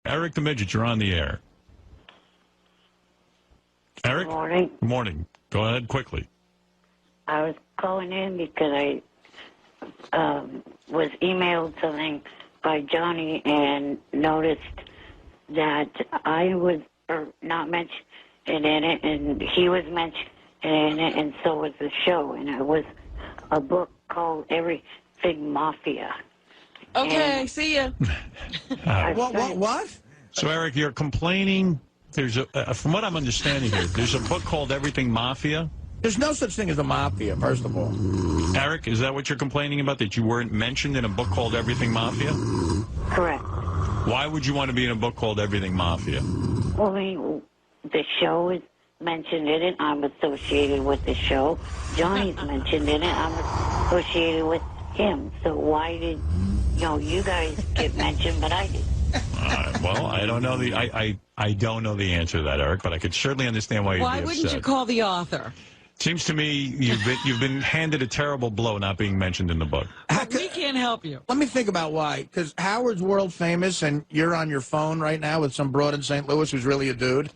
Eric the Midget, you're on the air. Eric? Good morning. Good morning. Go ahead quickly. I was calling in because I was emailed something by Johnny and noticed that I was not mentioned in it, and he was mentioned in it, and so was the show. And it was a book called Everything Mafia. Okay, And see ya. What? So, Eric, you're complaining. There's from what I'm understanding here, there's a book called Everything Mafia. There's no such thing as a mafia, first of all. Eric, is that what you're complaining about, that you weren't mentioned in a book called Everything Mafia? correct. Why would you want to be in a book called Everything Mafia? Well, I mean, the show is mentioned in it. I'm associated with the show. Johnny's mentioned in it. I'm associated with him. So why did, you guys get mentioned, but I didn't? Well, I don't know I don't know the answer to that, Eric, but I could certainly understand why you'd Why be wouldn't upset. you call the author? Seems to me you've been handed a terrible blow not being mentioned in the book. We can't help you. Let me think about why. Because Howard's world famous, and you're on your phone right now with some broad in St. Louis who's really a dude.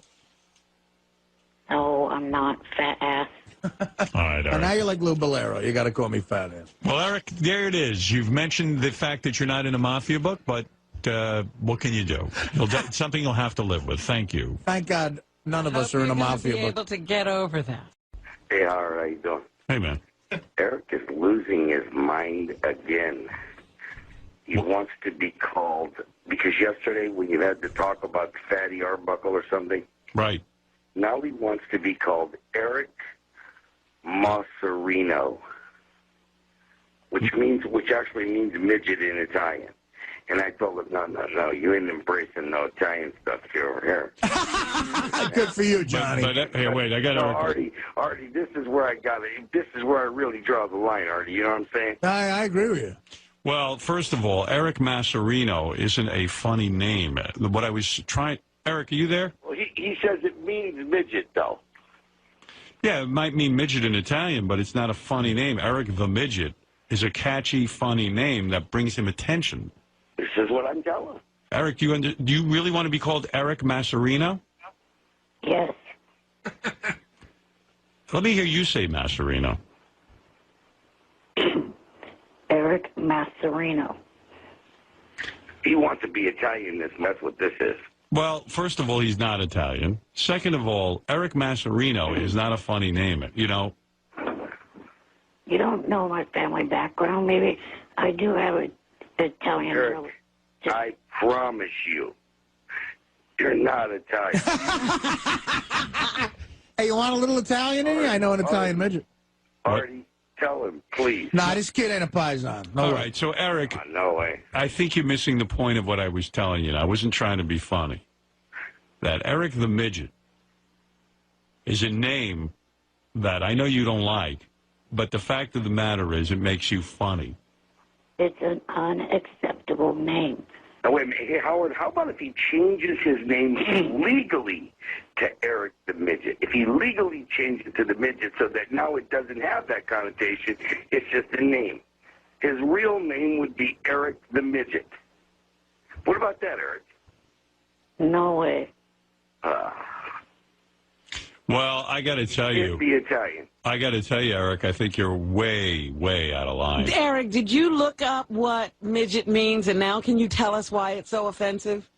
No, I'm not, fat ass. All right, And now Eric. you're like Lou Bolero. You got to call me fat ass. Well, Eric, there it is. You've mentioned the fact that you're not in a mafia book, but what can you do? It's something you'll have to live with. Thank you. Thank God none of us Hope are in a you're gonna mafia be book. able to get over that. Hey, how are you doing? Hey, man. Eric is losing his mind again. He wants to be called, because yesterday when you had to talk about Fatty Arbuckle or something, Right. now he wants to be called Eric Masserino, which actually means midget in Italian. And I told him, no, you ain't embracing no Italian stuff here over here. Good for you, Johnny. But hey, wait, I got No, to... Artie, this is where I got it. This is where I really draw the line, Artie. You know what I'm saying? I agree with you. Well, first of all, Eric Masserino isn't a funny name. What I was trying... Eric, are you there? Well, he says it means midget, though. Yeah, it might mean midget in Italian, but it's not a funny name. Eric the Midget is a catchy, funny name that brings him attention. This is what I'm telling him. Eric, do you really want to be called Eric Masserino? Yes. Let me hear you say Masserino. Eric Masserino. He wants to be Italian. That's what this is. Well, first of all, he's not Italian. Second of all, Eric Masserino is not a funny name. You don't know my family background. Maybe I do have an Italian Eric, relative. I promise you, you're not Italian. Hey, you want a little Italian in you? I know an Italian midget. Artie, tell him, please. Nah, this kid ain't a paisan. No All way. right, so Eric, No way. I think you're missing the point of what I was telling you. And I wasn't trying to be funny. That Eric the Midget is a name that I know you don't like, but the fact of the matter is it makes you funny. It's an unacceptable name. Now, wait a minute. Hey, Howard, how about if he changes his name legally to Eric the Midget? If he legally changed it to the Midget so that now it doesn't have that connotation, it's just a name. His real name would be Eric the Midget. What about that, Eric? No way. Well, I got to tell He'd you, be Italian. Eric, I think you're way, way out of line. Eric, did you look up what midget means, and now can you tell us why it's so offensive?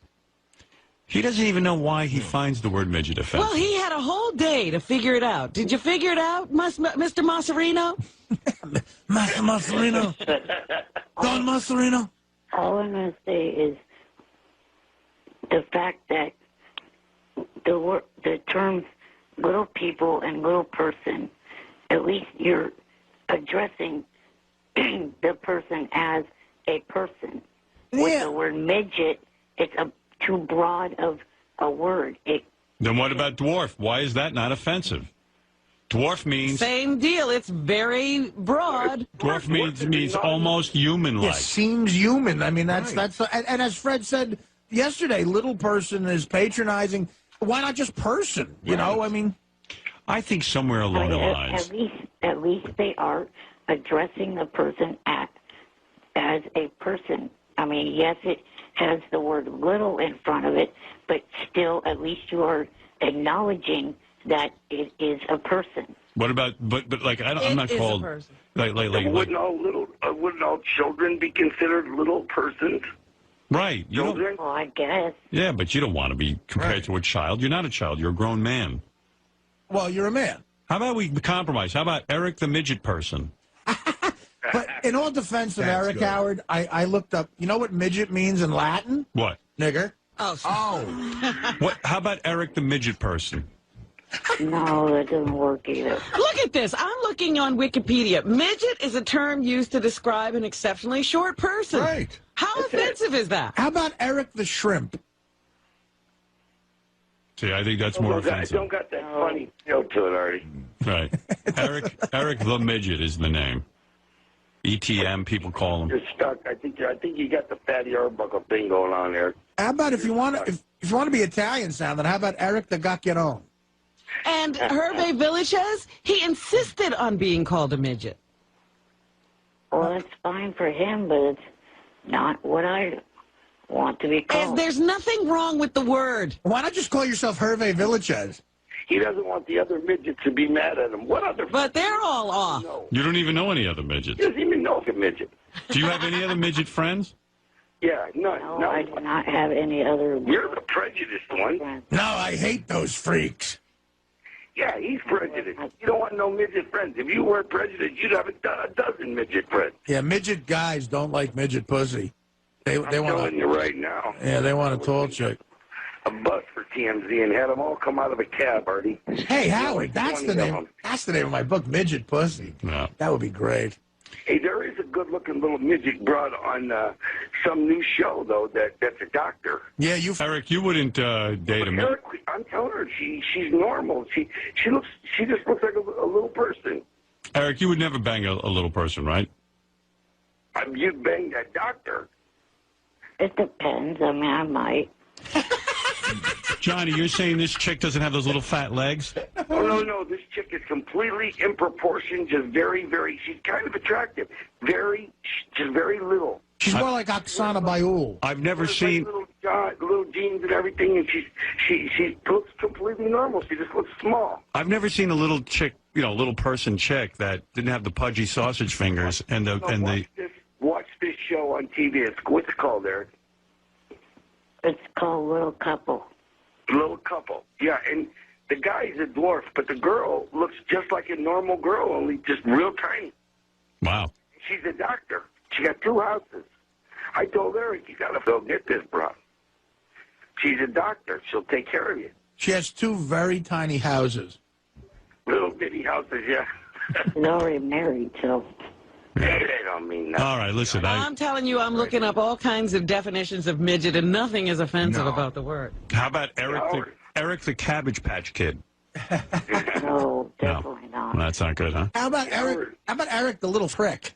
He doesn't even know why he finds the word midget offensive. Well, he had a whole day to figure it out. Did you figure it out, Mr. Masserino? Master Masserino. Don Masserino. All I'm going to say is the fact that the terms little people and little person, at least you're addressing the person as a person. With Yeah. the word midget, it's too broad of a word. Then what about dwarf? Why is that not offensive? Dwarf means Same deal. It's very broad. dwarf means almost human-like. It seems human. I mean, that's and as Fred said yesterday, little person is patronizing. Why not just person? You know, I mean, I think somewhere along the lines. At least they are addressing the person as a person. I mean, yes, it has the word little in front of it, but still at least you are acknowledging that it is a person. What about, but like, I'm not It is a called, person. Wouldn't all children be considered little persons? right. You don't, Children? Well, I guess. yeah, but you don't want to be compared to a child. You're not a child. You're a grown man. Well, you're a man. How about we compromise? How about Eric the midget person? But in all defense of That's Eric good. Howard, I looked up. You know what midget means in Latin? What? Nigger. Oh, What? How about Eric the midget person? No, that doesn't work either. Look at this. I'm looking on Wikipedia. Midget is a term used to describe an exceptionally short person. right. How offensive is that? How about Eric the shrimp? See, I think that's more I offensive. don't got that funny feel to it, Artie. Right. Eric the midget is the name. ETM, people call him. You're stuck. I think you got the Fatty Arbuckle thing going on there. How about if you want to if you want to be Italian sounding? How about Eric the Gacchiarone? And Hervé Villachez, he insisted on being called a midget. Well, that's fine for him, but it's not what I want to be And called. there's nothing wrong with the word. Why not just call yourself Hervé Villachez? He doesn't want the other midgets to be mad at him. What other? But they're all off. No, You don't even know any other he midgets. doesn't even know if a midget. Do you have any other midget friends? Yeah, none. No, No, I do not have any other. You're the prejudiced one. friends. No, I hate those freaks. Yeah, he's prejudiced. You don't want no midget friends. If you weren't prejudiced, you'd have a dozen midget friends. Yeah, midget guys don't like midget pussy. They I'm want telling you right now. Yeah, they want a tall chick. A bus for TMZ and had them all come out of a cab, Artie. Hey, Howard, that's the 20 of name. them. That's the name of my book, Midget Pussy. No. That would be great. Hey, there is a good-looking little midget broad on some new show, though, that's a doctor. Yeah, you. Eric, you wouldn't date a midget. Eric, I'm telling her she's normal. She just looks like a little person. Eric, you would never bang a little person, right? You'd bang that doctor. It depends. I mean, I might. Johnny, you're saying this chick doesn't have those little fat legs? Oh, no. This chick is completely in proportion, just very, very, she's kind of attractive. Just very little. She's more like Oksana Bayul. I've never Like seen. little jeans and everything, and she looks completely normal. She just looks small. I've never seen a little chick, little person chick that didn't have the pudgy sausage fingers and the. Watch this show on TV. What's it called, Eric? It's called Little Couple. Little Couple. Yeah, and the guy's a dwarf, but the girl looks just like a normal girl, only just real tiny. Wow. She's a doctor. She got 2 houses. I told Eric, you got to go get this, bro. She's a doctor. She'll take care of you. She has 2 very tiny houses. Little bitty houses, yeah. She's already married, so. They don't mean nothing. All right, listen. I'm telling you, I'm looking up all kinds of definitions of midget, and nothing is offensive about the word. How about Eric the Cabbage Patch Kid? No, definitely No, not. that's not good, huh? How about Eric? How about Eric the little prick?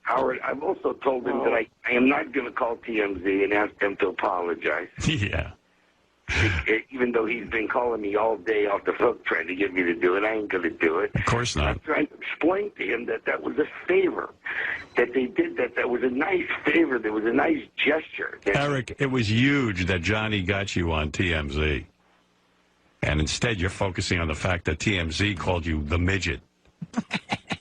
Howard, I've also told him that I am not going to call TMZ and ask them to apologize. Yeah. Even though he's been calling me all day off the hook trying to get me to do it, I ain't going to do it. Of course I'm not. trying to explain to him that was a favor, that they did that was a nice favor, there was a nice gesture. Eric, it was huge that Johnny got you on TMZ. And instead, you're focusing on the fact that TMZ called you the midget.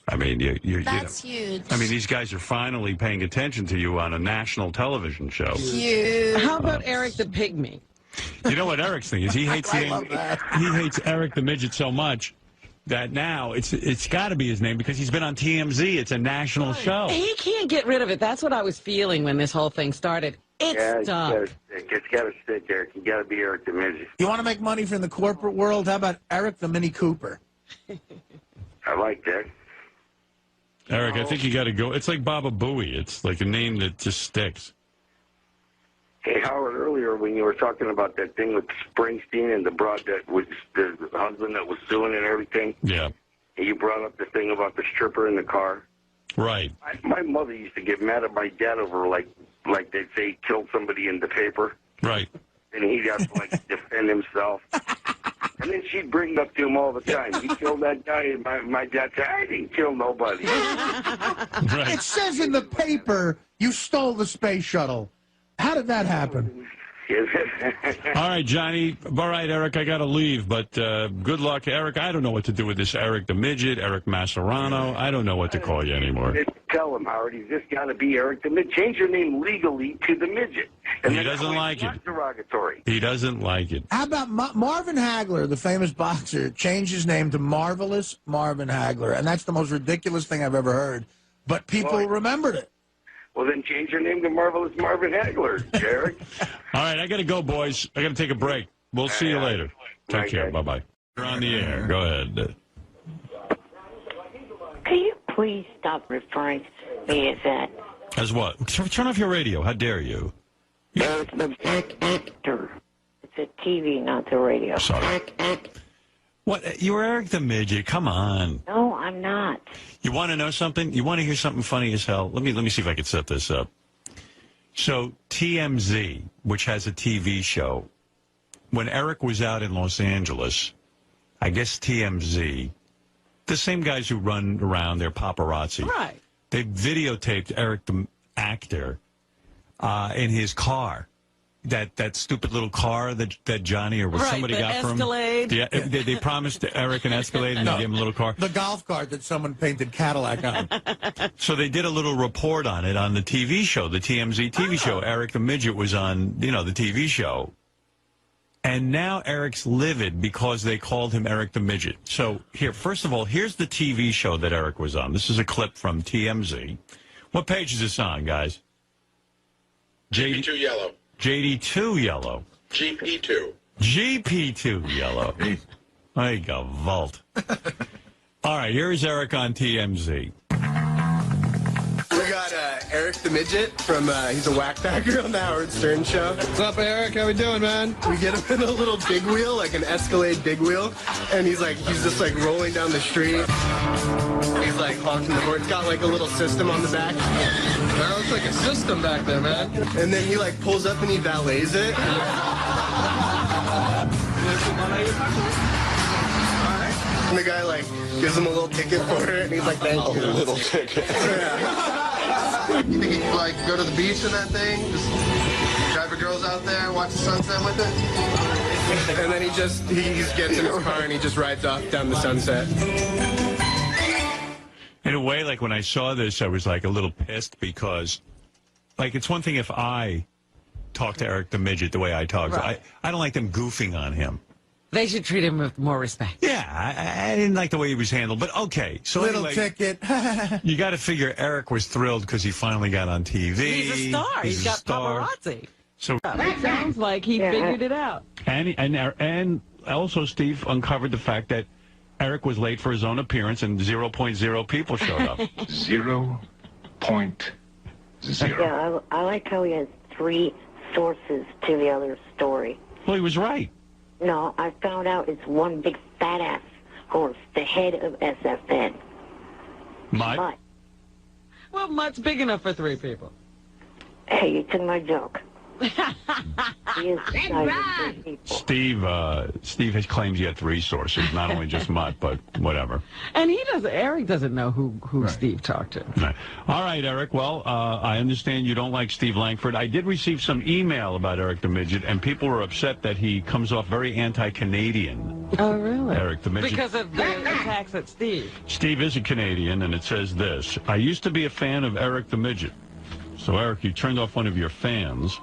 I mean, That's huge. I mean, these guys are finally paying attention to you on a national television show. Huge. How about Eric the Pygmy? You know what Eric's thing is? He hates he hates Eric the midget so much that now it's got to be his name because he's been on TMZ. It's a national show. He can't get rid of it. That's what I was feeling when this whole thing started. It's stuck. It's got to stick, Eric. You got to be Eric the Midget. You want to make money from the corporate world? How about Eric the Mini Cooper? I like that. Eric, I think you got to go. It's like Baba Booey. It's like a name that just sticks. Hey, Howard, earlier when you were talking about that thing with Springsteen and the broad that was the husband that was suing and everything, Yeah. you brought up the thing about the stripper in the car. Right. My mother used to get mad at my dad over, like they'd say he killed somebody in the paper, Right. and he'd have to, like, defend himself. And then she'd bring it up to him all the time. You killed that guy, and my dad said, I didn't kill nobody. Right. It says in the paper you stole the space shuttle. How did that happen? All right, Johnny. All right, Eric, I got to leave, but good luck. Eric, I don't know what to do with this Eric the Midget, Eric Macerano. I don't know what to call you anymore. Tell him, Howard, he's just got to be Eric the Midget. Change your name legally to the Midget. And He doesn't like it. Derogatory. He doesn't like it. How about Marvin Hagler, the famous boxer, changed his name to Marvelous Marvin Hagler, and that's the most ridiculous thing I've ever heard. But people remembered it. Well, then change your name to Marvelous Marvin Hagler, Eric. All right, I got to go, boys. I got to take a break. We'll see you later. Take care. Bye-bye. You're on the air. Go ahead. Can you please stop referring to me as that? As what? Turn off your radio. How dare you? The actor. It's a TV, not the radio. Sorry. What? You were Eric the Midget. Come on. No, I'm not. You want to know something? You want to hear something funny as hell? Let me see if I can set this up. So TMZ, which has a TV show, when Eric was out in Los Angeles, I guess TMZ, the same guys who run around, they're paparazzi. Right. They videotaped Eric the actor in his car. That stupid little car that Johnny or somebody got from him. Escalade. Yeah, they promised Eric an Escalade and they gave him a little car. The golf cart that someone painted Cadillac on. So they did a little report on it on the TV show, the TMZ TV show. Eric the Midget was on, the TV show. And now Eric's livid because they called him Eric the Midget. So here, first of all, here's the TV show that Eric was on. This is a clip from TMZ. What page is this on, guys? GP2 yellow. JD2 yellow. GP2. GP2 yellow. There you go, Vault. All right, here's Eric on TMZ. We got Eric the Midget from, he's a whack packer on the Howard Stern show. What's up, Eric? How we doing, man? We get him in a little big wheel, like an Escalade big wheel, and he's just like rolling down the street. He's like honking the horn. It's got like a little system on the back. That looks like a system back there, man. And then he like pulls up and he valets it. And the guy like gives him a little ticket for it, and he's like, thank you. A little ticket. Yeah. You think you could like go to the beach in that thing? Just drive your girls out there and watch the sunset with it? And then he gets in his car and he just rides off down the sunset. In a way, like when I saw this, I was like a little pissed because, like, it's one thing if I talk to Eric the Midget the way I talk. Right. I don't like them goofing on him. They should treat him with more respect. Yeah, I didn't like the way he was handled. But okay, so Little anyway, ticket. you got to figure Eric was thrilled because he finally got on TV. He's a star. He's got star. paparazzi. So It sounds like he figured it out. and also Steve uncovered the fact that Eric was late for his own appearance and 0.0 people showed up. 0.0. Yeah, I like how he has 3 sources to the other story. Well, he was right. No, I found out it's one big fat ass horse, the head of SFN. Mutt? Well, Mutt's big enough for 3 people. Hey, you took my joke. He is the size of 3 people. Steve claims he had 3 sources, not only just Mutt, but whatever. And Eric doesn't know who Steve talked to. Right. All right, Eric. Well, I understand you don't like Steve Langford. I did receive some email about Eric the Midget, and people were upset that he comes off very anti-Canadian. Oh, really? Eric the Midget. Because of the attacks at Steve. Steve is a Canadian, and it says this. I used to be a fan of Eric the Midget. So, Eric, you turned off one of your fans.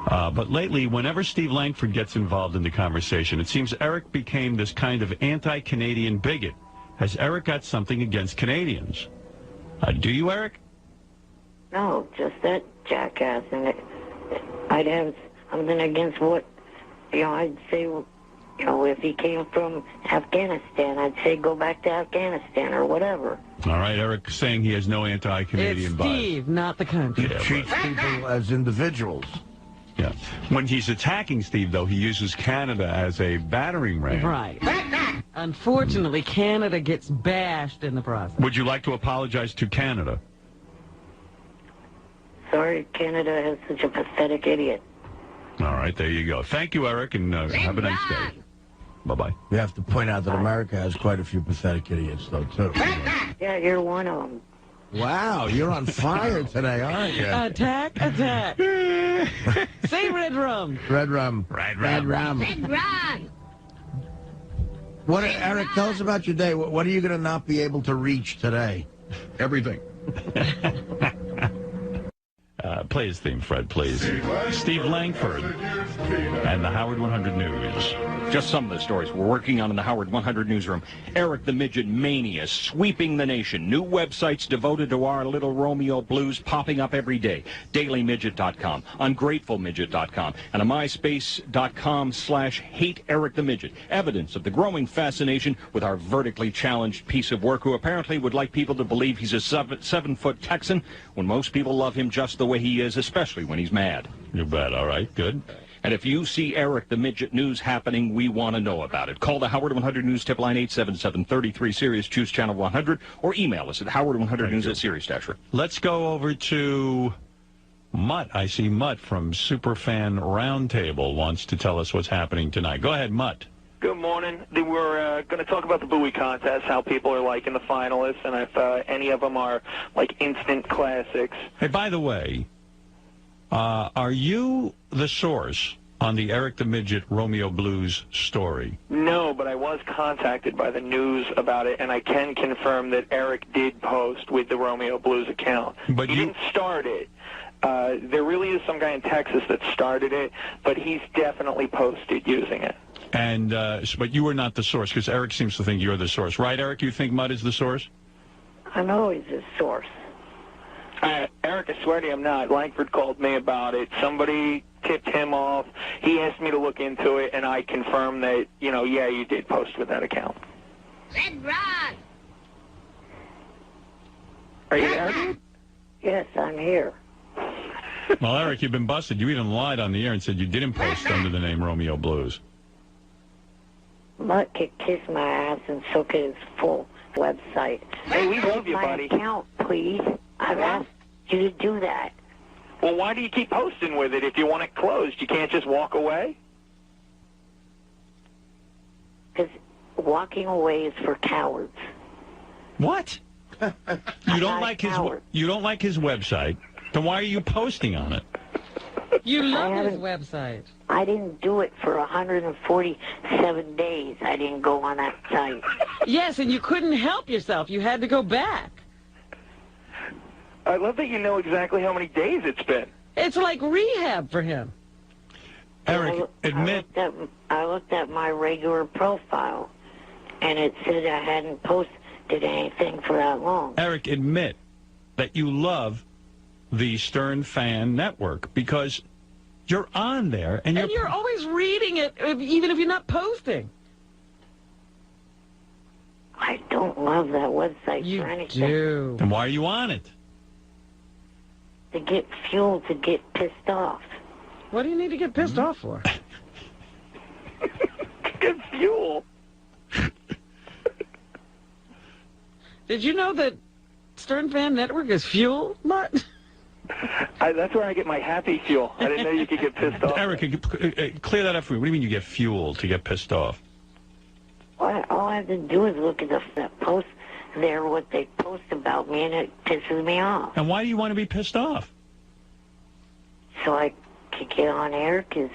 But lately, whenever Steve Langford gets involved in the conversation, it seems Eric became this kind of anti-Canadian bigot. Has Eric got something against Canadians? Do you, Eric? No, just that jackass. And I'd have something against what, I'd say, if he came from Afghanistan, I'd say go back to Afghanistan or whatever. All right, Eric saying he has no anti-Canadian bias. It's Steve, not the country. He treats people as individuals. Yeah. When he's attacking Steve, though, he uses Canada as a battering ram. Right. Unfortunately, Canada gets bashed in the process. Would you like to apologize to Canada? Sorry, Canada has such a pathetic idiot. All right, there you go. Thank you, Eric, and have a nice day. Bye-bye. We have to point out that America has quite a few pathetic idiots, though, too. Yeah, you're one of them. Wow, you're on fire today, aren't you? Attack, attack. Say red rum. Red rum. Red Red rum. What, Eric, tell us about your day. What are you going to not be able to reach today? Everything. Play his theme, Fred, please. Steve Langford and the Howard 100 News. Just some of the stories we're working on in the Howard 100 newsroom. Eric the Midget mania sweeping the nation. New websites devoted to our little Romeo blues popping up every day. DailyMidget.com, UngratefulMidget.com, and a MySpace.com/hate Eric the Midget. Evidence of the growing fascination with our vertically challenged piece of work who apparently would like people to believe he's a 7-foot Texan when most people love him just the way he is, especially when he's mad. You bet. All right, good. And if you see Eric the Midget news happening, we want to know about it. Call the Howard 100 News tip line 877-33-SIRIUS, choose channel 100, or email us at howard100news@sirius-. Let's go over to Mutt. I see Mutt from Superfan Roundtable wants to tell us what's happening tonight. Go ahead, Mutt. Good morning. We're going to talk about the Bowie contest, how people are liking the finalists, and if any of them are like instant classics. Hey, by the way, are you the source on the Eric the Midget Romeo Blues story? No, but I was contacted by the news about it, and I can confirm that Eric did post with the Romeo Blues account. But he didn't start it. There really is some guy in Texas that started it, but he's definitely posted using it. And but you were not the source, because Eric seems to think you're the source. Right, Eric? You think Mutt is the source? I'm always a source. Eric, I swear to you, I'm not. Langford called me about it. Somebody tipped him off. He asked me to look into it, and I confirmed that, yeah, you did post with that account. Red Rock. Are you there? Yes, I'm here. Well, Eric, you've been busted. You even lied on the air and said you didn't post under the name Romeo Blues. Mutt could kiss my ass and so could his full website. Hey, we love you, my buddy. Account, please. I've asked you to do that. Well, why do you keep posting with it if you want it closed? You can't just walk away? Because walking away is for cowards. What? You don't like his website. Then why are you posting on it? You love his website. I didn't do it for 147 days. I didn't go on that site. Yes, and you couldn't help yourself. You had to go back. I love that you know exactly how many days it's been. It's like rehab for him. Eric, admit... I looked at my regular profile, and it said I hadn't posted anything for that long. Eric, admit that you love the Stern Fan Network because you're on there and you're always reading it, even if you're not posting. I don't love that website you for anything. Do. Then why are you on it? To get fuel to get pissed off. What do you need to get pissed off for? To get fuel. Did you know that Stern Fan Network is fuel, Mutt? That's where I get my happy fuel. I didn't know you could get pissed off. Eric, clear that up for me. What do you mean you get fuel to get pissed off? Well, all I have to do is look at the post there, what they post about me, and it pisses me off. And why do you want to be pissed off? So I could get on air, because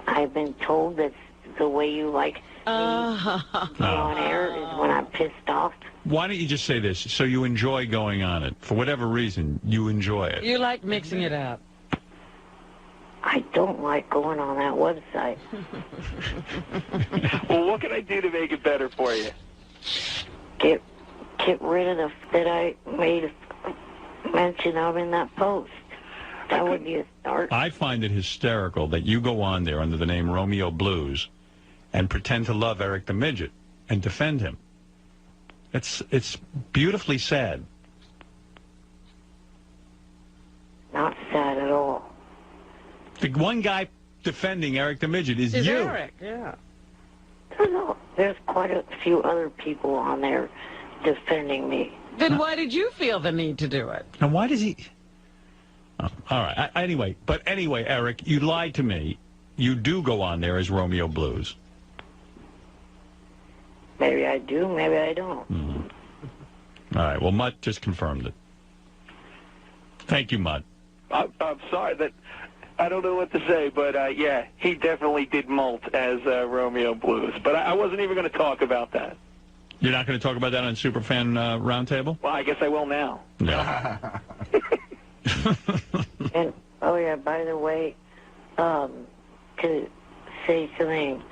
I've been told that's the way you like me on air is when I'm pissed off. Why don't you just say this? So you enjoy going on it. For whatever reason, you enjoy it. You like mixing it up. I don't like going on that website. Well, what can I do to make it better for you? Get rid of the that I made mention of in that post. That would be a start. I find it hysterical that you go on there under the name Romeo Blues and pretend to love Eric the Midget and defend him. It's beautifully sad. Not sad at all. The one guy defending Eric the Midget is you. Eric, yeah. There's quite a few other people on there defending me. Then why did you feel the need to do it? And why does he... Oh, all right. Anyway, Eric, you lied to me. You do go on there as Romeo Blues. Maybe I do, maybe I don't. Mm-hmm. All right. Well, Mutt just confirmed it. Thank you, Mutt. I'm sorry that I don't know what to say, but yeah, he definitely did molt as Romeo Blues. But I wasn't even going to talk about that. You're not going to talk about that on Superfan Roundtable? Well, I guess I will now. No. And, oh, yeah, by the way, to say something,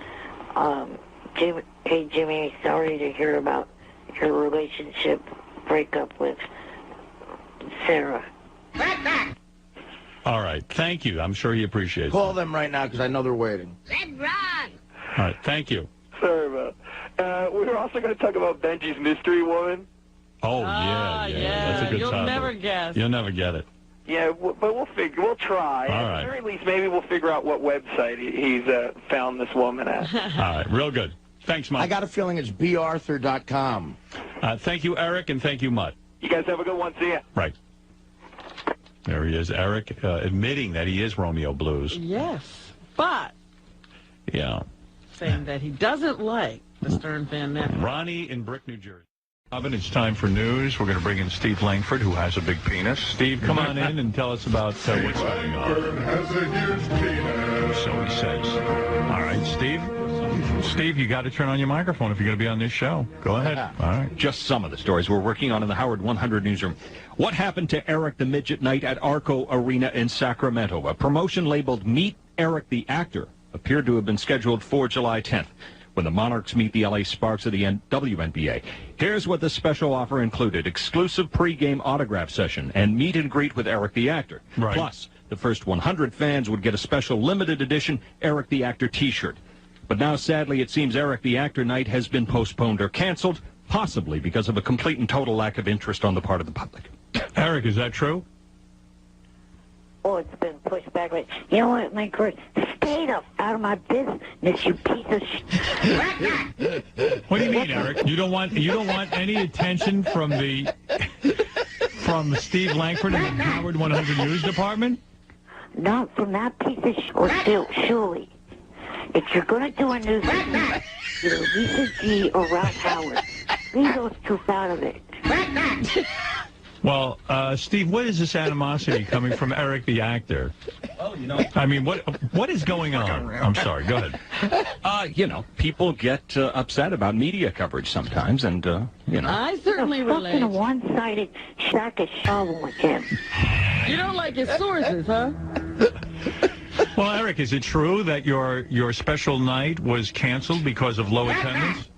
Jimmy, sorry to hear about your relationship breakup with Sarah. All right. Thank you. I'm sure he appreciates Call it. them right now because I know they're waiting. Red Ron. All right. Thank you. Sorry about we were also going to talk about Benji's mystery woman. Oh, yeah. That's a good You'll topic. never guess. You'll never get it. Yeah, but we'll try. All At right. the very least, maybe we'll figure out what website he's found this woman at. All right. Real good. Thanks, Mutt. I got a feeling it's barthur.com. Thank you, Eric, and thank you, Mutt. You guys have a good one. See ya. Right. There he is, Eric, admitting that he is Romeo Blues. Yes, but Yeah. saying that he doesn't like the Stern Fan Network. Ronnie in Brick, New Jersey. It's time for news. We're going to bring in Steve Langford, who has a big penis. Steve, come on in and tell us about what's going on. Has a huge penis. So he says. All right, Steve. Steve, you got to turn on your microphone if you're going to be on this show. Go ahead. All right. Just some of the stories we're working on in the Howard 100 newsroom. What happened to Eric the Midget night at Arco Arena in Sacramento? A promotion labeled Meet Eric the Actor appeared to have been scheduled for July 10th, when the Monarchs meet the LA Sparks of the WNBA. Here's what the special offer included: exclusive pregame autograph session and meet and greet with Eric the Actor. Right. Plus, the first 100 fans would get a special limited edition Eric the Actor t-shirt. But now, sadly, it seems Eric the Actor night has been postponed or canceled, possibly because of a complete and total lack of interest on the part of the public. Eric, is that true? Oh, it's been pushed back. Like, you know what, Langford? Stay the out of my business, you piece of shit. What do you mean, Eric? You don't want any attention from Steve Langford in the Howard 100 News Department? Not from that piece of shit. Or still, surely, if you're going to do a news report, either Lisa G. or Ralph Howard, leave those two out of it. Well, Steve, what is this animosity coming from Eric the Actor? Well, I mean, what is going on? I'm sorry. Go ahead. People get upset about media coverage sometimes, and, I certainly a relate. fucking one-sided sack of shovel with him. You don't like his sources, huh? Well, Eric, is it true that your special night was canceled because of low attendance?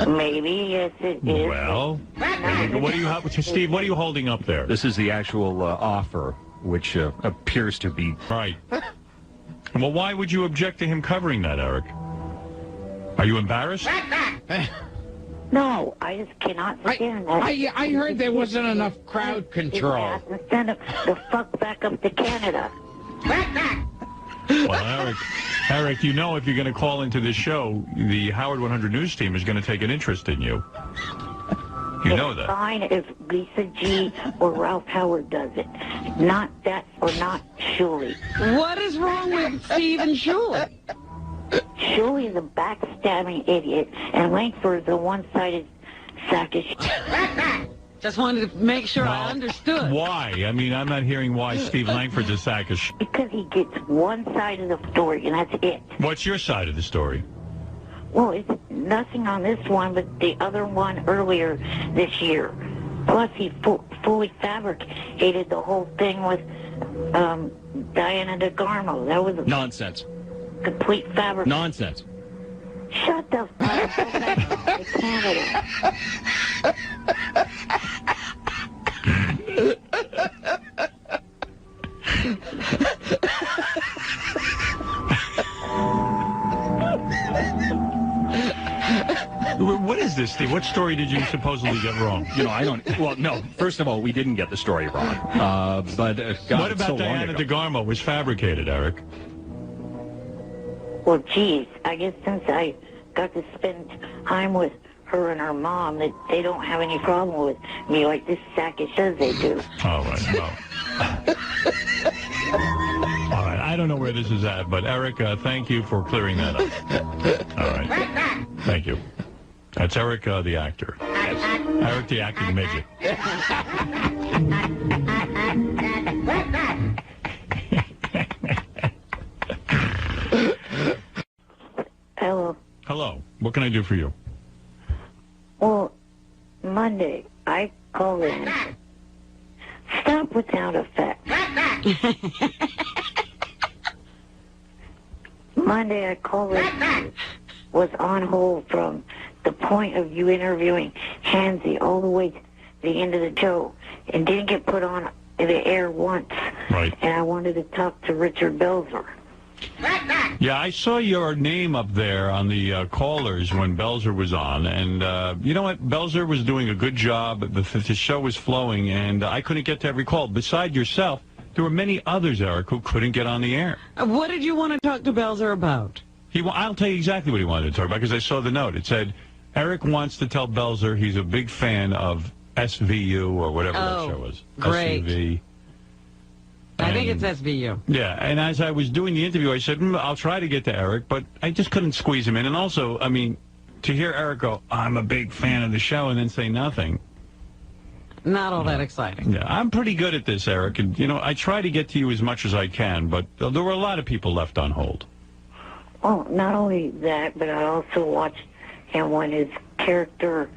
Maybe, yes, it is. Well, what do you have, Steve? What are you holding up there? This is the actual offer, which appears to be... Right. Well, why would you object to him covering that, Eric? Are you embarrassed? No, I just cannot stand that. I heard there wasn't enough crowd control. Send him the fuck back up to Canada. Well, Eric, you know if you're going to call into this show, the Howard 100 News team is going to take an interest in you. You know that. It's fine if Lisa G. or Ralph Howard does it. Not that or not Shuley. What is wrong with Steve and Shuley? Shuley is a backstabbing idiot, and Langford is a one-sided sack of shit. Just wanted to make sure I understood. Why? I mean, I'm not hearing why Steve Langford's a sack of shit. Because he gets one side of the story, and that's it. What's your side of the story? Well, it's nothing on this one, but the other one earlier this year. Plus, he fully fabricated the whole thing with Diana DeGarmo. That was a Nonsense. complete fabric. Nonsense. Shut the fuck up. Go back to Canada. What is this, Steve? What story did you supposedly get wrong? I don't... Well, no. First of all, we didn't get the story wrong. But God, what about so Diana DeGarmo was fabricated, Eric? Well, geez, I guess since I got to spend time with her and her mom, that they don't have any problem with me like this sack of shit they do. All right, well. All right, I don't know where this is at, but Eric, thank you for clearing that up. All right. Thank you. That's Eric, the actor. Eric, the acting midget. Hello. Hello. What can I do for you? Well, Monday, I called in. Stop with sound effects. Monday, I called in. Was on hold from the point of you interviewing Hansy all the way to the end of the show and didn't get put on the air once. Right. And I wanted to talk to Richard Belzer. Yeah, I saw your name up there on the callers when Belzer was on, and you know what? Belzer was doing a good job. The show was flowing, and I couldn't get to every call. Beside yourself, there were many others, Eric, who couldn't get on the air. What did you want to talk to Belzer about? I'll tell you exactly what he wanted to talk about, because I saw the note. It said, Eric wants to tell Belzer he's a big fan of SVU, or whatever that show was. Great. SVU. I think it's SVU. Yeah, and as I was doing the interview, I said, I'll try to get to Eric, but I just couldn't squeeze him in. And also, I mean, to hear Eric go, I'm a big fan of the show, and then say nothing. Not all that exciting. Yeah, I'm pretty good at this, Eric. And, you know, I try to get to you as much as I can, but there were a lot of people left on hold. Well, not only that, but I also watched him when his character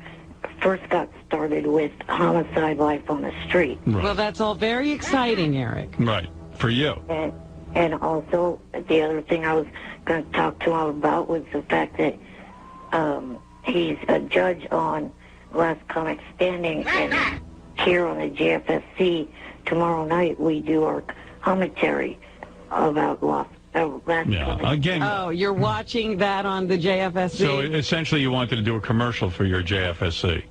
first got started with Homicide Life on the Street. Right. Well, that's all very exciting, Eric. Right, for you. And also, the other thing I was going to talk to him about was the fact that he's a judge on Last Comic Standing, and here on the JFSC tomorrow night we do our commentary about Last Again. Oh, you're watching that on the JFSC? So essentially you wanted to do a commercial for your JFSC.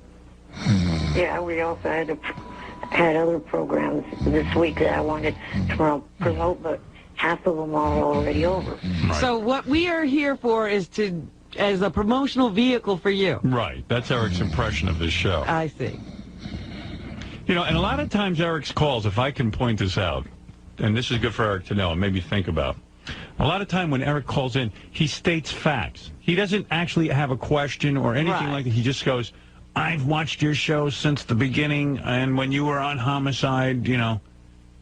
Yeah, we also had other programs this week that I wanted to promote, but half of them are already over. Right. So what we are here for is as a promotional vehicle for you. Right. That's Eric's impression of this show. I see. You know, and a lot of times Eric's calls, if I can point this out, and this is good for Eric to know and maybe think about, a lot of time when Eric calls in, he states facts. He doesn't actually have a question or anything like that. He just goes, I've watched your show since the beginning, and when you were on Homicide, you know.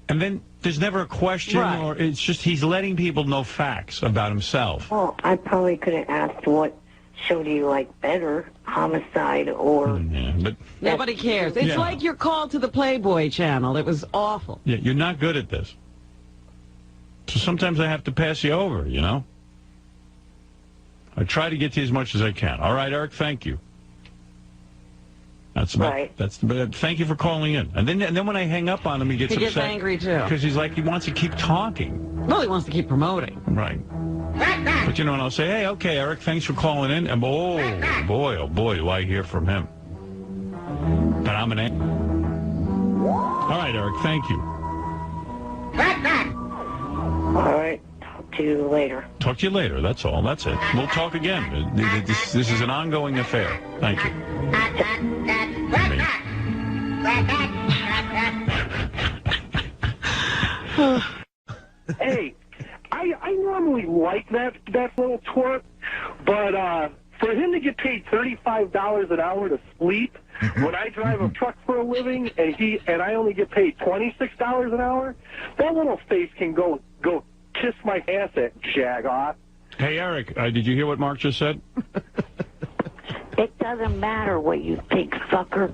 And then there's never a question, or it's just he's letting people know facts about himself. Well, I probably could have asked what show do you like better, Homicide or... Yeah, but nobody cares. It's like your call to the Playboy channel. It was awful. Yeah, you're not good at this. So sometimes I have to pass you over, you know? I try to get to you as much as I can. All right, Eric, thank you. That's about, right. Thank you for calling in. And then when I hang up on him, he gets upset. He gets angry, too. Because he's like, he wants to keep talking. Well, he wants to keep promoting. Right. But, you know, and I'll say, hey, okay, Eric, thanks for calling in. And oh, boy, do I hear from him. But I'm an... All right, Eric, thank you. All right. Talk to you later. Talk to you later. That's all. That's it. We'll talk again. This is an ongoing affair. Thank you. Hey, I normally like that little twerp, but for him to get paid $35 an hour to sleep when I drive a truck for a living and I only get paid $26 an hour, that little face can go kiss my ass at Jagoff. Hey, Eric, did you hear what Mark just said? It doesn't matter what you think, fucker.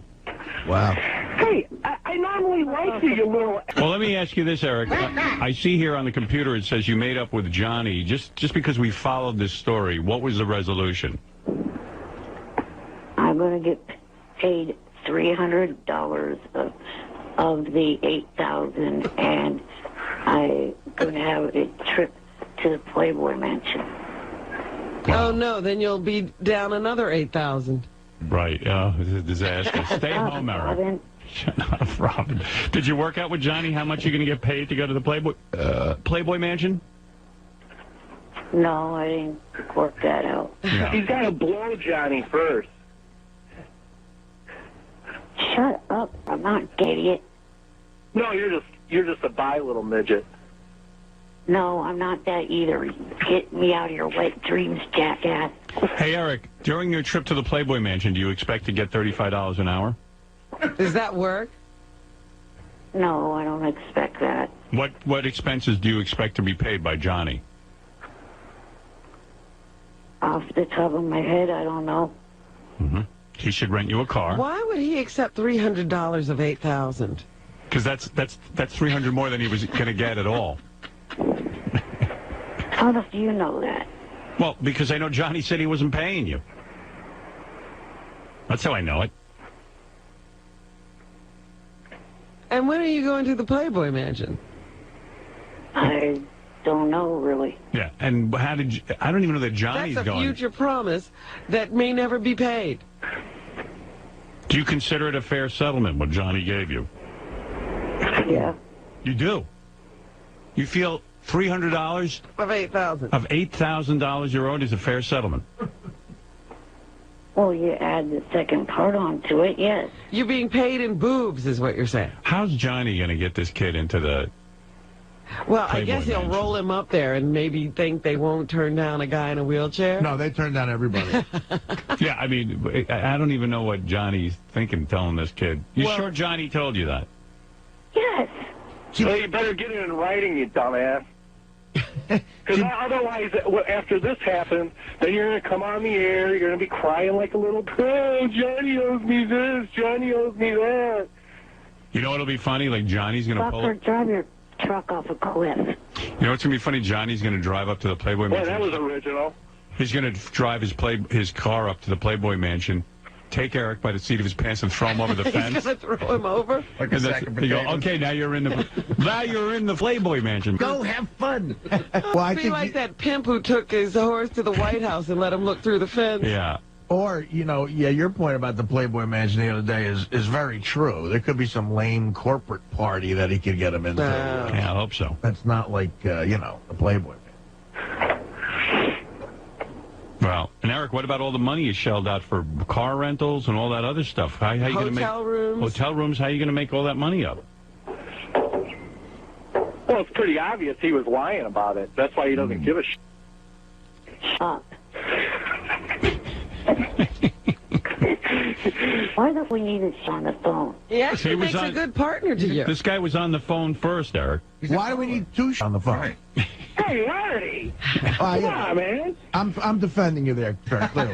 Wow. Hey, I normally like you little... Well, let me ask you this, Eric. I see here on the computer it says you made up with Johnny. Just because we followed this story, what was the resolution? I'm going to get paid $300 of the $8,000, and I'm going to have a trip to the Playboy Mansion. Oh, no, then you'll be down another $8,000. Right. This is a disaster. Stay home, Eric. Robin. Shut up, Robin. Did you work out with Johnny how much you're going to get paid to go to the Playboy Mansion? No, I didn't work that out. Yeah. He's got to blow Johnny first. Shut up. I'm not an idiot. No, you're just a bi little midget. No, I'm not that either. Get me out of your wet dreams, jackass. Hey, Eric, During your trip to the Playboy Mansion, do you expect to get $35 an hour? Does that work? No, I don't expect that. What expenses do you expect to be paid by Johnny? Off the top of my head, I don't know. Mm-hmm. He should rent you a car. Why would he accept $300 of $8,000? Because that's $300 more than he was going to get at all. How do you know that? Well, because I know Johnny said he wasn't paying you. That's how I know it. And when are you going to the Playboy Mansion? I don't know, really. Yeah, and how did you, I don't even know that Johnny's That's a going. future promise that may never be paid. Do you consider it a fair settlement, what Johnny gave you? Yeah. You do? You feel $300 of $8,000 of $8,000 you're owed is a fair settlement? Well, you add the second part onto it, yes. You're being paid in boobs, is what you're saying. How's Johnny going to get this kid into the Well, I Playboy guess he'll Mansion? roll him up there and maybe think they won't turn down a guy in a wheelchair. No, they turn down everybody. Yeah, I mean, I don't even know what Johnny's thinking telling this kid. You sure Johnny told you that? Yes. Well, you better get it in writing, you dumbass. Because otherwise, after this happens, then you're going to come on the air, you're going to be crying like a little girl. Johnny owes me this, Johnny owes me that. You know what'll be funny? Like Johnny's going to pull. Fucker, drive your truck off a cliff. You know what's going to be funny? Johnny's going to drive up to the Playboy Boy, Mansion. that was original. He's going to drive his car up to the Playboy Mansion, take Eric by the seat of his pants and throw him over the fence. He's going to throw him over? And you go, okay, now you're in the Playboy Mansion. Go have fun. Well, I think like that pimp who took his horse to the White House and let him look through the fence. Yeah. Or, your point about the Playboy Mansion the other day is very true. There could be some lame corporate party that he could get him into. Yeah, I hope so. That's not like, the Playboy Mansion. Well, and Eric, what about all the money you shelled out for car rentals and all that other stuff? How you going to make rooms. Hotel rooms? How are you going to make all that money up? Well, it's pretty obvious he was lying about it. That's why he doesn't give a shit. Shut. Why do we need this on the phone? He actually makes a good partner to you. This guy was on the phone first, Eric. Why do we need two on the phone? Hey, Artie! Come on, man. I'm defending you there, Kurt, clearly.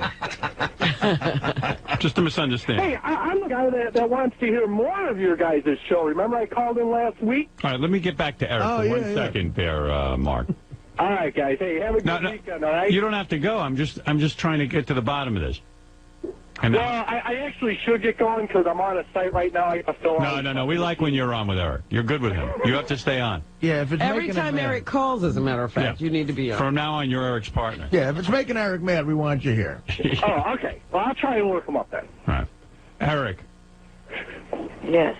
Just a misunderstanding. Hey, I'm the guy that wants to hear more of your guys' show. Remember I called in last week? All right, let me get back to Eric for 1 second there, Mark. All right, guys. Hey, have a good weekend, all right? You don't have to go. I'm just trying to get to the bottom of this. And well, I actually should get going because I'm on a site right now. I have to fill out. No. We like when you're on with Eric. You're good with him. You have to stay on. Yeah, if it's Every making time him mad. Eric calls, as a matter of fact, you need to be on. From now on, you're Eric's partner. Yeah, if it's making Eric mad, we want you here. Oh, okay. Well, I'll try and work him up then. All right. Eric. Yes.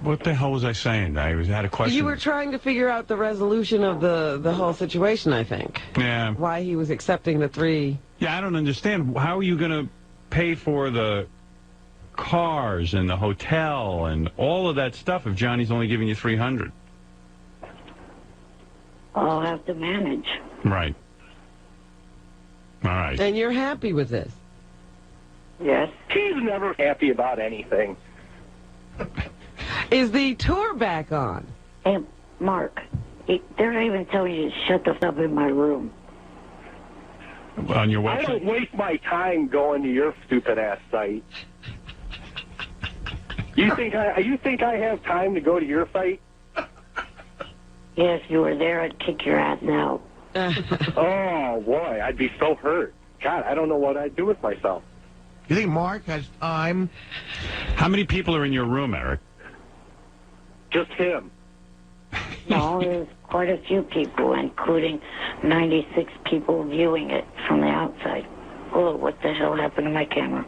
What the hell was I saying? I had a question. You were trying to figure out the resolution of the whole situation, I think. Yeah. Why he was accepting the 3. Yeah, I don't understand. How are you going to pay for the cars and the hotel and all of that stuff if Johnny's only giving you $300? I'll have to manage. Right. All right. And you're happy with this? Yes. He's never happy about anything. Is the tour back on? Hey, Mark, they're not even telling you to shut the fuck up in my room. On your I website? don't waste my time going to your stupid ass site. You think I have time to go to your site? Yeah, if you were there, I'd kick your ass out. Oh boy, I'd be so hurt. God, I don't know what I'd do with myself. You think Mark has time? How many people are in your room, Eric? Just him. No, there's quite a few people, including 96 people viewing it from the outside. Oh, what the hell happened to my camera?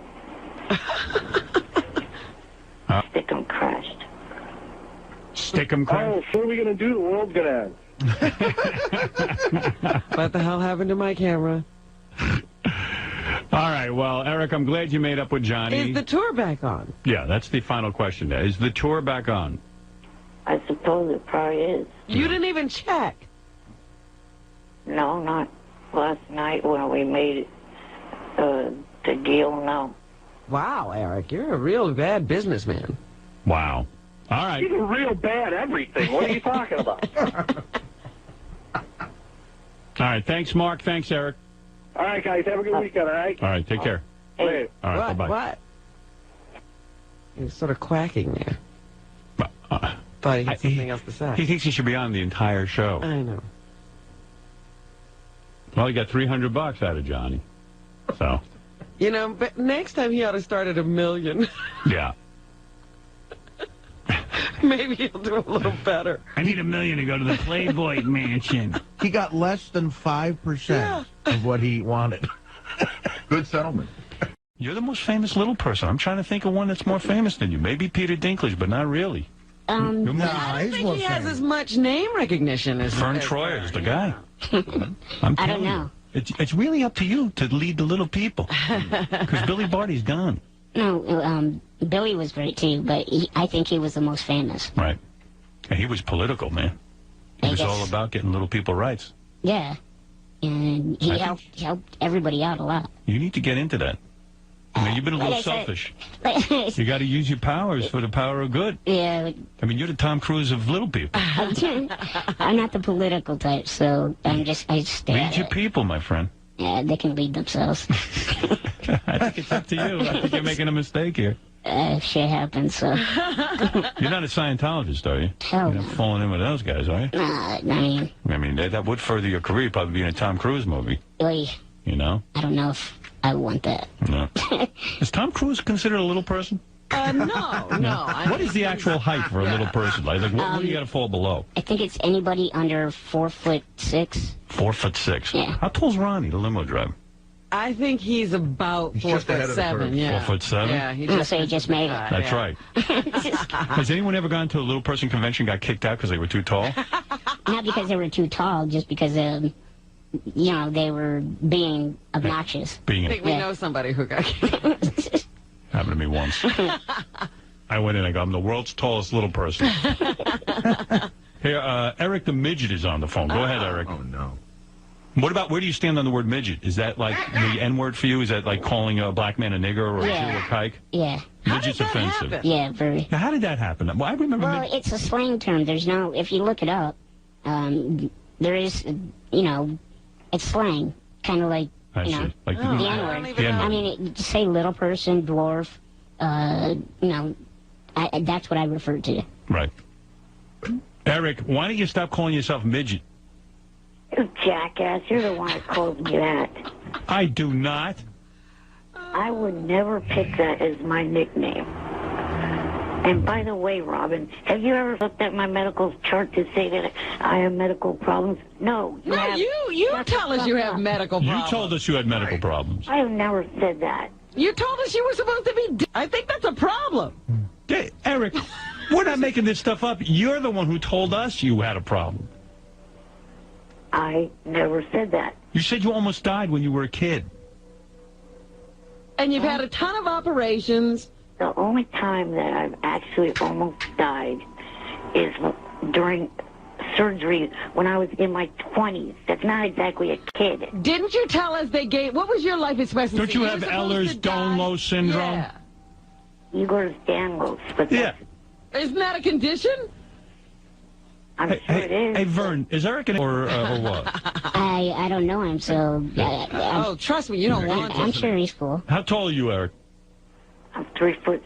Stick-em crashed. Stick-em crashed? Oh, what are we going to do? The world's going to end. What the hell happened to my camera? All right, well, Eric, I'm glad you made up with Johnny. Is the tour back on? Yeah, that's the final question. Is the tour back on? I suppose it probably is. You didn't even check. No, not last night when we made to Gail now. Wow, Eric, you're a real bad businessman. Wow. All right. He's a real bad everything. What are you talking about? All right. Thanks, Mark. Thanks, Eric. All right, guys. Have a good weekend, all right? All right. Take care. Later. All right. Bye-bye. What? He was sort of quacking there. Thought he had something else to say. He thinks he should be on the entire show. I know. Well, he got $300 out of Johnny. So. You know, but next time he ought to start at $1 million. Yeah. Maybe he'll do a little better. I need $1 million to go to the Playboy Mansion. He got less than 5% of what he wanted. Good settlement. You're the most famous little person. I'm trying to think of one that's more famous than you. Maybe Peter Dinklage, but not really. I don't think he has as much name recognition as Vern Troyer is the guy. I don't know. It's really up to you to lead the little people. Because Billy Barty's gone. No, Billy was great too, but I think he was the most famous. Right. And he was political, man. He was all about getting little people rights. Yeah. And he helped everybody out a lot. You need to get into that. I mean, you've been a little selfish. You got to use your powers for the power of good. Yeah. I mean, you're the Tom Cruise of little people. I'm not the political type, so I just Lead your people, my friend. Yeah, they can lead themselves. I think it's up to you. I think you're making a mistake here. Shit happens, so. You're not a Scientologist, are you? Hell You're not falling in with those guys, are you? I mean, that would further your career. You'd probably be in a Tom Cruise movie. You know? I don't know if I want that. No. Is Tom Cruise considered a little person? No. What is the actual height for a little person? Like what do you got to fall below? I think it's anybody under 4'6". 4'6". Yeah. How tall's Ronnie, the limo driver? I think he's about 4'7". Yeah. 4'7". Yeah, he just made it. That's right. Has anyone ever gone to a little person convention and got kicked out because they were too tall? Not because they were too tall, just because they were being obnoxious. I think we know somebody who got kicked. Happened to me once. I went in and I'm the world's tallest little person. Here, Eric the Midget is on the phone. Go ahead, Eric. Oh, no. What about, where do you stand on the word midget? Is that like the N-word for you? Is that like calling a black man a nigger or a Jew a kike? Yeah. Midget's offensive. Happen? Yeah, very. Now, how did that happen? Well, I remember. Well, it's a slang term. There's no, if you look it up, there is, it's slang. Kind of like, I see. Like the N-word. I mean, say little person, dwarf, that's what I refer to. Right. Eric, why don't you stop calling yourself midget? You jackass, you're the one that calls me that. I do not. I would never pick that as my nickname. And by the way, Robin, have you ever looked at my medical chart to say that I have medical problems? No, you have. You tell us you have medical problems. You told us you had medical problems. I have never said that. You told us you were supposed to be. I think that's a problem. Hey, Eric, we're not making this stuff up. You're the one who told us you had a problem. I never said that. You said you almost died when you were a kid. And you've had a ton of operations. The only time that I've actually almost died is during surgery when I was in my 20s. That's not exactly a kid. Didn't you tell us they gave... What was your life expectancy? Don't you have Ehlers-Danlos syndrome? Yeah. Ehlers-Danlos. But yeah. Isn't that a condition? I'm sure it is. Hey, Vern, is Eric an or what? I don't know him, so... oh, trust me, you don't want to. I'm sure he's cool. How tall are you, Eric? I'm 3'6".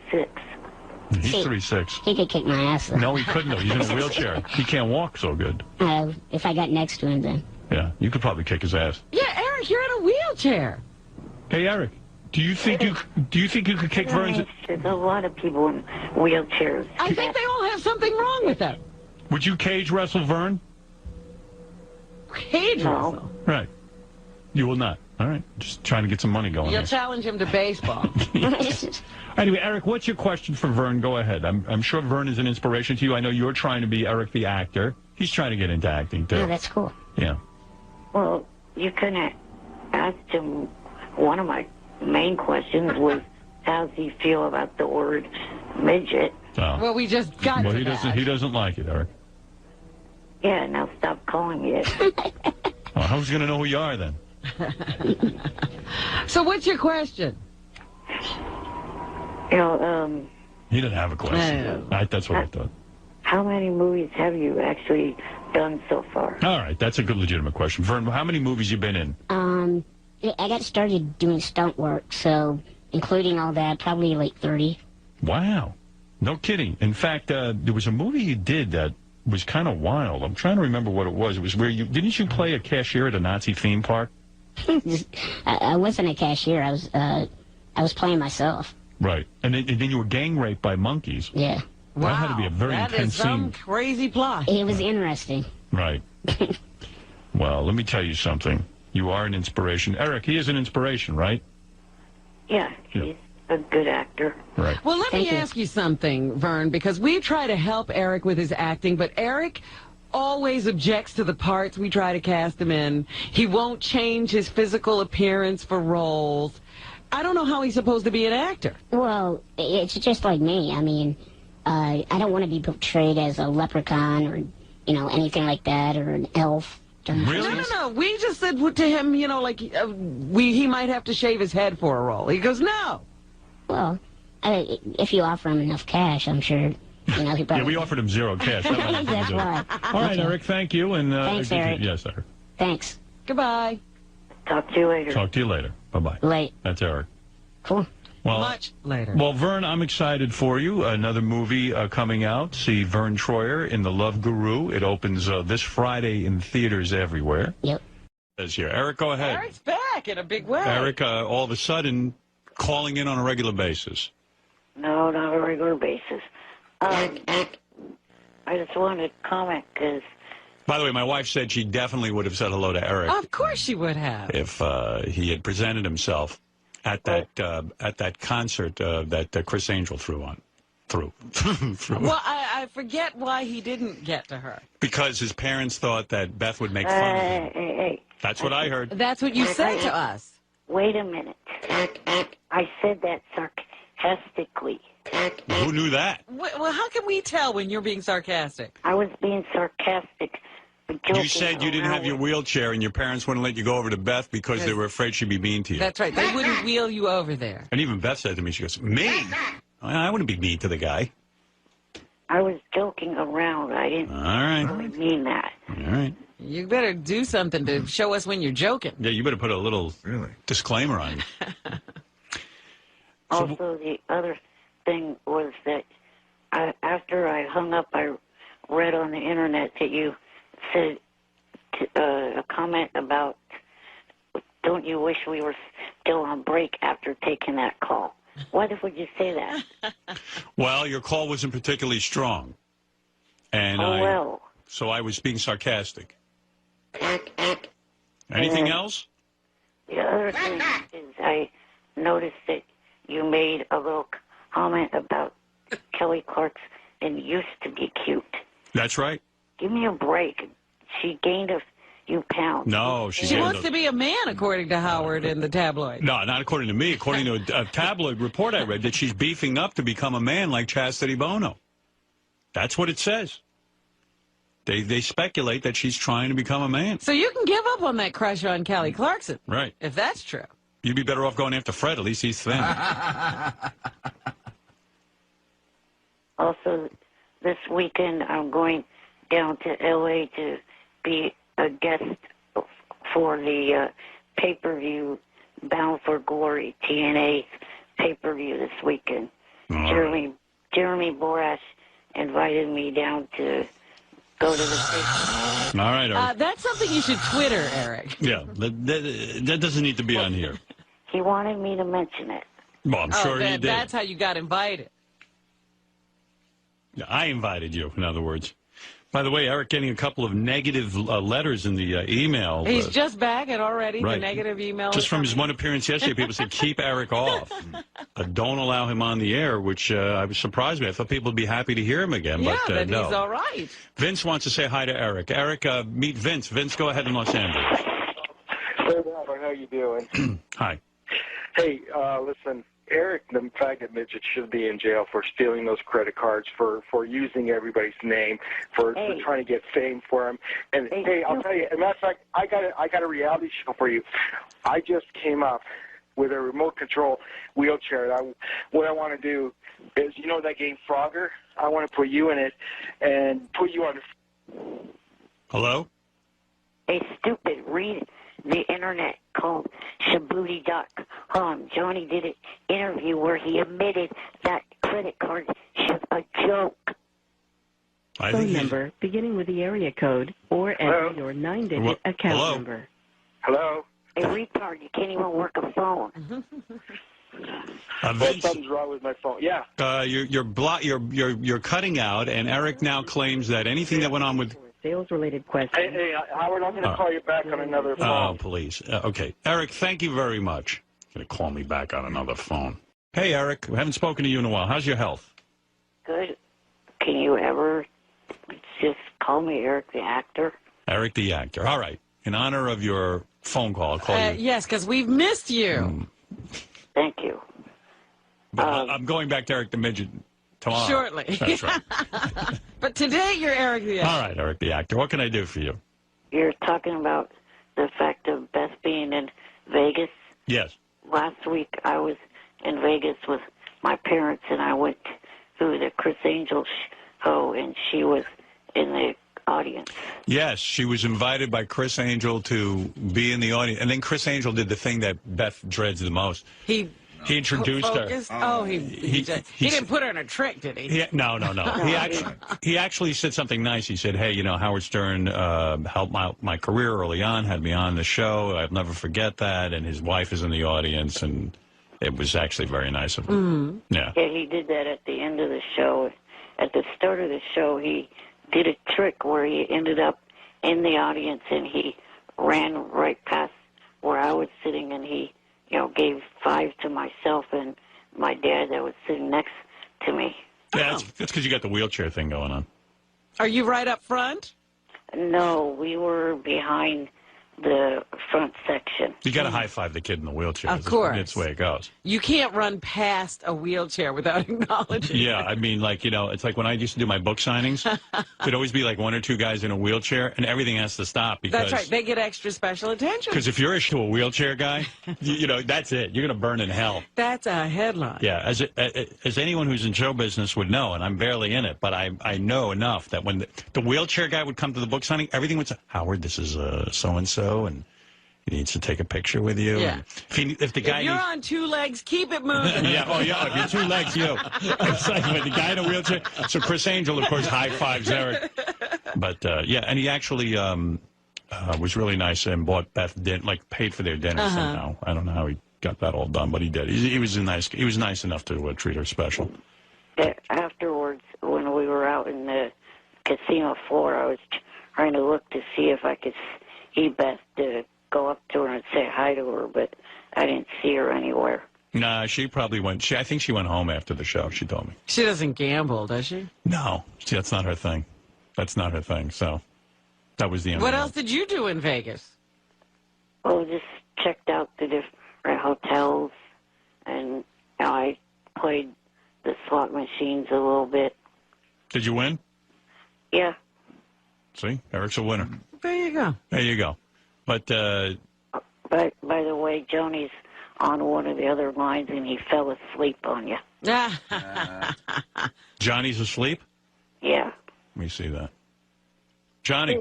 He's 3'6". He could kick my ass, though. No, he couldn't, though. He's in a wheelchair. He can't walk so good. If I got next to him, then. Yeah, you could probably kick his ass. Yeah, Eric, you're in a wheelchair. Hey, Eric, do you think you could kick Vern's... There's a lot of people in wheelchairs. I think they all have something wrong with them. Would you cage wrestle Vern? Cage wrestle? Right. You will not. All right. Just trying to get some money going. You'll here. challenge him to baseball. Anyway, Eric, what's your question for Vern? Go ahead. I'm sure Vern is an inspiration to you. I know you're trying to be Eric the actor. He's trying to get into acting, too. Oh, that's cool. Yeah. Well, you could have asked him, one of my main questions was, how does he feel about the word midget? Oh. Well, we just got to that. He doesn't like it, Eric. Yeah, now stop calling me it. Well, how's he going to know who you are, then? So what's your question? He didn't have a question. That's what I thought. How many movies have you actually done so far? All right, that's a good legitimate question. Vern, how many movies you been in? I got started doing stunt work, so including all that, probably like 30. Wow. No kidding. In fact, there was a movie you did that was kind of wild. I'm trying to remember what it was. It was where didn't you play a cashier at a Nazi theme park? I wasn't a cashier. I was playing myself. Right. And then you were gang raped by monkeys. Yeah. Wow. That had to be a very intense scene. Some crazy plot. It was interesting. Right. Well, let me tell you something. You are an inspiration. Eric, he is an inspiration, right? Yeah, he's a good actor. Right. Well, let me ask you something, Vern, because we try to help Eric with his acting, but Eric always objects to the parts we try to cast him in. He won't change his physical appearance for roles. I don't know how he's supposed to be an actor. Well, it's just like me. I mean, I don't want to be portrayed as a leprechaun or, anything like that, or an elf. Really? No. We just said to him, he might have to shave his head for a role. He goes, no. Well, if you offer him enough cash, I'm sure, he probably... Yeah, we offered him zero cash. That's right. All right, Eric, thank you. And, thanks, Eric. Yes, Eric. Thanks. Goodbye. Talk to you later. Talk to you later. Bye-bye. Late. That's Eric. Cool. Well, much later. Well, Vern, I'm excited for you. Another movie coming out. See Vern Troyer in The Love Guru. It opens this Friday in theaters everywhere. Yep. Says here. Eric, go ahead. Eric's back in a big way. Eric, all of a sudden, calling in on a regular basis. No, not a regular basis. I just wanted to comment because... By the way, my wife said she definitely would have said hello to Eric. Of course she would have. If he had presented himself at that concert that Chris Angel threw. Well, I forget why he didn't get to her. Because his parents thought that Beth would make fun of him. Hey. That's what I heard. That's what you said to us. Wait a minute. I said that sarcastically. Who knew that? Well, how can we tell when you're being sarcastic? I was being sarcastic. You said you didn't have your wheelchair and your parents wouldn't let you go over to Beth because they were afraid she'd be mean to you. That's right. They wouldn't wheel you over there. And even Beth said to me, she goes, me? I wouldn't be mean to the guy. I was joking around. I didn't really mean that. All right. You better do something to show us when you're joking. Yeah, you better put a little disclaimer on it. Also, the other thing was that after I hung up, I read on the internet that you said a comment about, don't you wish we were still on break after taking that call? Why would you say that? Well, your call wasn't particularly strong. And so I was being sarcastic. Anything else? The other thing is I noticed that you made a little comment about Kelly Clarkson used to be cute. That's right. Give me a break. She gained a few pounds. No, she wants to be a man, according to Howard in the tabloid. No, not according to me. According to a tabloid report I read, that she's beefing up to become a man like Chastity Bono. That's what it says. They speculate that she's trying to become a man. So you can give up on that crush on Kelly Clarkson. Right. If that's true. You'd be better off going after Fred. At least he's thin. Also, this weekend I'm going down to L.A. to be a guest for the pay-per-view Bound for Glory TNA pay-per-view this weekend. Jeremy Borash invited me down to go to the pay-per-view. All right, Eric. That's something you should Twitter, Eric. Yeah, that doesn't need to be on here. He wanted me to mention it. Well, I'm sure he did. That's how you got invited. Yeah, I invited you, in other words. By the way, Eric getting a couple of negative letters in the email. He's just back and already right. The negative email. Just from his one appearance yesterday, people said, keep Eric off. Don't allow him on the air, which I was surprised by. I thought people would be happy to hear him again. Yeah, but no. He's all right. Vince wants to say hi to Eric. Eric, meet Vince. Vince, go ahead in Los Angeles. Hey, Robert, how you doing? Hi. Hey, listen, Eric, the faggot midget, should be in jail for stealing those credit cards, for using everybody's name, for trying to get fame for him. And hey, I'll tell you, and that's like I got a reality show for you. I just came up. with a remote control wheelchair. What I want to do is, you know that game Frogger? I want to put you in it and put you on. Hello? Hey, stupid, read the internet called Shabuti.com. Johnny did an interview where he admitted that credit card is a joke. Phone number beginning with the area code or enter your 9-digit account number. Hello? Hey, retard, you can't even work a phone. Vince, something's wrong with my phone. Yeah. you're cutting out, and Eric now claims that anything that went on with... Sales-related questions. Hey, Howard, I'm going to call you back on another phone. Oh, please. Okay. Eric, thank you very much. Going to call me back on another phone. Hey, Eric, we haven't spoken to you in a while. How's your health? Good. Can you ever just call me Eric the actor? Eric the actor. All right. In honor of your phone call, I'll call you. Yes, because we've missed you. Thank you. But I'm going back to Eric the Midget tomorrow. Shortly. That's right. But today you're Eric the actor. All right, Eric the actor. What can I do for you? You're talking about the fact of Beth being in Vegas. Yes. Last week I was in Vegas with my parents, and I went to the Chris Angel show, and she was in the audience. Yes, she was invited by Chris Angel to be in the audience. And then Chris Angel did the thing that Beth dreads the most. He introduced focused. her. Oh, he didn't put her in a trick, did he? No. He actually said something nice. He said, hey, Howard Stern helped my career early on, had me on the show. I'll never forget that. And his wife is in the audience, and it was actually very nice of him. Yeah, he did that at the end of the show. At the start of the show, he did a trick where he ended up in the audience, and he ran right past where I was sitting, and he gave 5 to myself and my dad that was sitting next to me. Yeah, that's because you got the wheelchair thing going on. Are you right up front? No, we were behind the front section. You got to high-five the kid in the wheelchair. Of course. That's the way it goes. You can't run past a wheelchair without acknowledging Yeah, I mean, it's like when I used to do my book signings, there'd always be like 1 or 2 guys in a wheelchair, and everything has to stop. Because, That's right. They get extra special attention. Because if you're a wheelchair guy, that's it. You're going to burn in hell. That's a headline. Yeah, as anyone who's in show business would know, and I'm barely in it, but I know enough that when the wheelchair guy would come to the book signing, everything would say, Howard, this is so-and-so, and he needs to take a picture with you. Yeah. If you're on 2 legs, keep it moving. If you're 2 legs, you. It's like with the guy in a wheelchair. So Chris Angel, of course, high-fives Eric. But, and he actually was really nice and bought Beth paid for their dinner somehow. I don't know how he got that all done, but he did. He was nice enough to treat her special. Afterwards, when we were out in the casino floor, I was trying to look to see if I could see Beth to go up to her and say hi to her, but I didn't see her anywhere. Nah, she probably went. I think she went home after the show. She told me. She doesn't gamble, does she? No, that's not her thing. That's not her thing. So that was the end. What else did you do in Vegas? Well, just checked out the different hotels, and I played the slot machines a little bit. Did you win? Yeah. See, Eric's a winner. There you go. There you go. But by the way, Johnny's on one of the other lines, and he fell asleep on you. Johnny's asleep? Yeah. Let me see that. Johnny.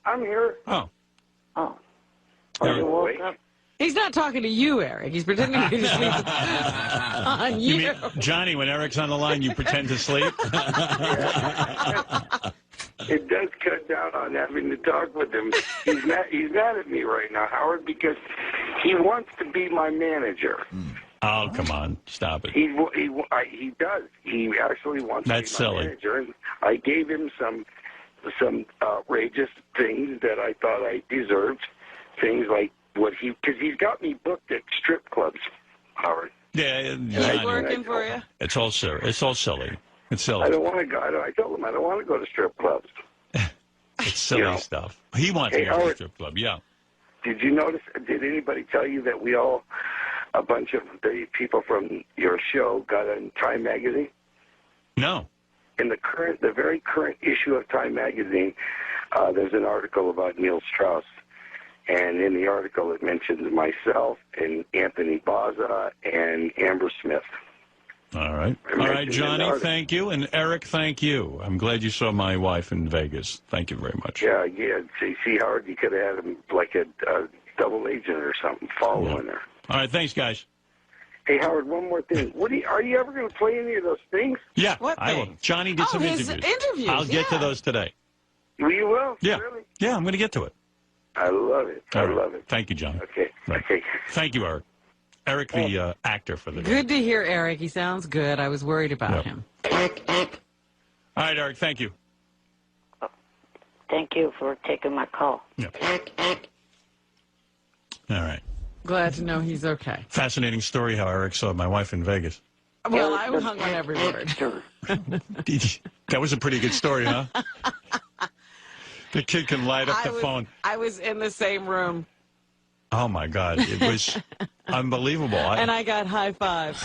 I'm here. Oh. Oh. Eric. Woke up? He's not talking to you, Eric. He's pretending to be asleep on you. You mean, Johnny, when Eric's on the line, you pretend to sleep? It does cut down on having to talk with him. He's mad at me right now, Howard, because he wants to be my manager. Oh, come on. Stop it. He does. He actually wants That's to be my silly. manager. And I gave him some outrageous things that I thought I deserved. Things like because he's got me booked at strip clubs, Howard. Yeah, He's working for you? It's all silly. It's silly. I don't want to go. I told him I don't want to go to strip clubs. It's silly stuff. He wants to go to the strip club, yeah. Did you notice, did anybody tell you that a bunch of the people from your show got in Time Magazine? No. In the very current issue of Time Magazine, there's an article about Neil Strauss. And in the article, it mentions myself and Anthony Baza and Amber Smith. All right. All right, Johnny, thank you. And Eric, thank you. I'm glad you saw my wife in Vegas. Thank you very much. Yeah. See, Howard, you could have had him like a double agent or something following her. All right, thanks, guys. Hey, Howard, one more thing. Are you ever going to play any of those things? Yeah, I will. Johnny did some his interviews. I'll get to those today. You will? Yeah. Really? Yeah, I'm going to get to it. I love it. I love it. Thank you, John. Okay. Right. Okay. Thank you, Eric. Eric, the actor for the day. Good to hear, Eric. He sounds good. I was worried about him. All right, Eric, thank you. Thank you for taking my call. Yeah. All right. Glad to know he's okay. Fascinating story how Eric saw my wife in Vegas. Well, I hung on every word. That was a pretty good story, huh? The kid can light up the phone. I was in the same room. Oh, my God. It was unbelievable. And I got high five.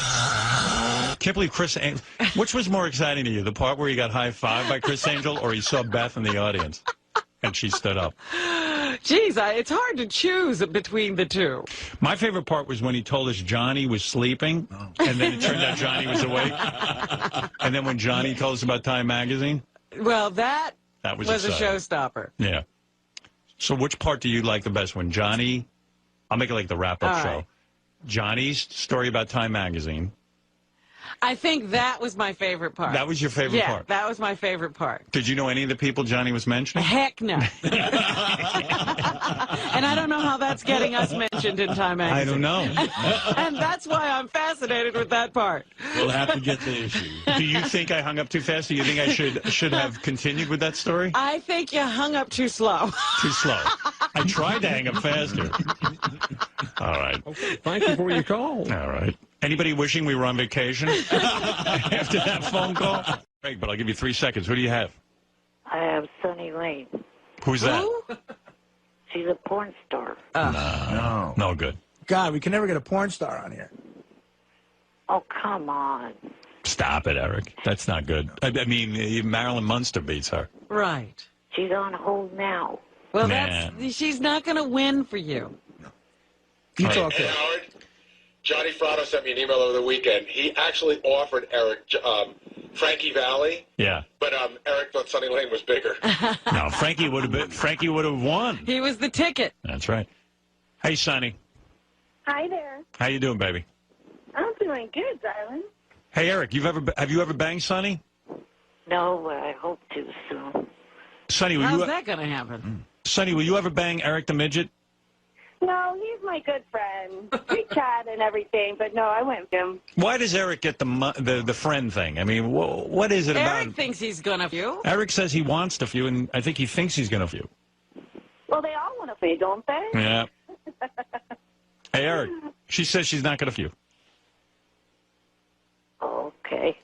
Can't believe Chris Angel. Which was more exciting to you, the part where he got high five by Chris Angel or he saw Beth in the audience and she stood up? Geez, it's hard to choose between the two. My favorite part was when he told us Johnny was sleeping, and then it turned out Johnny was awake. And then when Johnny told us about Time Magazine. Well, that was a exciting. showstopper. Yeah. So which part do you like the best? When Johnny, I'll make it like the wrap-up show. Right. Johnny's story about Time Magazine. I think that was my favorite part. That was your favorite part? Yeah, that was my favorite part. Did you know any of the people Johnny was mentioning? Heck no. And I don't know how that's getting us mentioned in Time Magazine. I don't know. And that's why I'm fascinated with that part. We'll have to get to the issue. Do you think I hung up too fast? Do you think I should have continued with that story? I think you hung up too slow. Too slow. I tried to hang up faster. All right. Okay, thank you for your call. All right. Anybody wishing we were on vacation after that phone call? Great, but I'll give you 3 seconds. Who do you have? I have Sunny Lane. Who's that? She's a porn star. No good. God, we can never get a porn star on here. Oh, come on. Stop it, Eric. That's not good. I mean, Marilyn Munster beats her. Right. She's on hold now. Well, Man. she's not going to win for you. You talk Hey, Howard. Johnny Fratto sent me an email over the weekend. He actually offered Eric Frankie Valli. Yeah. But Eric thought Sunny Lane was bigger. No, Frankie would have won. He was the ticket. That's right. Hey, Sonny. Hi there. How you doing, baby? I'm doing good, darling. Hey, Eric, have you ever banged Sonny? No, but I hope to soon. Sonny, How's that going to happen? Sonny, will you ever bang Eric the Midget? No, he's my good friend. We chat and everything, but no, I went with him. Why does Eric get the friend thing? I mean, what is it about? Eric thinks he's going to few. Eric says he wants to few, and I think he thinks he's going to few. Well, they all want to few, don't they? Yeah. Hey, Eric, she says she's not going to few. Okay.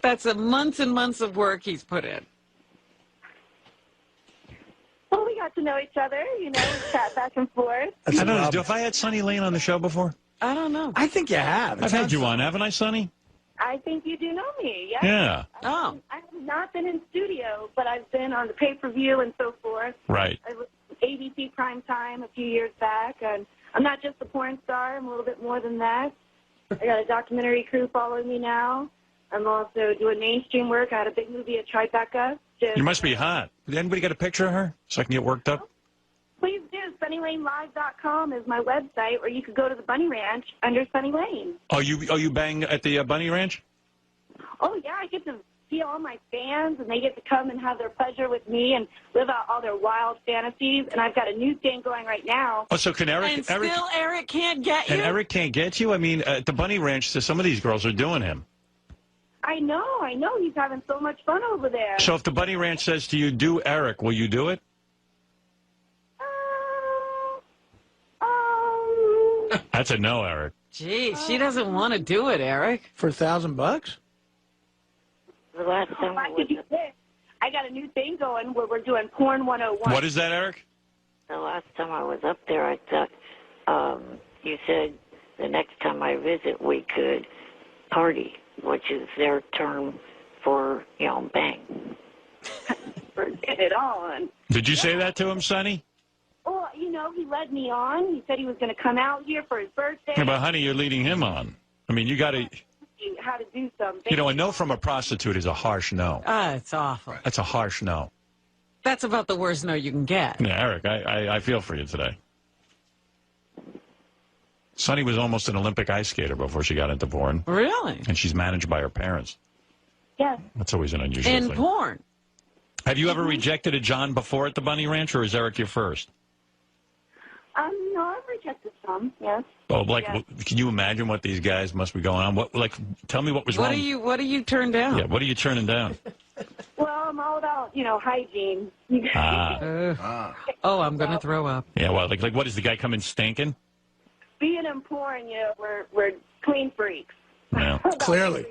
That's months and months of work he's put in. Well, we got to know each other, we chat back and forth. I don't know. Have I had Sonny Lane on the show before? I don't know. I think you have. I've had you on, haven't I, Sonny? I think you do know me, yes. Yeah. Oh. I have not been in studio, but I've been on the pay-per-view and so forth. Right. I was ABC Primetime a few years back, and I'm not just a porn star. I'm a little bit more than that. I got a documentary crew following me now. I'm also doing mainstream work. I had a big movie at Tribeca. You must be hot. Did anybody get a picture of her so I can get worked up? Please do. SunnyLaneLive.com is my website, or you could go to the Bunny Ranch under Sunny Lane. Oh, you bang at the Bunny Ranch? Oh, yeah. I get to see all my fans, and they get to come and have their pleasure with me and live out all their wild fantasies. And I've got a new thing going right now. Oh, so can Eric... And still Eric can't get you? And Eric can't get you? I mean, at the Bunny Ranch, some of these girls are doing him. I know. He's having so much fun over there. So if the Bunny Ranch says to you, do Eric, will you do it? That's a no, Eric. Gee, she doesn't want to do it, Eric. For $1,000? The last time I could do this. I got a new thing going where we're doing Porn 101. What is that, Eric? The last time I was up there, I thought you said the next time I visit we could party, which is their term for, bang. For get it on. Did you say that to him, Sonny? Well, you know, he led me on. He said he was going to come out here for his birthday. Yeah, but, honey, you're leading him on. I mean, you got to... How to do something. You know, a no from a prostitute is a harsh no. It's awful. That's a harsh no. That's about the worst no you can get. Yeah, Eric, I feel for you today. Sonny was almost an Olympic ice skater before she got into porn. Really? And she's managed by her parents. Yes. That's always an unusual thing. In porn. Have you ever rejected a John before at the Bunny Ranch, or is Eric your first? No, I've rejected some, yes. Oh, like, Yes. can you imagine what these guys must be going on? What, like, tell me what was wrong. What do you turn down? Yeah, what are you turning down? Well, I'm all about, hygiene. Oh, I'm going to throw up. Yeah, well, like, what, does the guy come in stinking? Being in porn, we're clean freaks. No. Clearly.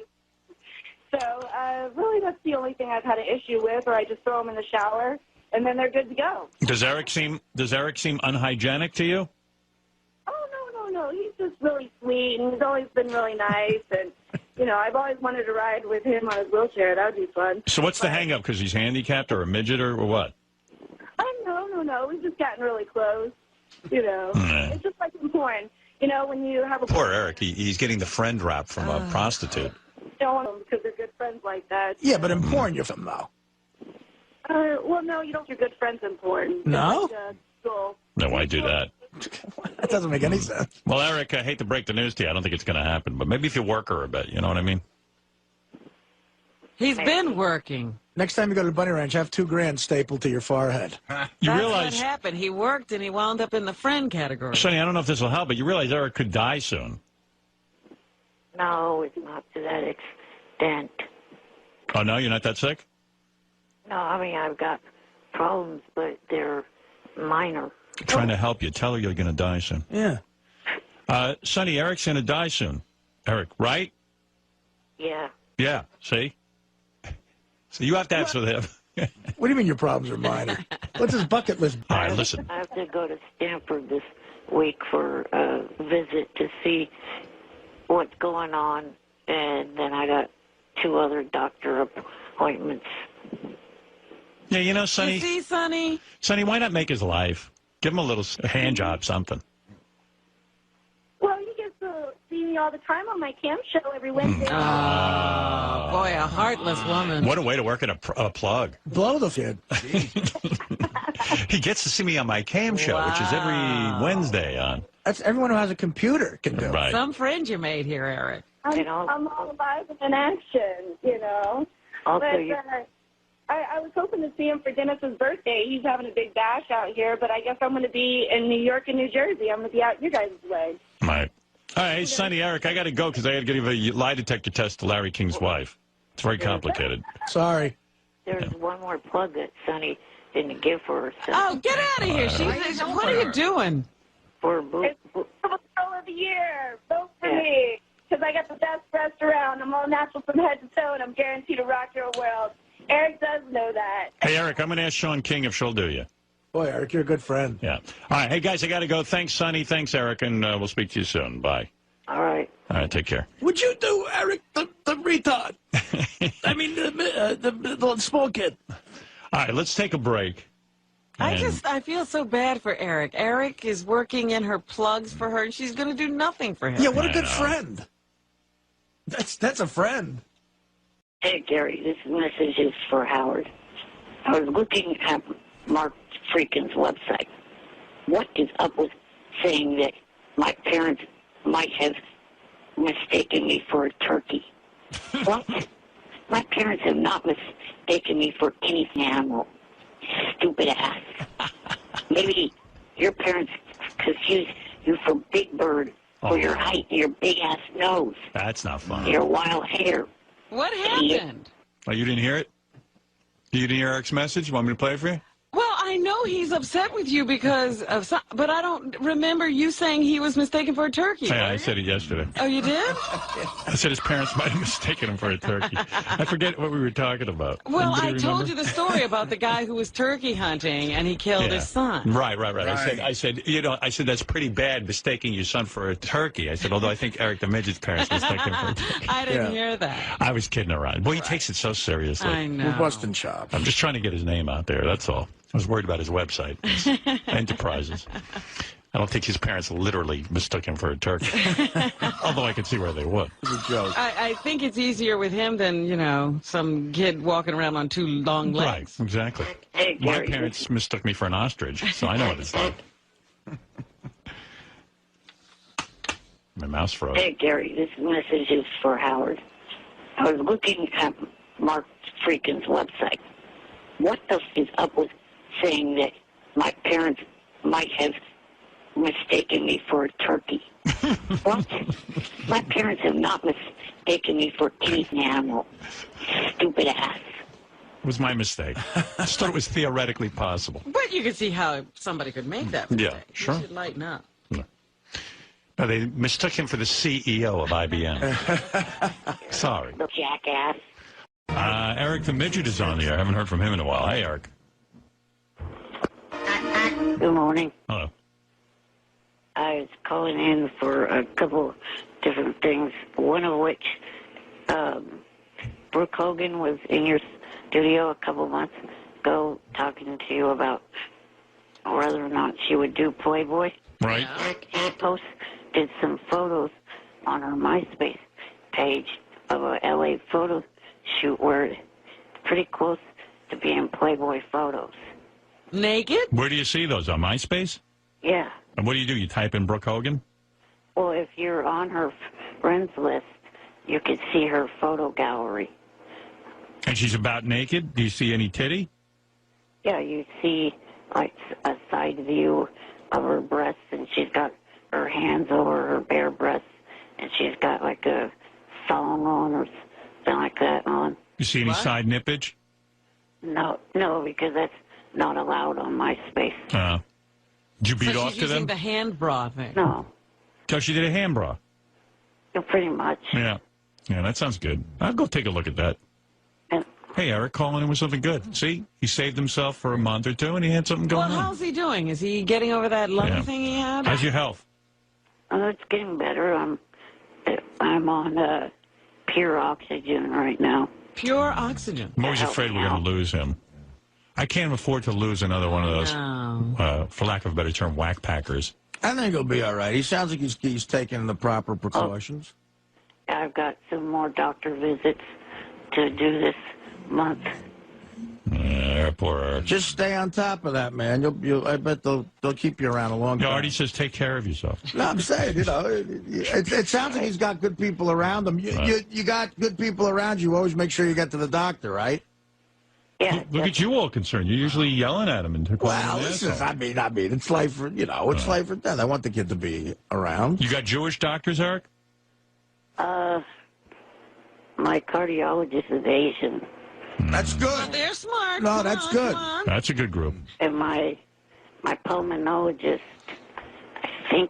So, really, that's the only thing I've had an issue with, or I just throw them in the shower, and then they're good to go. Does Eric seem unhygienic to you? Oh, no. He's just really sweet, and he's always been really nice, and, I've always wanted to ride with him on his wheelchair. That would be fun. So what's the hang-up? Because he's handicapped or a midget or what? No. We've just gotten really close, It's just like in porn. When you have a... Poor Eric. He's getting the friend rap from a prostitute. Don't want them because they're good friends like that. Yeah, but in porn, you're from, though. Well, no, you don't get good friends in porn. No? School. No, why do that? That doesn't make any sense. Well, Eric, I hate to break the news to you. I don't think it's going to happen, but maybe if you work her a bit, you know what I mean? He's been working. Next time you go to the Bunny Ranch, have $2,000 stapled to your forehead. You That's realize what happened. He worked and he wound up in the friend category. Sonny, I don't know if this will help, but you realize Eric could die soon. No, it's not to that extent. Oh, no? You're not that sick? No, I mean, I've got problems, but they're minor. I'm trying to help you. Tell her you're going to die soon. Yeah. Sonny, Eric's going to die soon. Eric, right? Yeah. Yeah, see? So you have to answer them. What do you mean your problems are minor? What's his bucket list? All right, listen. I have to go to Stanford this week for a visit to see what's going on, and then I got 2 other doctor appointments. Yeah, Sonny. You see, Sonny? Sonny, why not make his life? Give him a little hand job, something. Well, you get to see me all the time on my cam show every Wednesday. Oh, boy, a heartless woman. What a way to work in a plug. Blow the kid. He gets to see me on my cam show, which is every Wednesday on. That's everyone who has a computer can do. Right. Some friend you made here, Eric. I'm all alive and in action, Also, But, I was hoping to see him for Dennis's birthday. He's having a big bash out here, but I guess I'm going to be in New York and New Jersey. I'm going to be out your guys' way. Right. All right, Sonny, Eric, I got to go because I got to give a lie detector test to Larry King's wife. It's very complicated. Sorry. There's one more plug that Sonny didn't give for herself. Oh, get out of here. What are you doing? For It's Girl of the Year. Vote for me. Because I got the best restaurant. I'm all natural from head to toe, and I'm guaranteed to rock your world. Eric does know that. Hey, Eric, I'm going to ask Sean King if she'll do you. Boy, Eric, you're a good friend. Yeah. All right. Hey, guys, I got to go. Thanks, Sonny. Thanks, Eric, and we'll speak to you soon. Bye. All right. All right, take care. Would you do, Eric, the retard? I mean, the small kid. All right, let's take a break. I feel so bad for Eric. Eric is working in her plugs for her, and she's going to do nothing for him. Yeah, what a good friend. That's a friend. Hey, Gary, this message is for Howard. I was looking at Mark Freakin's website. What is up with saying that my parents might have mistaken me for a turkey? What? My parents have not mistaken me for any animal. Stupid ass. Maybe your parents confused you for Big Bird for your height and your big-ass nose. That's not funny. Your wild hair. What happened? Oh, you didn't hear it? You didn't hear Eric's message? You want me to play it for you? Well, I I know he's upset with you because of some, but I don't remember you saying he was mistaken for a turkey. Yeah, I said it yesterday. Oh, you did? I said his parents might have mistaken him for a turkey. I forget what we were talking about. Well, Anybody I told remember? you the story about the guy who was turkey hunting and he killed his son. Right. I said, that's pretty bad, mistaking your son for a turkey. I said, although I think Eric the Midget's parents mistaken him for a turkey. I didn't hear that. I was kidding around. Boy, he takes it so seriously. I know. We're busting chops. I'm just trying to get his name out there, that's all. I was worried about his website, his enterprises. I don't think his parents literally mistook him for a turkey. Although I could see where they would. It's a joke. I think it's easier with him than, some kid walking around on two long legs. Right, exactly. Hey, My Gary, parents mistook me for an ostrich, so I know what it's like. My mouse froze. Hey, Gary, this message is for Howard. I was looking at Mark Freakin's website. What the f is up with saying that my parents might have mistaken me for a turkey? What? My parents have not mistaken me for any animal. Stupid ass. It was my mistake. I just thought it was theoretically possible. But you can see how somebody could make that mistake. Yeah, sure. You should lighten up. No, they mistook him for the CEO of IBM. Sorry. The jackass. Eric the Midget is on the air. I haven't heard from him in a while. Hey, Eric. Good morning. Hello. I was calling in for a couple different things, one of which Brooke Hogan was in your studio a couple months ago talking to you about whether or not she would do Playboy. Right. She posted some photos on her MySpace page of a LA photo shoot where it's pretty close to being Playboy photos. Naked? Where do you see those? On MySpace? Yeah. And what do? You type in Brooke Hogan? Well, if you're on her friends list, you can see her photo gallery. And she's about naked? Do you see any titty? Yeah, you see like a side view of her breasts, and she's got her hands over her bare breasts, and she's got like a thong on or something like that on. You see any side nippage? No, because that's not allowed on MySpace. Did you beat so off she's to using them? the hand bra thing. No. So she did a hand bra? Yeah, pretty much. Yeah. Yeah, that sounds good. I'll go take a look at that. Hey, Eric, calling in with something good. See? He saved himself for a month or two, and he had something going Well, on. how's he doing? Is he getting over that lung thing he had? How's your health? Oh, it's getting better. I'm on pure oxygen right now. Pure oxygen? I'm always afraid we're going to lose him. I can't afford to lose another one of those, for lack of a better term, whack packers. I think he'll be all right. He sounds like he's taking the proper precautions. I've got some more doctor visits to do this month. Poor Eric. Just stay on top of that, man. I bet they'll keep you around a long time. Artie says take care of yourself. No, I'm saying, it sounds like he's got good people around him. You got good people around you. Always make sure you get to the doctor, right? Yeah. Look at you all concerned. You're usually yelling at him and calling him an listen, asshole. I mean, it's life for it's life or death. I want the kid to be around. You got Jewish doctors, Eric? My cardiologist is Asian. That's good. They're smart. No, that's good. That's a good group. And my pulmonologist, I think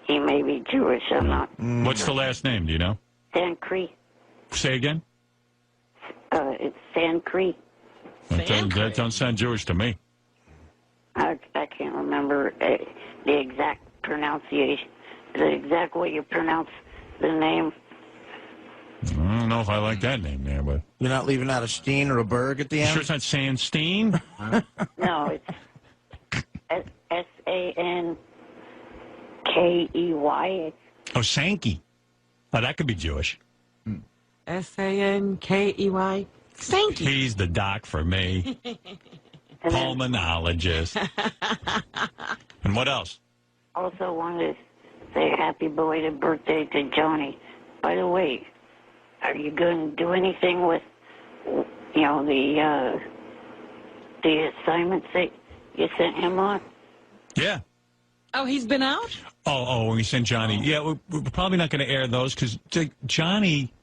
he may be Jewish. I'm not. What's the last name? Do you know? Sankri. Say again? It's Sankri. That don't sound Jewish to me. I can't remember the exact pronunciation, the exact way you pronounce the name. I don't know if I like that name there, but... You're not leaving out a Steen or a Berg at the end? Sure it's not saying Steen? No, it's Sankey. Oh, Sankey. Oh, that could be Jewish. Sankey. Sankey. He's the doc for me. Pulmonologist. And what else? Also wanted to say happy belated birthday to Johnny. By the way, are you going to do anything with, the assignments that you sent him on? Yeah. Oh, he's been out? Oh, we sent Johnny. Yeah, we're probably not going to air those because Johnny...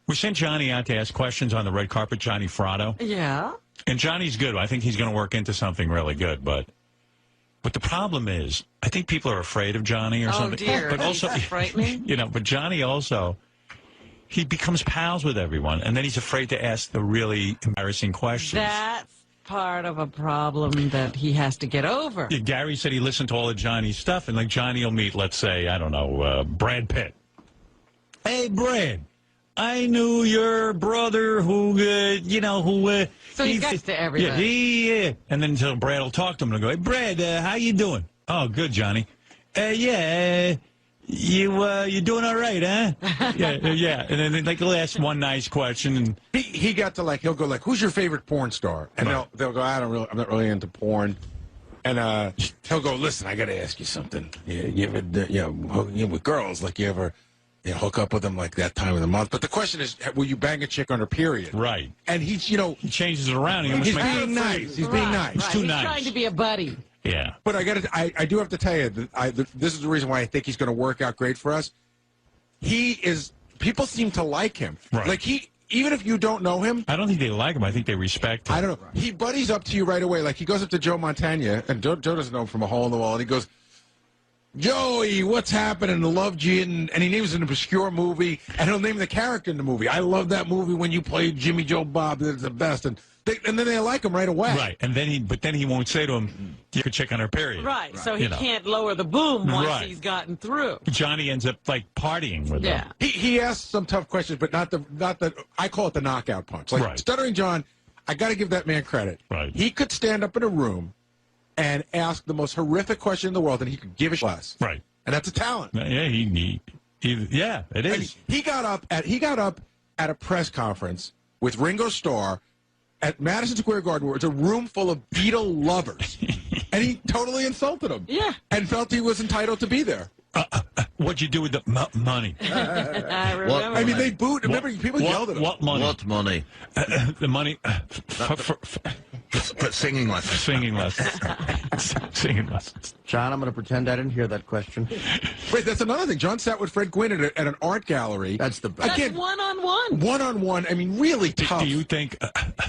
We sent Johnny out to ask questions on the red carpet, Johnny Fratto. Yeah. And Johnny's good. I think he's going to work into something really good. But the problem is, I think people are afraid of Johnny or something. Oh, dear. But also, frightening. but Johnny also, he becomes pals with everyone, and then he's afraid to ask the really embarrassing questions. That's part of a problem that he has to get over. Yeah, Gary said he listened to all of Johnny's stuff, and like Johnny will meet, let's say, I don't know, Brad Pitt. Hey, Brad, I knew your brother who, So he gets to everybody. Yeah. And then so Brad will talk to him and go, hey, Brad, how you doing? Oh, good, Johnny. You doing all right, huh? yeah. And then he'll ask one nice question, and he got to he'll go who's your favorite porn star? And they'll go, I'm not really into porn. And he'll go, listen, I got to ask you something. You ever, with girls, you ever hook up with them that time of the month? But the question is, will you bang a chick on her period? Right. And he changes it around. He's being nice. He's being nice. He's too nice. He's trying to be a buddy. Yeah. But I do have to tell you, this is the reason why I think he's going to work out great for us. People seem to like him. Right. Even if you don't know him. I don't think they like him. I think they respect him. I don't know. He buddies up to you right away. He goes up to Joe Montana, and Joe doesn't know him from a hole in the wall, and he goes, Joey, what's happening? Loved you. And he names an obscure movie, and he'll name the character in the movie. I love that movie when you played Jimmy Joe Bob. It's the best. And then they like him right away. Right. And then he won't say to him, you could check on her period. Right. So he can't lower the boom once he's gotten through. Johnny ends up partying with them. He asks some tough questions, but not the I call it the knockout punch. Stuttering John, I got to give that man credit. Right. He could stand up in a room and ask the most horrific question in the world, and he could give a less. Right. And that's a talent. Yeah, it is. He got up at a press conference with Ringo Starr at Madison Square Garden, where it's a room full of Beatle lovers, and he totally insulted them. Yeah. And felt he was entitled to be there. What'd you do with the money? I remember. They booed. Remember, people yelled at him. What money? What money? The money for singing lessons. Singing lessons. Singing lessons. John, I'm going to pretend I didn't hear that question. Wait, that's another thing. John sat with Fred Gwynn at an art gallery. That's the best. That's one-on-one. One-on-one. Really tough. Do you think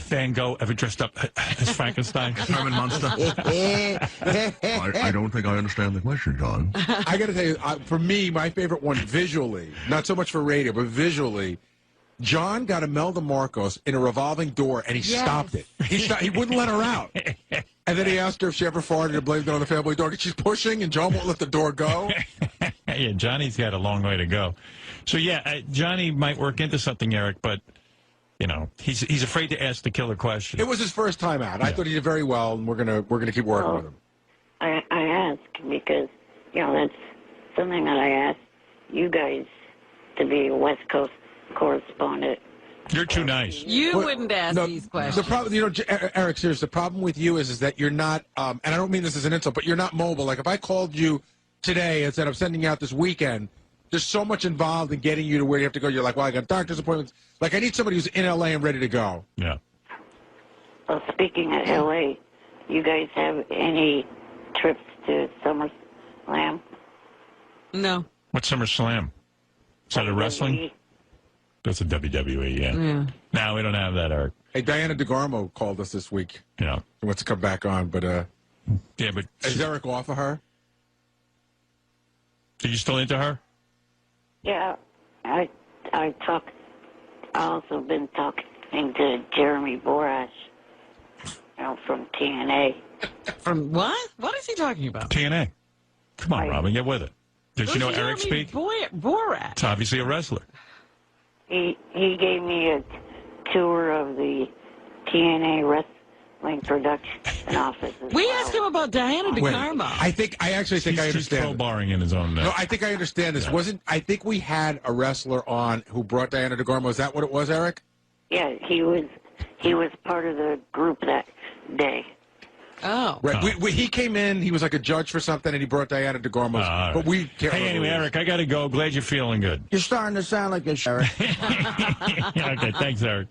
Van Gogh ever dressed up as Frankenstein? Herman Munster? I don't think I understand the question, John. I got to tell you, for me, my favorite one visually, not so much for radio, but visually, John got Imelda Marcos in a revolving door, and he stopped it. He wouldn't let her out. And then he asked her if she ever farted and blamed it on the family dog. And she's pushing, and John won't let the door go. Yeah, Johnny's got a long way to go. So, Johnny might work into something, Eric, but, he's afraid to ask the killer question. It was his first time out. I thought he did very well, and we're gonna keep working with him. I ask because, that's something that I asked you guys to be a West Coast correspondent. You're too nice. You wouldn't ask these questions. The problem, Eric, seriously, the problem with you is that you're not, and I don't mean this as an insult, but you're not mobile. If I called you today and said I'm sending out this weekend, there's so much involved in getting you to where you have to go. You're like, well, I got doctor's appointments. I need somebody who's in L.A. and ready to go. Yeah. Well, speaking of L.A., you guys have any trips to SummerSlam? No. What's SummerSlam? Is that a wrestling? That's a WWE, yeah. No, we don't have that, Eric. Hey, Diana DeGarmo called us this week. Yeah. She wants to come back on, but but is Eric off of her? Are you still into her? Yeah, I also been talking to Jeremy Borash, from TNA. From what? What is he talking about? TNA. Come on, Robin, get with it. Does you know Eric speak? Borat. It's obviously a wrestler. He gave me a tour of the TNA wrestling production office. We asked him about Diana DeGarmo. I actually think I understand. He's crowbarring in his own. No, I think I understand this. I think we had a wrestler on who brought Diana DeGarmo. Is that what it was, Eric? Yeah, he was part of the group that day. Oh. Right. He came in, he was like a judge for something, and he brought Diana DeGarmo. Right. But we can't. Hey, anyway, Eric, I got to go. Glad you're feeling good. You're starting to sound like a sheriff. Okay, thanks, Eric.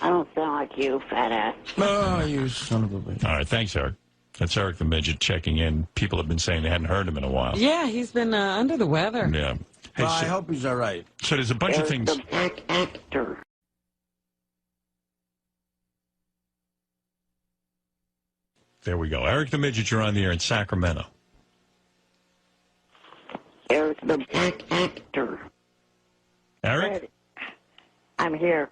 I don't sound like you, fat ass. Oh, you son of a bitch. All right, thanks, Eric. That's Eric the Midget checking in. People have been saying they hadn't heard him in a while. Yeah, he's been under the weather. Yeah. Hey, I hope he's all right. So there's a bunch of things. The actor. there we go. Eric the Midget, you're on the air in Sacramento. Eric the actor. Eric? I'm here.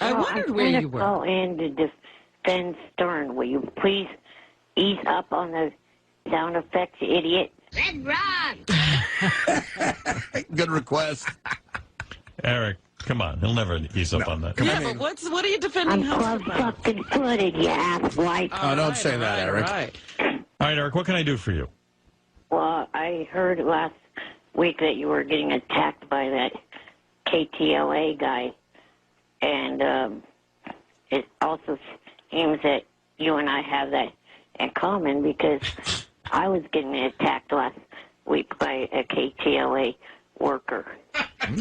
I wondered where you were. I'm trying to call in to defend Stern. Will you please ease up on the sound effects, you idiot? Red Rod! Good request. Eric, come on. He'll never ease up on that. Yeah, but what are you defending? I'm club-fucking footed, you asswipe. Oh, don't say that, Eric. All right, Eric, what can I do for you? Well, I heard last week that you were getting attacked by that KTLA guy, and it also seems that you and I have that in common because I was getting attacked last week by a KTLA worker.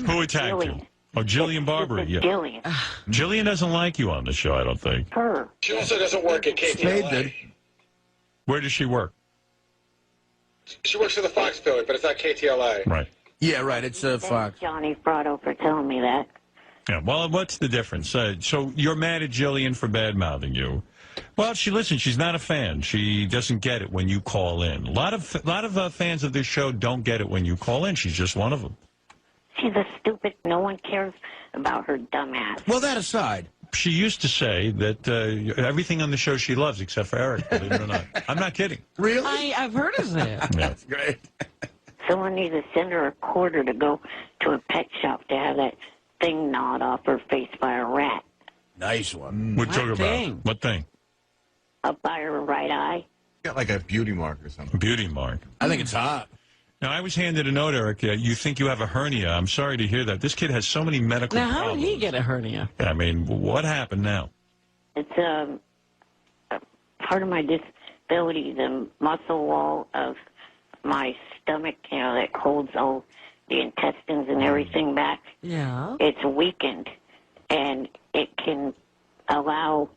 Who attacked you? Oh, Jillian Barber. Yeah. Jillian. Jillian doesn't like you on the show, I don't think. Her. She also doesn't work at KTLA. Spade did. Where does she work? She works for the Fox affiliate, but it's not KTLA. Right. Yeah, right. It's Fox. Thanks, Johnny Frotto, for telling me that. Yeah, well, what's the difference? So you're mad at Jillian for bad-mouthing you. Well, she's not a fan. She doesn't get it when you call in. A lot of fans of this show don't get it when you call in. She's just one of them. She's a stupid, no one cares about her dumb ass. Well, that aside. She used to say that everything on the show she loves except for Eric, believe it or not. I'm not kidding. Really? I've heard of that. Yeah. That's great. Someone needs to send her a quarter to go to a pet shop to have that thing gnawed off her face by a rat. Nice one. What talking about? What thing? Up by her right eye. Got like a beauty mark or something. Beauty mark. I think it's hot. Now, I was handed a note, Eric. You think you have a hernia. I'm sorry to hear that. This kid has so many medical Now, problems. how did he get a hernia? I mean, what happened now? It's a part of my disability, the muscle wall of my stomach, that holds all the intestines and everything back. Yeah. It's weakened, and it can allow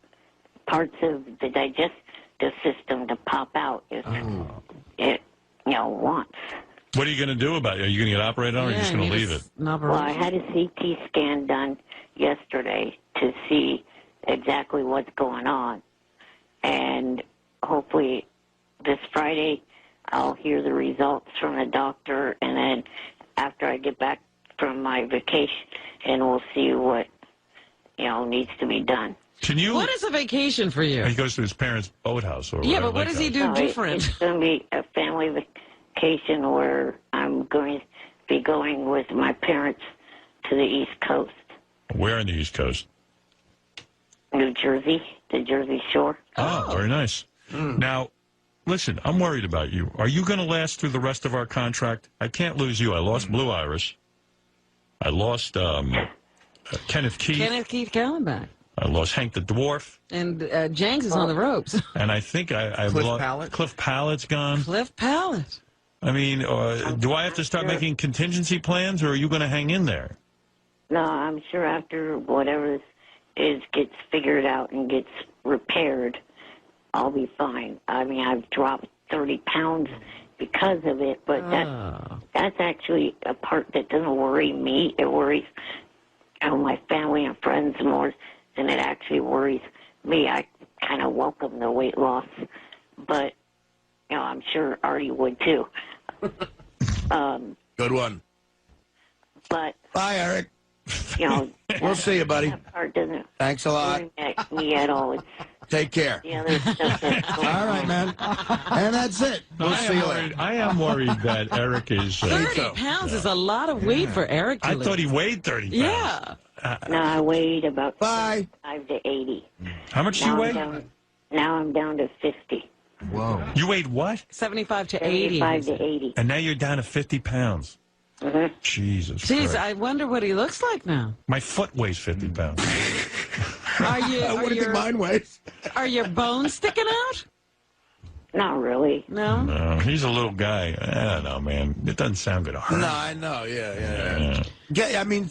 parts of the digestive system to pop out if it, wants. What are you going to do about it? Are you going to get operated on, or are you just going to leave it? Well, I had a CT scan done yesterday to see exactly what's going on. And hopefully this Friday I'll hear the results from the doctor, and then after I get back from my vacation, and we'll see what, needs to be done. What is a vacation for you? He goes to his parents' boathouse. Or yeah, but what does he do different? It's going to be a family vacation where I'm going to be going with my parents to the East Coast. Where on the East Coast? New Jersey, the Jersey Shore. Oh, very nice. Now, listen, I'm worried about you. Are you going to last through the rest of our contract? I can't lose you. I lost Blue Iris. I lost Kenneth Keith. Kenneth Keith Callenbach. I lost Hank the Dwarf. And Jenks is on the ropes. And I think I Cliff Pallet? Cliff Pallet's gone. Cliff Pallet. I mean, do I have to start making contingency plans, or are you going to hang in there? No, I'm sure after whatever this gets figured out and gets repaired, I'll be fine. I mean, I've dropped 30 pounds because of it, but that's actually a part that doesn't worry me. It worries my family and friends more than it actually worries me. I kind of welcome the weight loss, but I'm sure Artie would too. Good one. But bye, Eric. We'll see you, buddy. That part doesn't. Thanks a lot. Worry me at all. Take care. The other stuff that's going all right, man. And that's it. We'll see you later. I am worried that Eric is 30 pounds is a lot of weight for Eric to I lose. thought he weighed 30 pounds. Yeah. No, I weighed about 5 to 80. How much do you weigh? Now I'm down to 50. Whoa. You weighed what? 75 to 80. 75 to 80. And now you're down to 50 pounds. Mm-hmm. Jesus Jeez, Christ. I wonder what he looks like now. My foot weighs 50 pounds. What do you think mine weighs? Are your bones sticking out? Not really. No? No, he's a little guy. I don't know, man. It doesn't sound good. No, I know. Yeah. I mean,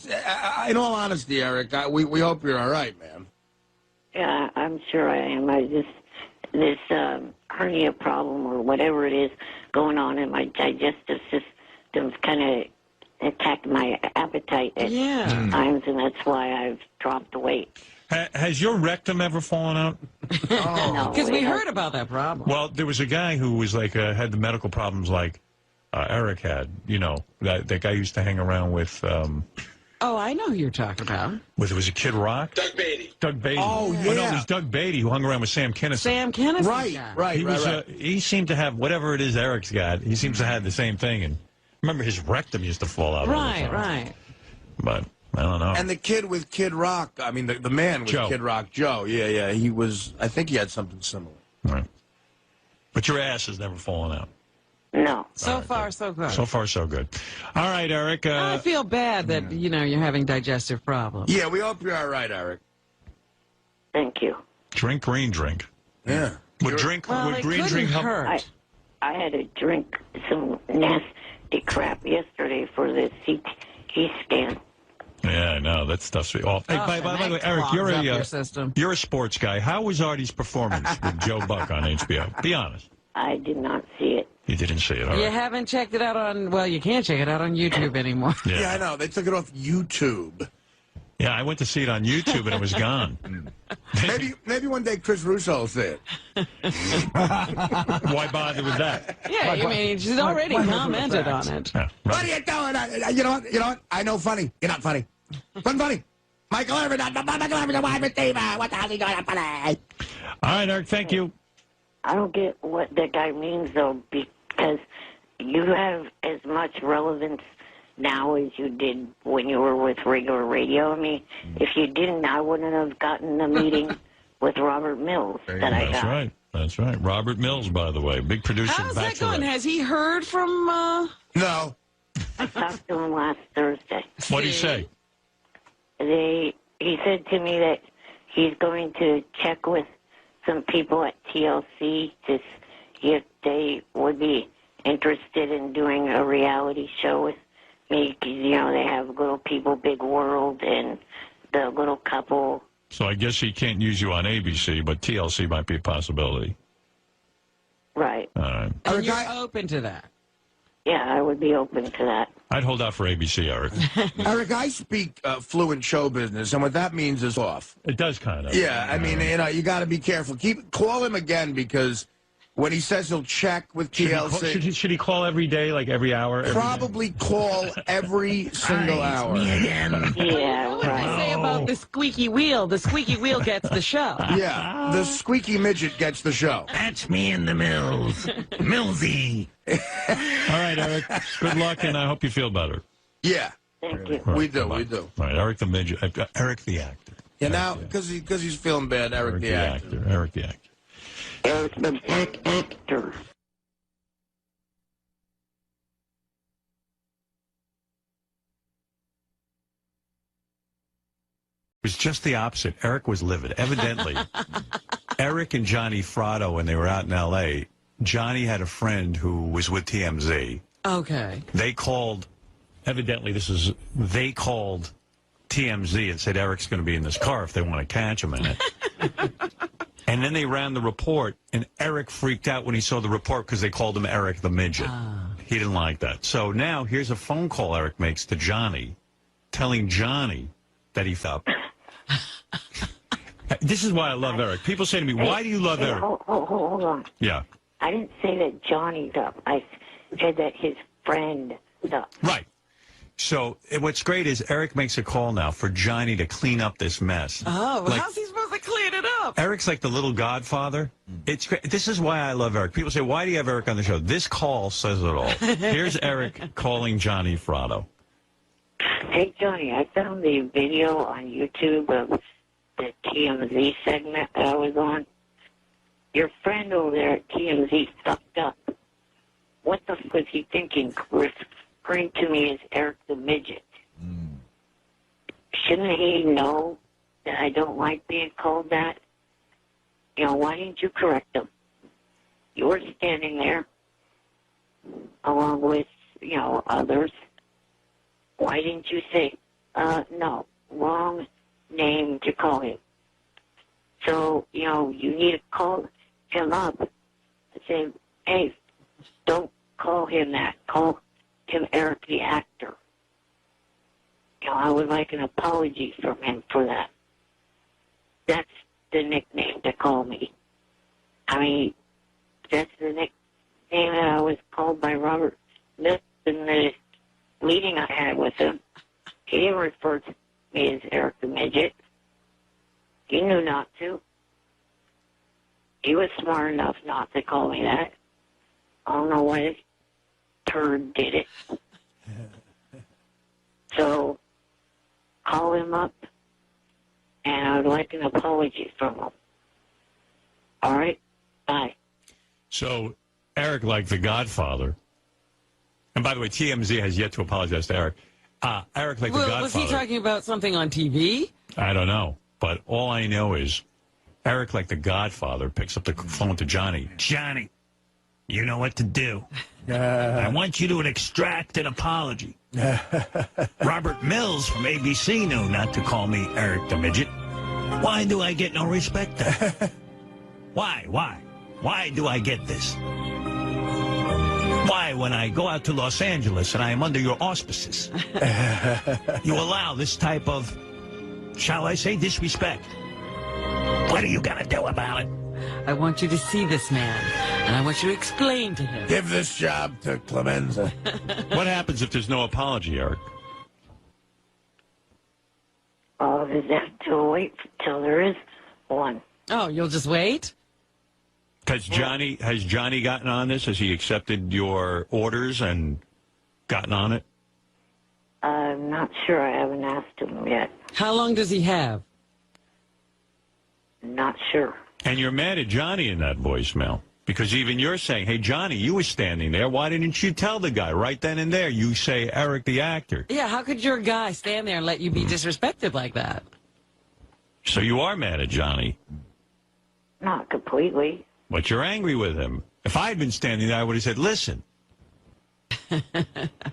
in all honesty, Eric, we hope you're all right, man. Yeah, I'm sure I am. This hernia problem or whatever it is going on in my digestive system's kind of attacked my appetite at times, and that's why I've dropped the weight. Has your rectum ever fallen out? Because we heard about that problem. Well, there was a guy who was like had the medical problems like Eric had. You know, that guy used to hang around with. Oh, I know who you're talking about. Was it Kid Rock? Doug Beatty. Doug Beatty. Oh, yeah. Oh, no, it was Doug Beatty who hung around with Sam Kinison. Sam Kinison. Right. He seemed to have whatever it is Eric's got. He seems to have the same thing. And remember, his rectum used to fall out. Right. But I don't know. And the kid with Kid Rock, I mean, the man with Joe. Kid Rock, Joe. Yeah. He was. I think he had something similar. Right. But your ass has never fallen out. No. So far, so good. So far, so good. All right, Eric. I feel bad that, you're having digestive problems. Yeah, we hope you're all right, Eric. Thank you. Drink green drink. Yeah. Would Well, green drink help? hurt. I had to drink some nasty crap yesterday for the CT scan. Yeah, I know. That stuff's off. Hey, by the way, Eric, you're a sports guy. How was Artie's performance with Joe Buck on HBO? Be honest. I did not see it. You didn't see it, all You right. haven't checked it out on, well, you can't check it out on YouTube anymore. Yeah, I know. They took it off YouTube. Yeah, I went to see it on YouTube and it was gone. Maybe one day Chris Russo will see it. Why bother with that? Yeah, I mean, she's already commented on it. Yeah, What are you doing? You know what? I know funny. You're not funny. Funny. Michael Irvin, wide receiver. What the hell is he doing funny? All right, Eric, thank you. I don't get what that guy means, though, because you have as much relevance now as you did when you were with regular radio. I mean, if you didn't, I wouldn't have gotten the meeting with Robert Mills that I got. That's right. That's right. Robert Mills, by the way, big producer. How's that Bachelorette. going? Has he heard from... No. I talked to him last Thursday. What'd he say? He said to me that he's going to check with some people at TLC to see if they would be interested in doing a reality show with me. 'Cause, they have Little People, Big World, and the Little Couple. So I guess he can't use you on ABC, but TLC might be a possibility. Right. All right. And you're open to that? Yeah, I would be open to that. I'd hold out for ABC, Eric. Eric, I speak fluent show business, and what that means is off. It does kind of. Yeah, I mean, you got to be careful. Call him again, because when he says he'll check with TLC... Should he call every day, like every hour? Probably call every single hour. Me again. Yeah, what did I say about the squeaky wheel? The squeaky wheel gets the show. Yeah, the squeaky midget gets the show. That's me in the Mills. Millsy. All right, Eric. Good luck, and I hope you feel better. Yeah. Thank you. Right, We do. All right, Eric the midget. Eric the actor. Yeah, now, because he's feeling bad, Eric the actor. Eric the actor. Eric the actor. It was just the opposite. Eric was livid. Evidently, Eric and Johnny Fratto, when they were out in L.A., Johnny had a friend who was with TMZ. Okay. They called, they called TMZ and said Eric's going to be in this car if they want to catch him in it. And then they ran the report, and Eric freaked out when he saw the report because they called him Eric the Midget. He didn't like that. So now here's a phone call Eric makes to Johnny, telling Johnny that he felt. This is why I love Eric. People say to me, why do you love Eric? Hold on. Yeah. I didn't say that Johnny's up. I said that his friend is up. Right. So what's great is Eric makes a call now for Johnny to clean up this mess. Oh, well, how's he supposed to clean it up? Eric's like the little godfather. It's great. This is why I love Eric. People say, why do you have Eric on the show? This call says it all. Here's Eric calling Johnny Fratto. Hey, Johnny, I found the video on YouTube of the TMZ segment that I was on. Your friend over there at TMZ fucked up. What the fuck was he thinking? Referring to me as Eric the Midget. Shouldn't he know that I don't like being called that? Why didn't you correct him? You were standing there along with, others. Why didn't you say, no, wrong name to call him? So, you need to call him up and say, hey, don't call him that. Call him Eric the actor. I would like an apology from him for that. That's the nickname to call me. I mean, that's the nickname that I was called by Robert Smith in the meeting I had with him. He didn't refer to me as Eric the Midget. He knew not to. He was smart enough not to call me that. I don't know why this turd did it. So, call him up, and I would like an apology from him. All right? Bye. So, Eric, like the Godfather, and by the way, TMZ has yet to apologize to Eric. Eric, like the Godfather. Was he talking about something on TV? I don't know, but all I know is Eric, like the Godfather, picks up the phone to Johnny. Johnny, you know what to do. I want you to extract an apology. Robert Mills from ABC knew not to call me Eric the Midget. Why do I get no respect then? Why? Why do I get this? Why, when I go out to Los Angeles and I am under your auspices, you allow this type of, shall I say, disrespect? What are you going to do about it? I want you to see this man, and I want you to explain to him. Give this job to Clemenza. What happens if there's no apology, Eric? I'll just have to wait till there is one. Oh, you'll just wait? Has Johnny gotten on this? Has he accepted your orders and gotten on it? I'm not sure. I haven't asked him yet. How long does he have? Not sure. And you're mad at Johnny in that voicemail. Because even you're saying, hey, Johnny, you were standing there. Why didn't you tell the guy right then and there? You say Eric the actor. Yeah, how could your guy stand there and let you be disrespected like that? So you are mad at Johnny. Not completely. But you're angry with him. If I had been standing there, I would have said, listen.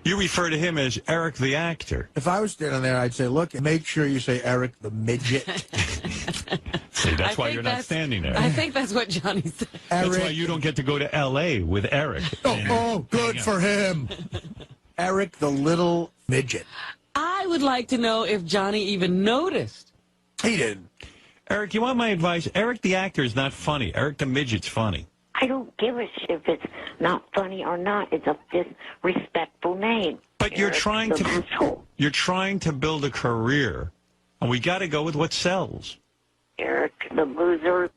You refer to him as Eric the actor. If I was standing there, I'd say, look, make sure you say Eric the Midget. See, that's why you're not standing there. I think that's what Johnny said. That's why you don't get to go to L.A. with Eric. Oh, good for him. Eric the little midget. I would like to know if Johnny even noticed. He didn't. Eric, you want my advice? Eric the actor is not funny. Eric the Midget's funny. I don't give a shit if it's not funny or not. It's a disrespectful name. But you're trying to build a career, and we got to go with what sells. Eric the loser.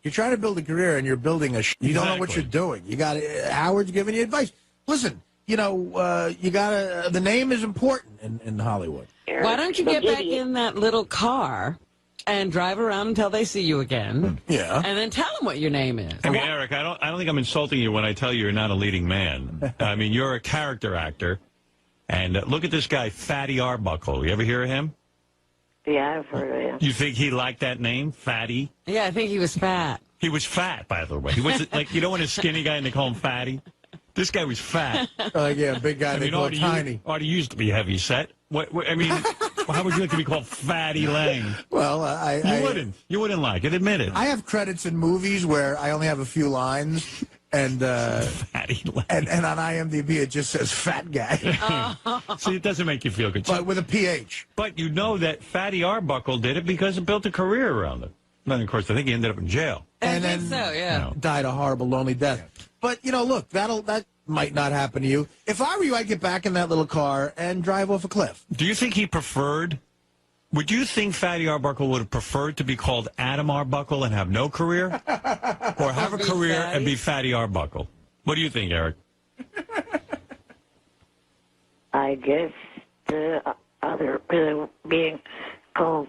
You're trying to build a career, and you're building a. You don't know what you're doing. You got Howard's giving you advice. Listen, you got to. The name is important in Hollywood. Eric, why don't you get back in that little car and drive around until they see you again? Yeah. And then tell them what your name is. I mean, Eric, I don't think I'm insulting you when I tell you you're not a leading man. I mean, you're a character actor. And look at this guy, Fatty Arbuckle. You ever hear of him? Yeah, I've heard of him. You think he liked that name, Fatty? Yeah, I think he was fat. He was fat, by the way. He was like, you don't want a skinny guy and they call him Fatty? This guy was fat. Yeah, big guy. They call him tiny. Artie used to be heavy set. What I mean, how would you like to be called Fatty Lang? Well, You wouldn't like it. Admit it. I have credits in movies where I only have a few lines, and Fatty Lang. and on IMDb it just says fat guy. See, it doesn't make you feel good. But with a PH. But you know that Fatty Arbuckle did it because it built a career around it. And of course, I think he ended up in jail. I think so, yeah. Died a horrible, lonely death. But, look, that might not happen to you. If I were you, I'd get back in that little car and drive off a cliff. Do you think he preferred... Would you think Fatty Arbuckle would have preferred to be called Adam Arbuckle and have no career? Or have a career and be Fatty Arbuckle? What do you think, Eric? I guess the other being called,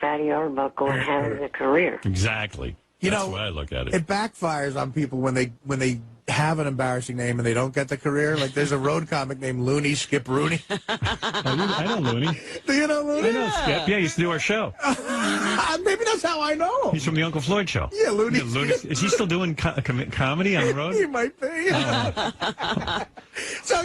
Fatty Arbuckle and having a career. Exactly. That's the way I look at it. It backfires on people when they have an embarrassing name and they don't get the career. Like there's a road comic named Looney Skip Rooney. I know Looney. Do you know Looney? I know Skip. Yeah, he used to do our show. Maybe that's how I know him. He's from the Uncle Floyd show. Yeah, Looney. Is he still doing comedy on the road? He might be. So,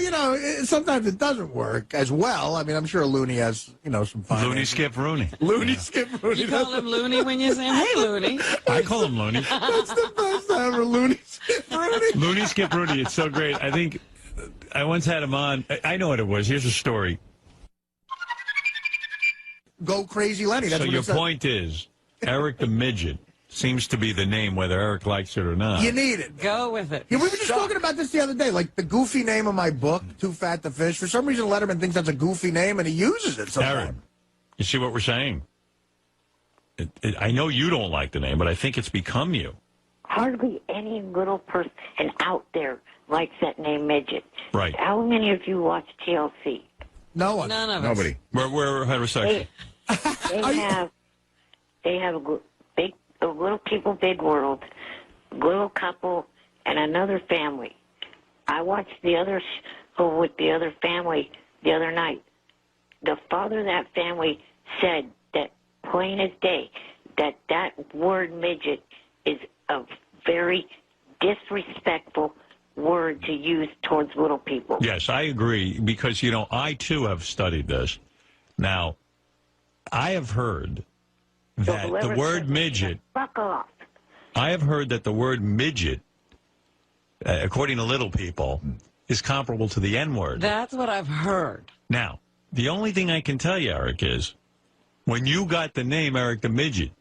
sometimes it doesn't work as well. I mean, I'm sure Looney has, some fun. Looney Skip Rooney. Looney Skip Rooney. You call him Looney when you say, hey, Looney. I call him Looney. That's the best ever, Looney Skip Rooney. Looney Skip Rooney. It's so great. I think I once had him on. I know what it was. Here's a story. Go crazy, Lenny. That's so what your point is, Eric the Midget seems to be the name, whether Eric likes it or not. You need it. Go with it. Yeah, we were just talking about this the other day. Like the goofy name of my book, Too Fat to Fish. For some reason, Letterman thinks that's a goofy name, and he uses it sometimes. Eric, you see what we're saying? I know you don't like the name, but I think it's become you. Hardly any little person out there likes that name Midget. Right. How many of you watch TLC? No one. None of us. Nobody. We're heterosexual. They have a little people, big world, little couple, and another family. I watched the other show with the other family the other night. The father of that family said that plain as day that word midget is a very disrespectful word to use towards little people. Yes, I agree, because, I, too, have studied this. Now, I have heard that the word midget... Fuck off. I have heard that the word midget, according to little people, is comparable to the N-word. That's what I've heard. Now, the only thing I can tell you, Eric, is when you got the name Eric the Midget,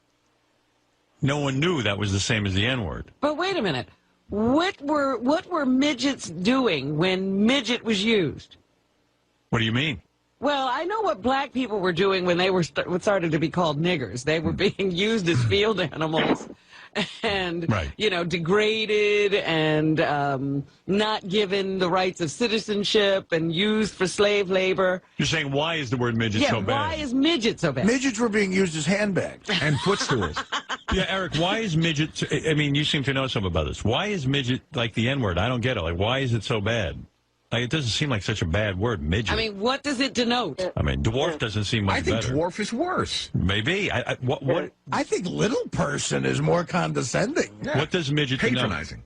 no one knew that was the same as the N-word. But wait a minute. What were midgets doing when midget was used? What do you mean? Well, I know what black people were doing when they were started to be called niggers. They were being used as field animals and, degraded and not given the rights of citizenship and used for slave labor. You're saying, why is the word midget so bad? Why is midget so bad? Midgets were being used as handbags. And footstools. Yeah, Eric, why is midget... I mean, you seem to know something about this. Why is midget like the N-word? I don't get it. Like, why is it so bad? Like, it doesn't seem like such a bad word, midget. I mean, what does it denote? I mean, dwarf doesn't seem much better. I think dwarf is worse. Maybe. What? I think little person is more condescending. Yeah. What does midget denote? Patronizing.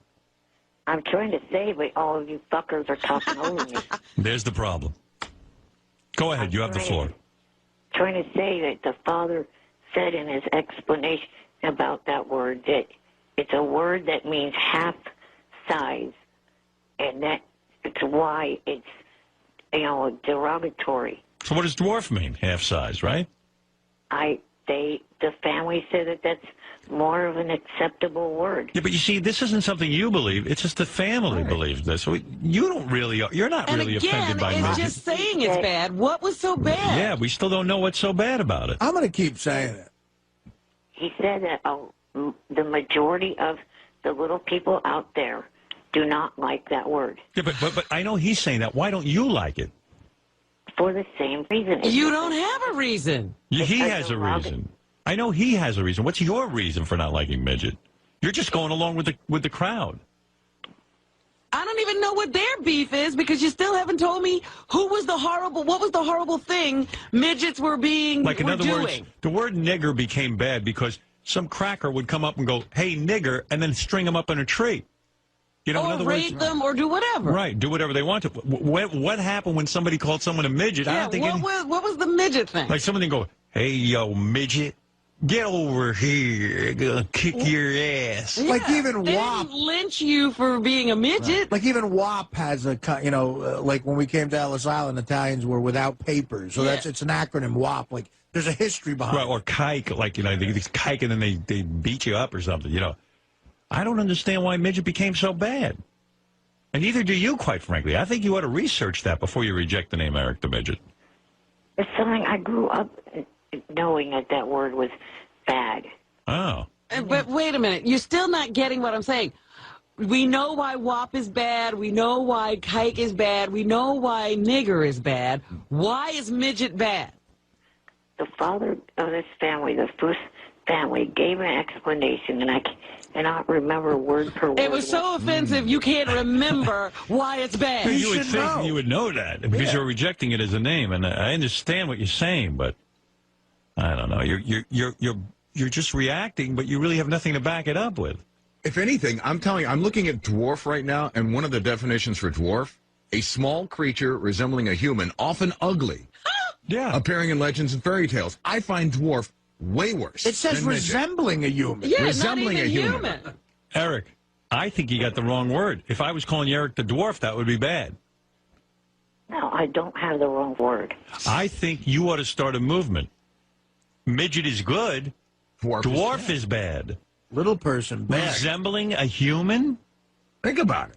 I'm trying to say, but all of you fuckers are talking over me. There's the problem. Go ahead. You have the floor. Trying to say that the father said in his explanation about that word that it's a word that means half size, and that it's why it's, derogatory. So what does dwarf mean? Half size, right? The family said that that's more of an acceptable word. Yeah, but you see, this isn't something you believe. It's just the family believes this. So you're not really offended by midget. And again, it's just saying it's bad. What was so bad? Yeah, we still don't know what's so bad about it. I'm going to keep saying it. He said that the majority of the little people out there do not like that word. Yeah, but I know he's saying that. Why don't you like it? For the same reason. You don't have a reason. He has a reason. I know he has a reason. What's your reason for not liking midget? You're just going along with the crowd. I don't even know what their beef is because you still haven't told me what was the horrible thing midgets were doing. Like, in other words, the word nigger became bad because some cracker would come up and go, "Hey, nigger," and then string them up in a tree. In other rape words, them or do whatever. Right, do whatever they want to. What happened when somebody called someone a midget? Yeah, what was the midget thing? Like somebody go, "Hey, yo, midget, get over here, gonna kick your ass." Yeah, like even they WAP didn't lynch you for being a midget. Right. Like even WAP has a like when we came to Ellis Island, Italians were without papers, so it's an acronym WAP. Like there's a history behind. Right, or kike, like they kike and then they beat you up or something. I don't understand why midget became so bad. And neither do you, quite frankly. I think you ought to research that before you reject the name Eric the Midget. It's something I grew up knowing that word was bad. Oh. But wait a minute. You're still not getting what I'm saying. We know why WAP is bad. We know why kike is bad. We know why nigger is bad. Why is midget bad? The father of this family, the first family, gave an explanation, and I cannot remember word per word. It was so offensive you can't remember why it's bad. You would think you would know that because you're rejecting it as a name, and I understand what you're saying, but I don't know. You're just reacting, but you really have nothing to back it up with. If anything, I'm telling you, I'm looking at dwarf right now, and one of the definitions for dwarf, a small creature resembling a human, often ugly, appearing in legends and fairy tales. I find dwarf way worse. It says resembling a human. Yeah, resembling not even a human. Eric, I think you got the wrong word. If I was calling you Eric the Dwarf, that would be bad. No, I don't have the wrong word. I think you ought to start a movement. Midget is good, Dwarf is bad. Little person, bad. Resembling a human? Think about it.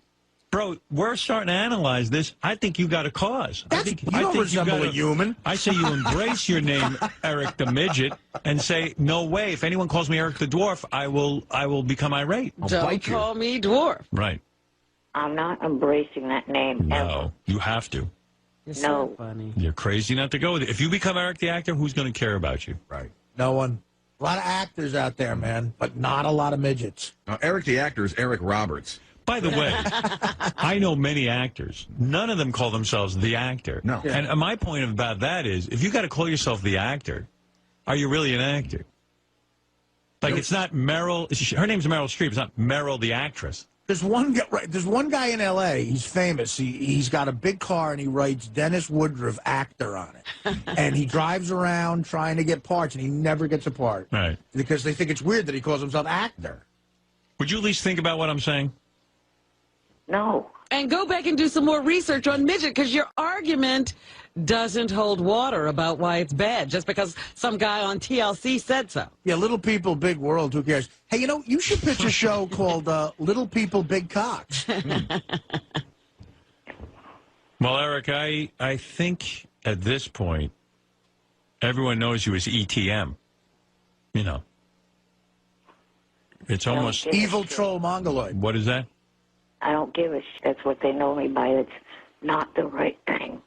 Bro, we're starting to analyze this. I think you got a cause. You don't resemble a human. I say you embrace your name, Eric the Midget, and say, no way. If anyone calls me Eric the Dwarf, I will become irate. Don't call me Dwarf. Right. I'm not embracing that name No, you have to. You're so funny. You're crazy not to go with it. If you become Eric the actor, who's going to care about you? Right. No one. A lot of actors out there, man, but not a lot of midgets. Eric the actor is Eric Roberts. By the way, I know many actors. None of them call themselves the actor. No. And my point about that is, if you got to call yourself the actor, are you really an actor? Like, it's not Meryl. Her name's Meryl Streep. It's not Meryl the actress. There's one guy. Right, there's one guy in L.A. He's famous. He's got a big car and he writes Dennis Woodruff actor on it, and he drives around trying to get parts and he never gets a part. Right. Because they think it's weird that he calls himself actor. Would you at least think about what I'm saying? No. And go back and do some more research on Midget, because your argument doesn't hold water about why it's bad, just because some guy on TLC said so. Yeah, Little People, Big World, who cares? Hey, you should pitch a show called Little People, Big Cocks. Well, Eric, I think at this point, everyone knows you as ETM. You know. It's almost... Evil Troll Mongoloid. What is that? I don't give a shit. That's what they know me by. It's not the right thing.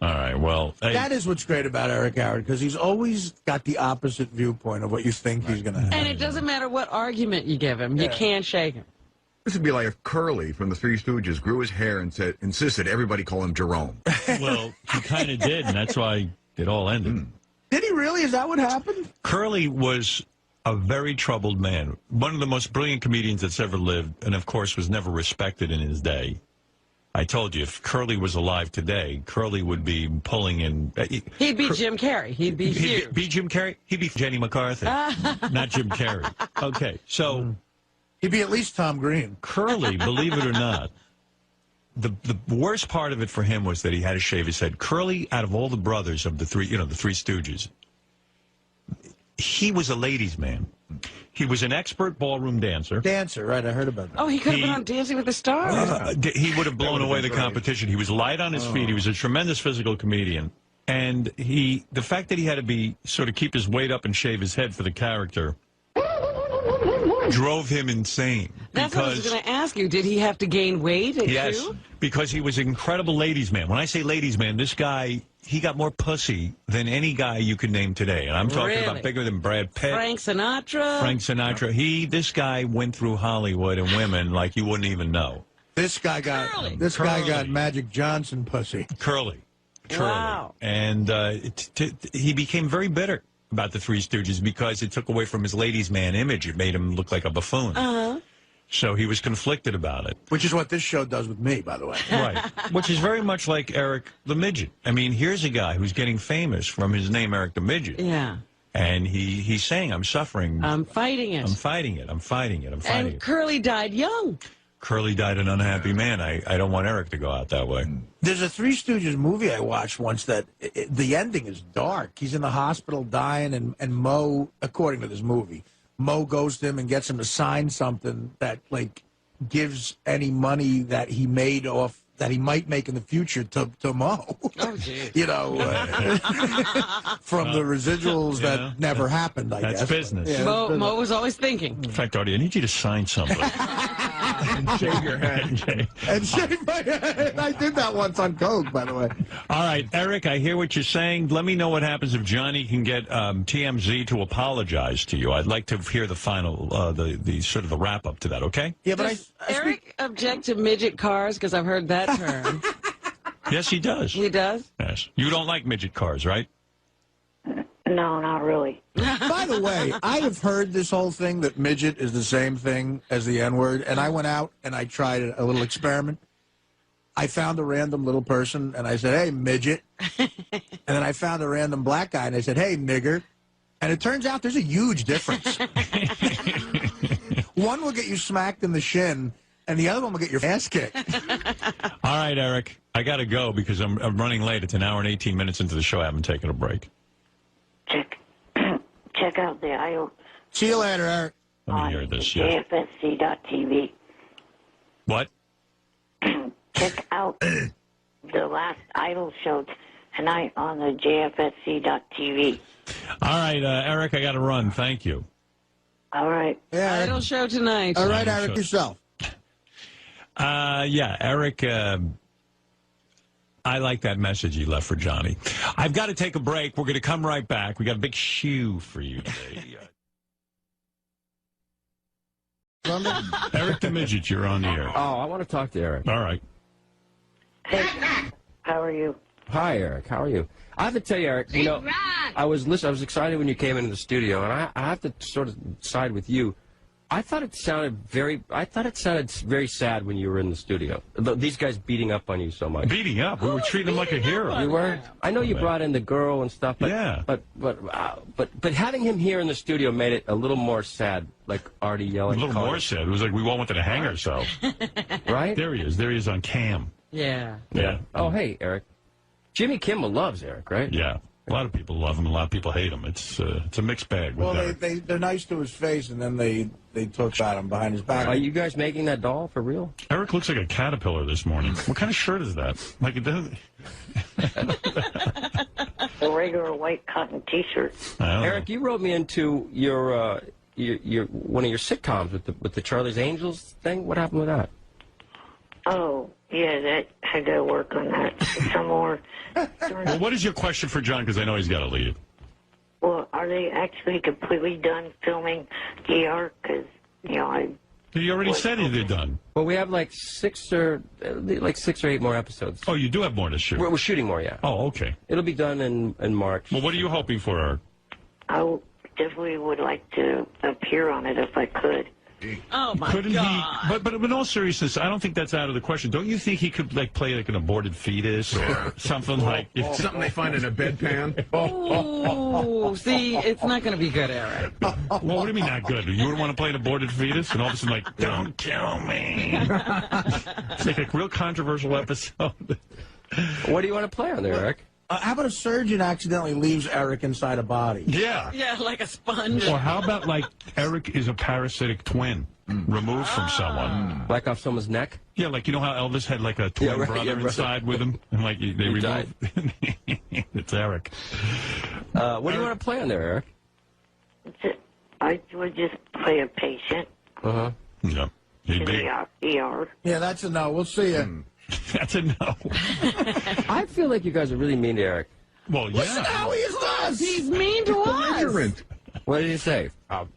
All right, well... That is what's great about Eric Howard, because he's always got the opposite viewpoint of what you think he's going to have. And it doesn't matter what argument you give him. You can't shake him. This would be like if Curly from the Three Stooges grew his hair and insisted everybody call him Jerome. Well, he kind of did, and that's why it all ended. Did he really? Is that what happened? Curly was a very troubled man. One of the most brilliant comedians that's ever lived, and of course was never respected in his day. I told you, if Curly was alive today, Curly would be pulling in... He'd be Jim Carrey. He'd be huge. He'd be Jim Carrey? He'd be Jenny McCarthy, not Jim Carrey. Okay, so... He'd be at least Tom Green. Curly, believe it or not, the worst part of it for him was that he had to shave his head. Curly, out of all the brothers of the Three Stooges, he was a ladies' man. He was an expert ballroom dancer. Dancer, right, I heard about that. Oh, he could have been on Dancing with the Stars. He would have blown away the competition. He was light on his feet. He was a tremendous physical comedian. And the fact that he had to sort of keep his weight up and shave his head for the character drove him insane. That's what I was going to ask you. Did he have to gain weight? Yes, because he was an incredible ladies' man. When I say ladies' man, this guy, he got more pussy than any guy you could name today. And I'm talking about bigger than Brad Pitt. Frank Sinatra. This guy went through Hollywood and women like you wouldn't even know. This guy got Magic Johnson pussy. Curly. Wow. And he became very bitter about the Three Stooges because it took away from his ladies' man image. It made him look like a buffoon. Uh-huh. So he was conflicted about it. Which is what this show does with me, by the way. Right. Which is very much like Eric the Midget. I mean, here's a guy who's getting famous from his name, Eric the Midget. Yeah. And he's saying, I'm suffering. I'm fighting it. I'm fighting it. I'm fighting it. I'm fighting it. Curly died young. Curly died an unhappy man. I don't want Eric to go out that way. There's a Three Stooges movie I watched once that the ending is dark. He's in the hospital dying, and Mo, according to this movie, Mo goes to him and gets him to sign something that, like, gives any money that he made off that he might make in the future to Mo. Oh, geez. From the residuals that never happened, I guess. That's business. Yeah, Mo was always thinking. In fact, Artie, I need you to sign something. And shave your head. And shave my head. I did that once on Coke, by the way. All right, Eric, I hear what you're saying. Let me know what happens if Johnny can get TMZ to apologize to you. I'd like to hear the final, the sort of the wrap-up to that, okay? Yeah, but Does Eric object to midget cars? Because I've heard that term. Yes, he does. He does? Yes. You don't like midget cars, right? No, not really. By the way, I have heard this whole thing that midget is the same thing as the N-word, and I went out and I tried a little experiment. I found a random little person, and I said, hey, midget. And then I found a random black guy, and I said, hey, nigger. And it turns out there's a huge difference. One will get you smacked in the shin, and the other one will get your ass kicked. All right, Eric, I got to go because I'm running late. It's an hour and 18 minutes into the show. I haven't taken a break. check out the idol See you later, Eric. Let me on hear this. Yeah. JFSC.tv. What? Check out the last idol show tonight on the JFSC.tv. All right, Eric, I got to run. Thank you. All right. Yeah, Eric. Idol show tonight. All right, Idol Eric, show. yourself. Yeah, Eric, I like that message he left for Johnny. I've got to take a break. We're going to come right back. We got a big shoe for you today. Eric the Midget, you're on the air. Oh, I want to talk to Eric. All right. Hey, how are you? Hi, Eric. How are you? I have to tell you, Eric, you know, I was excited when you came into the studio, and I have to sort of side with you. I thought it sounded very sad when you were in the studio. These guys beating up on you so much. Beating up? We were treating him like a hero. You were? I know you brought in the girl and stuff, but yeah. But having him here in the studio made it a little more sad, like Artie yelling. A little more sad. It was like we all wanted to hang ourselves. Right? There he is. There he is on cam. Yeah. Yeah. Oh, hey, Eric. Jimmy Kimmel loves Eric, right? Yeah. A lot of people love him. A lot of people hate him. It's a mixed bag. Well, they're nice to his face, and then they talk about him behind his back. Are you guys making that doll for real? Eric looks like a caterpillar this morning. What kind of shirt is that? Like it doesn't. A regular white cotton T-shirt. Eric, you wrote me into your one of your sitcoms with the Charlie's Angels thing. What happened with that? Oh, yeah, that I got to work on that some more. Well, what is your question for John? Because I know he's got to leave. Well, are they actually completely done filming ER? Because, you know, He already said they're done. Well, we have like 6 or 8 more episodes. Oh, you do have more to shoot. We're shooting more, yeah. Oh, okay. It'll be done in March. Well, what are you hoping for, Eric? I definitely would like to appear on it if I could. Oh, my Couldn't God. he? But in all seriousness, I don't think that's out of the question. Don't you think he could play like an aborted fetus or something like something they find in a bedpan? Oh, see, it's not going to be good, Eric. Well, what do you mean not good? You would want to play an aborted fetus, and all of a sudden, like, don't kill me. It's like a real controversial episode. What do you want to play on there, Eric? How about a surgeon accidentally leaves Eric inside a body? Yeah. Yeah, like a sponge. Or how about, like, Eric is a parasitic twin removed from someone? Like off someone's neck? Yeah, like, you know how Elvis had, like, a twin brother inside with him? And, like, they removed... It's Eric. What do you want to play on there, Eric? I would just play a patient. Uh-huh. Yeah. In the ER. Yeah, that's a no. We'll see you. That's a no. I feel like you guys are really mean to Eric. Well, yeah. Listen how he is to us. He's mean to us. What did he say?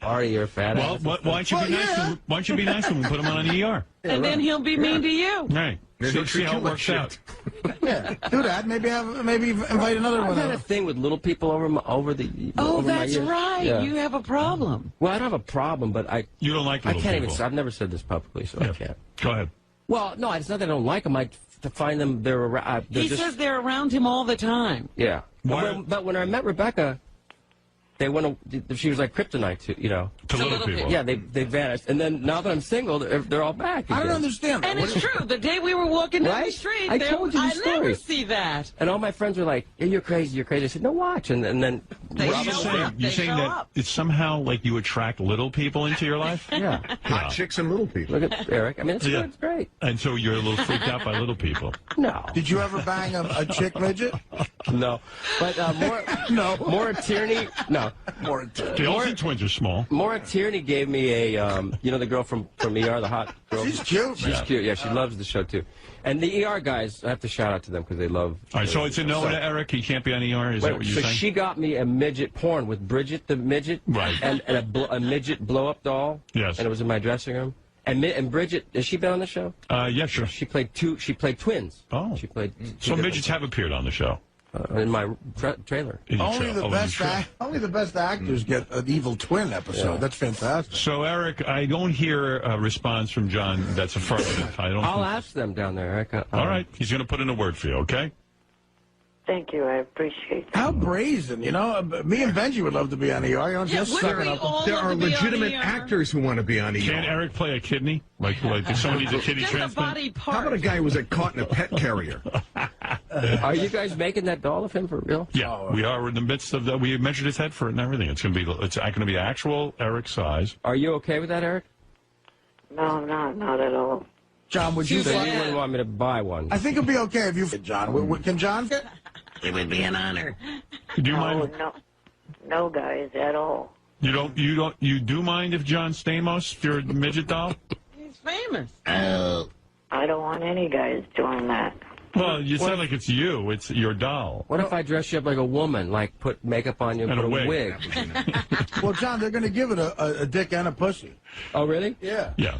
Artie, you're a fat Well, ass. why don't you be nice to him? Why don't you be nice to him and put him on an ER? And then he'll be mean to you. Right. See how it works out. Yeah, do that. Maybe invite another I've one. had a thing with little people over the. Oh, over my that's years. right. Yeah. You have a problem. Well, I don't have a problem, but You don't like I little can't people. even. I've never said this publicly, so I can't. Go ahead. Well, no, it's not that I don't like them. I to find them. They're around. He says they're around him all the time. Yeah. But when I met Rebecca, they went. She was like kryptonite to To little people. Yeah, they vanished, and then now that I'm single, they're all back. I don't again. understand. And it's true. The day we were walking down the Right? street, I told you the I story. never see that. And all my friends were like, "Yeah, you're crazy, you're crazy." I said, "No, watch." And then They What are you show saying? up. You're They saying show that up. it's somehow like you attract little people into your life? yeah, Hot chicks and little people. look at Eric. I mean, it's good. It's great. And so you're a little freaked out by little people. No, Did you ever bang a chick midget? no, but Maura Tierney. No, The Olsen twins are small. Maura Tierney gave me a the girl from ER, the hot girl. She's cute. She's cute. Yeah, she loves the show too. And the ER guys, I have to shout out to them because they love. All right, so it's a no to Eric. He can't be on ER. Is that what you're so saying? she got me a midget porn with Bridget the midget, Right. and a midget blow up doll. Yes. And it was in my dressing room. And Bridget, has she been on the show? Yeah, sure. She played twins. Oh. She played. So midgets have appeared on the show. In my trailer. In your Only show. the Oh, in best your show. only the best actors get an evil twin episode. Yeah. That's fantastic. So, Eric, I don't hear a response from John that's affirmative. I don't. I'll ask them down there, Eric. All right. He's going to put in a word for you, okay? Thank you. I appreciate that. How brazen, Me and Benji would love to be on ER. Just wouldn't sucking we up. all There love are to be on legitimate ER? actors who want to be on ER. Can Eric play a kidney? Like if somebody needs a kidney Just a transplant? body part. How about a guy who was caught in a pet carrier? Are you guys making that doll of him for real? Yeah, we are in the midst of that. We measured his head for it and everything. It's going to be actual Eric size. Are you okay with that, Eric? No, not at all. John, would you? So you wouldn't want me to buy one? I think it'd be okay if you. John, can John? It would be an honor. Do you mind? No, guys, at all. You do mind if John Stamos, your midget doll? He's famous. Oh. I don't want any guys doing that. Well, you sound like it's you. It's your doll. What if I dress you up like a woman, like put makeup on you and put a wig? Well, John, they're going to give it a dick and a pussy. Oh, really? Yeah. Yeah.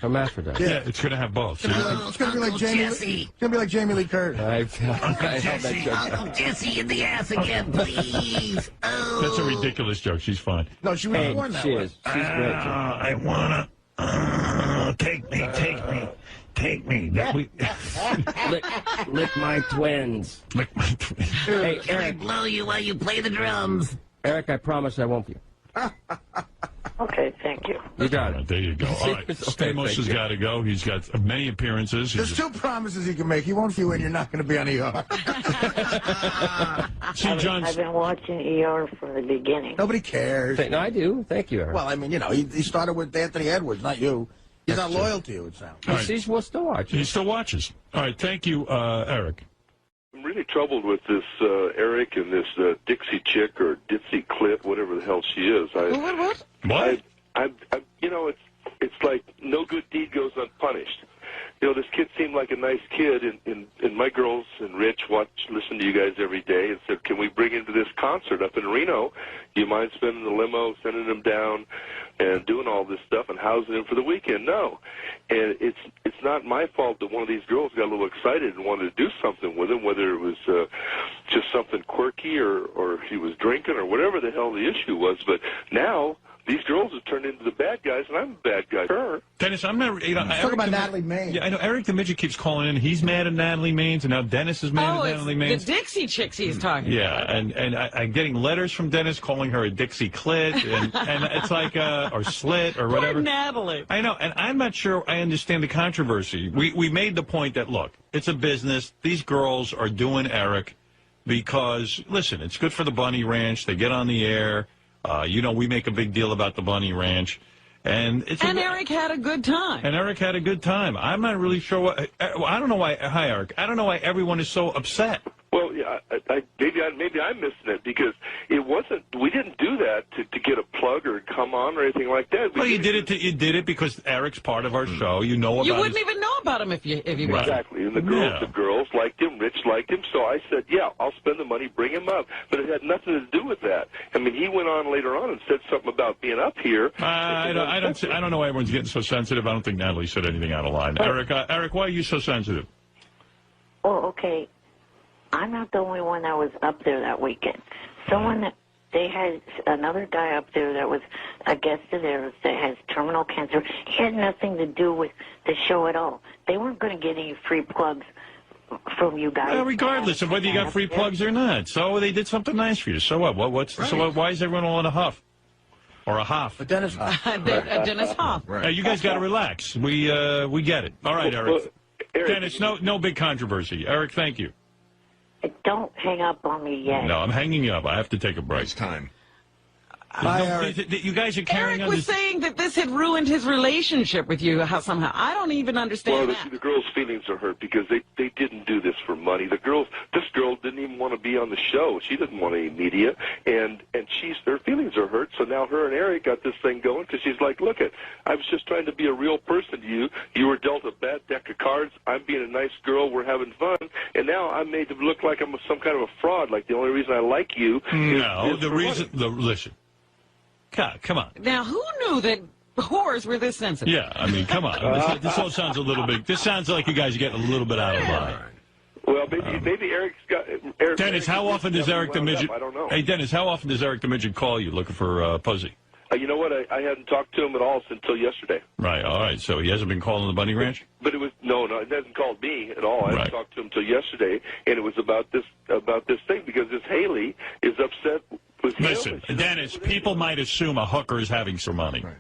Hermaphrodite. Yeah, it's going to have both. It's going to be like Jamie. It's going to be like Jamie Lee Curtis. Uncle Jesse in the ass again, please. Oh. That's a ridiculous joke. She's fine. No, she was born that way. She's great. I wanna take me. Lick my twins. Lick my twins. Hey, Can I Eric. blow you while you play the drums? Eric, I promise I won't be. Okay, thank you. You got it. There you go. All right. Stamos has got to go. He's got many appearances. There's two promises he can make. He won't you and you're not going to be on ER. See, I've been watching ER from the beginning. Nobody cares. No, I do. Thank you, Eric. Well, I mean, he started with Anthony Edwards, not you. He's not loyal to you, it sounds. All right. He still watches. He still watches. All right. Thank you, Eric. I'm really troubled with this Eric and this Dixie chick or Ditsy Clip, whatever the hell she is. What? It's like no good deed goes unpunished. This kid seemed like a nice kid, and my girls and Rich listen to you guys every day and said, can we bring him to this concert up in Reno? Do you mind spending the limo, sending him down, and doing all this stuff and housing him for the weekend? No. And it's not my fault that one of these girls got a little excited and wanted to do something with him, whether it was just something quirky or he was drinking or whatever the hell the issue was. But now these girls have turned into the bad guys, and I'm a bad guy for her. Dennis, I'm not. Talk about Natalie Maines. Yeah, I know. Eric the Midget keeps calling in. He's mad at Natalie Maines, and now Dennis is mad at Natalie Maines. The Dixie chicks he's talking about. And I'm getting letters from Dennis calling her a Dixie Clit, and it's like or Slit or whatever. Poor Natalie. I know, and I'm not sure I understand the controversy. We made the point that look, it's a business. These girls are doing Eric because listen, it's good for the Bunny Ranch. They get on the air. We make a big deal about the Bunny Ranch. And Eric had a good time. And Eric had a good time. I'm not really sure I don't know why. Hi, Eric. I don't know why everyone is so upset. Well, yeah, maybe I'm missing it because it wasn't. We didn't do that to get a plug or come on or anything like that. You did it because Eric's part of our show. You know about. You wouldn't even know about him if you wasn't. Exactly. And the girls liked him. Rich liked him. So I said, yeah, I'll spend the money, bring him up. But it had nothing to do with that. I mean, he went on later on and said something about being up here. I don't know why everyone's getting so sensitive. I don't think Natalie said anything out of line. Eric, why are you so sensitive? Well, okay. I'm not the only one that was up there that weekend. They had another guy up there that was a guest of theirs that has terminal cancer. He had nothing to do with the show at all. They weren't going to get any free plugs from you guys. Well, regardless of whether you got free plugs or not. So they did something nice for you. So what? So why is everyone all in a huff? Or a huff? A Dennis Huff. Dennis Huff. Right. You guys got to relax. We get it. All right, Eric. Well, Eric. Dennis, no big controversy. Eric, thank you. Don't hang up on me yet. No, I'm hanging up. I have to take a break. It's time. You guys are carrying Eric was saying that this had ruined his relationship with you somehow. I don't even understand that. The girls' feelings are hurt because they didn't do this for money. This girl didn't even want to be on the show. She didn't want any media, and her feelings are hurt. So now her and Eric got this thing going because she's like, look I was just trying to be a real person to you. You were dealt a bad deck of cards. I'm being a nice girl. We're having fun, and now I'm made to look like I'm some kind of a fraud. Like the only reason I like you is the reason. Listen. God, come on. Now, who knew that whores were this sensitive? Yeah, I mean, come on. This all sounds a little bit. This sounds like you guys are getting a little bit out of line. Well, maybe Eric's got. Dennis, how often does Eric the Midget? I don't know. Hey, Dennis, how often does Eric the Midget call you looking for pussy? You know what? I hadn't talked to him at all until yesterday. Right. All right. So he hasn't been calling the Bunny Ranch. But it was no. It hasn't called me at all. I hadn't talked to him until yesterday, and it was about this thing because this Haley is upset with him. Listen, Dennis, people might assume a hooker is having some money. Right.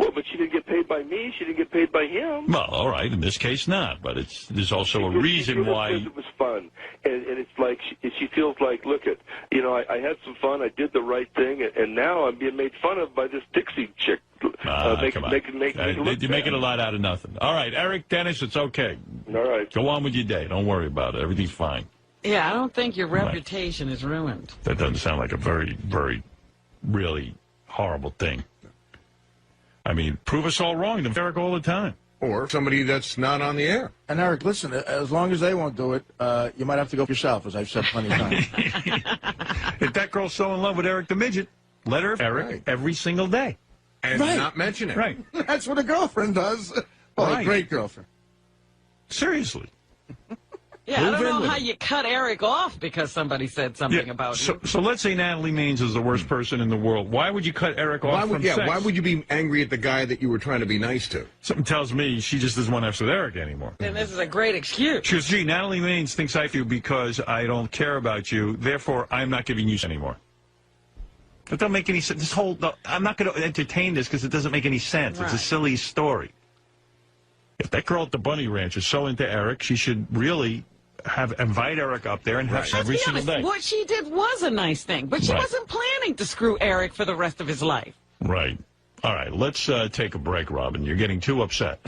Well, but she didn't get paid by me. She didn't get paid by him. Well, all right. In this case, not. But there's also a reason why. It was fun, and it's like she feels like, look at, I had some fun. I did the right thing, and now I'm being made fun of by this Dixie chick. Come on. You're making a lot out of nothing. All right, Eric, Dennis, it's okay. All right. Go on with your day. Don't worry about it. Everything's fine. Yeah, I don't think your reputation is ruined. That doesn't sound like a very, very, really horrible thing. I mean, prove us all wrong to Eric all the time. Or somebody that's not on the air. And Eric, listen, as long as they won't do it, you might have to go yourself, as I've said plenty of times. If that girl's so in love with Eric the Midget, let her Eric every single day. And not mention it. Right. That's what a girlfriend does. Oh, a great girlfriend. Seriously. Yeah, I don't know how you cut Eric off because somebody said something about you. So let's say Natalie Maines is the worst person in the world. Why would you cut Eric off from sex? Why would you be angry at the guy that you were trying to be nice to? Something tells me she just doesn't want to have sex with Eric anymore. And this is a great excuse. She goes, gee, Natalie Maines thinks I feel because I don't care about you, therefore I'm not giving you anymore. That doesn't make any sense. I'm not going to entertain this because it doesn't make any sense. Right. It's a silly story. If that girl at the Bunny Ranch is so into Eric, she should really invite Eric up there and have sex every single day. What she did was a nice thing, but she wasn't planning to screw Eric for the rest of his life. Right. All right, let's take a break, Robin. You're getting too upset.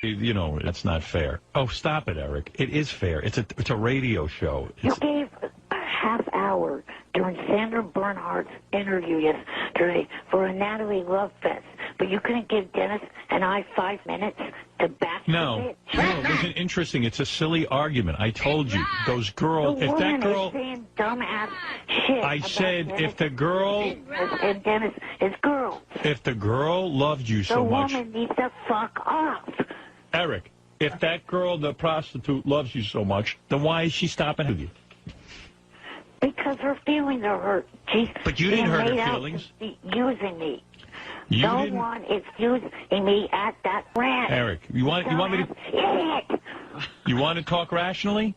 That's not fair. Oh, stop it, Eric. It is fair. It's a radio show. You gave a half hour during Sandra Bernhardt's interview yesterday for a Natalie Love Fest, but you couldn't give Dennis and I 5 minutes to back No, it wasn't interesting. It's a silly argument. I told you, those girls, the if that woman girl... is saying dumbass shit I said, if the girl... And Dennis is girls. If the girl loved you so much... The woman needs to fuck off. Eric, if that girl, the prostitute, loves you so much, then why is she stopping with you? Because her feelings are hurt. But you didn't hurt her feelings. Using me. No one is using me at that ranch. Eric, you want me to... You want to talk rationally?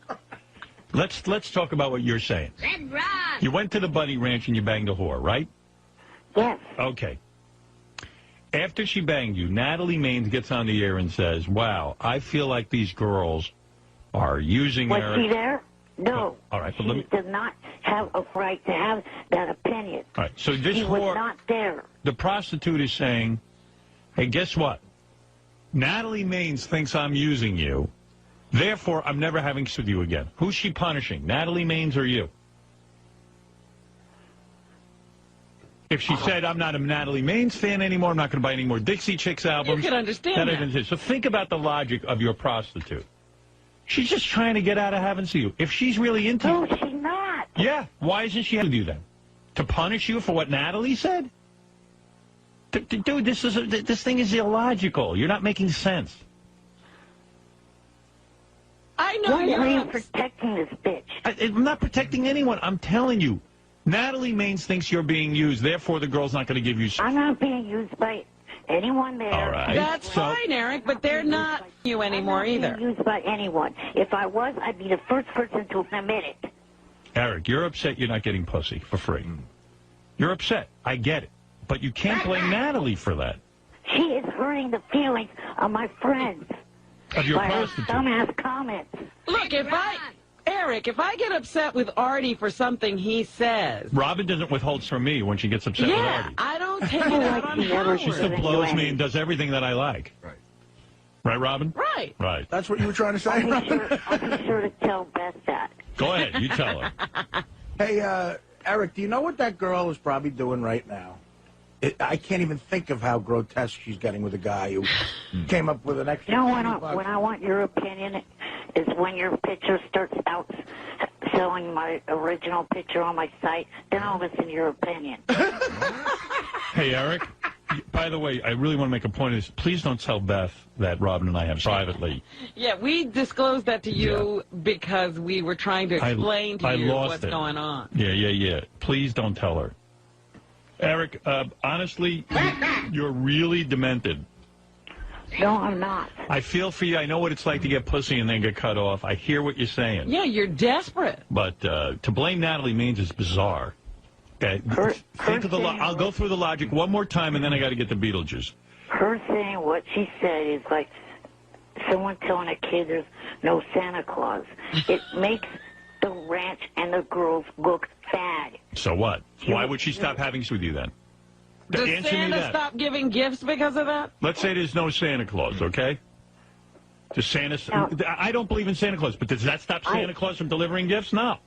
Let's talk about what you're saying. You went to the Bunny Ranch and you banged a whore, right? Yes. Okay. After she banged you, Natalie Maines gets on the air and says, wow, I feel like these girls are using Eric. Was she there? No. All right, but she does not have a right to have that opinion. All right, so this she whore, was not there. The prostitute is saying, hey, guess what? Natalie Maines thinks I'm using you, therefore I'm never having sex with you again. Who's she punishing, Natalie Maines or you? If she said, I'm not a Natalie Maines fan anymore, I'm not going to buy any more Dixie Chicks albums. You can understand that. So think about the logic of your prostitute. She's just trying to get out of having you. If she's really into you... No, she's not. Yeah, why isn't she having to do that? To punish you for what Natalie said? Dude, this thing is illogical. You're not making sense. I know. Why are you protecting this bitch? I'm not protecting anyone. I'm telling you. Natalie Maines thinks you're being used, therefore the girl's not going to give you... I'm not being used by anyone there. All right. That's fine, Eric, but they're not you anymore either. I'm not being used by anyone. If I was, I'd be the first person to admit it. Eric, you're upset you're not getting pussy for free. You're upset. I get it. But you can't blame Natalie for that. She is hurting the feelings of my friends. Of your by prostitute. her dumbass comments. Look, Eric, if I get upset with Artie for something he says... Robin doesn't withhold from me when she gets upset with Artie. I don't take it out on Howard. She still blows me and does everything that I like. Right. Right, Robin? Right. Right. That's what you were trying to say, Robin? I'll be sure to tell Beth that. Go ahead. You tell her. Hey, Eric, do you know what that girl is probably doing right now? I can't even think of how grotesque she's getting with a guy who came up with an extra... You know, when I want your opinion is when your picture starts out selling my original picture on my site, then I'll listen to your opinion. Hey, Eric, by the way, I really want to make a point of this. Please don't tell Beth that Robin and I have privately. Yeah, we disclosed that to you because we were trying to explain to you what's going on. Yeah. Please don't tell her. Eric, honestly, you're really demented. No, I'm not. I feel for you. I know what it's like to get pussy and then get cut off. I hear what you're saying. Yeah, you're desperate. But to blame Natalie Maines is bizarre. Okay. Think of the I'll go through the logic one more time, and then I got to get the Beetlejuice. Her saying what she said is like someone telling a kid there's no Santa Claus. It makes the ranch and the girls look bad. So what? Why would she stop having sex with you then? Does Answer me Santa that. stop giving gifts because of that? Let's say there's no Santa Claus, okay? Does Santa? I don't believe in Santa Claus, but does that stop Santa Claus from delivering gifts? No.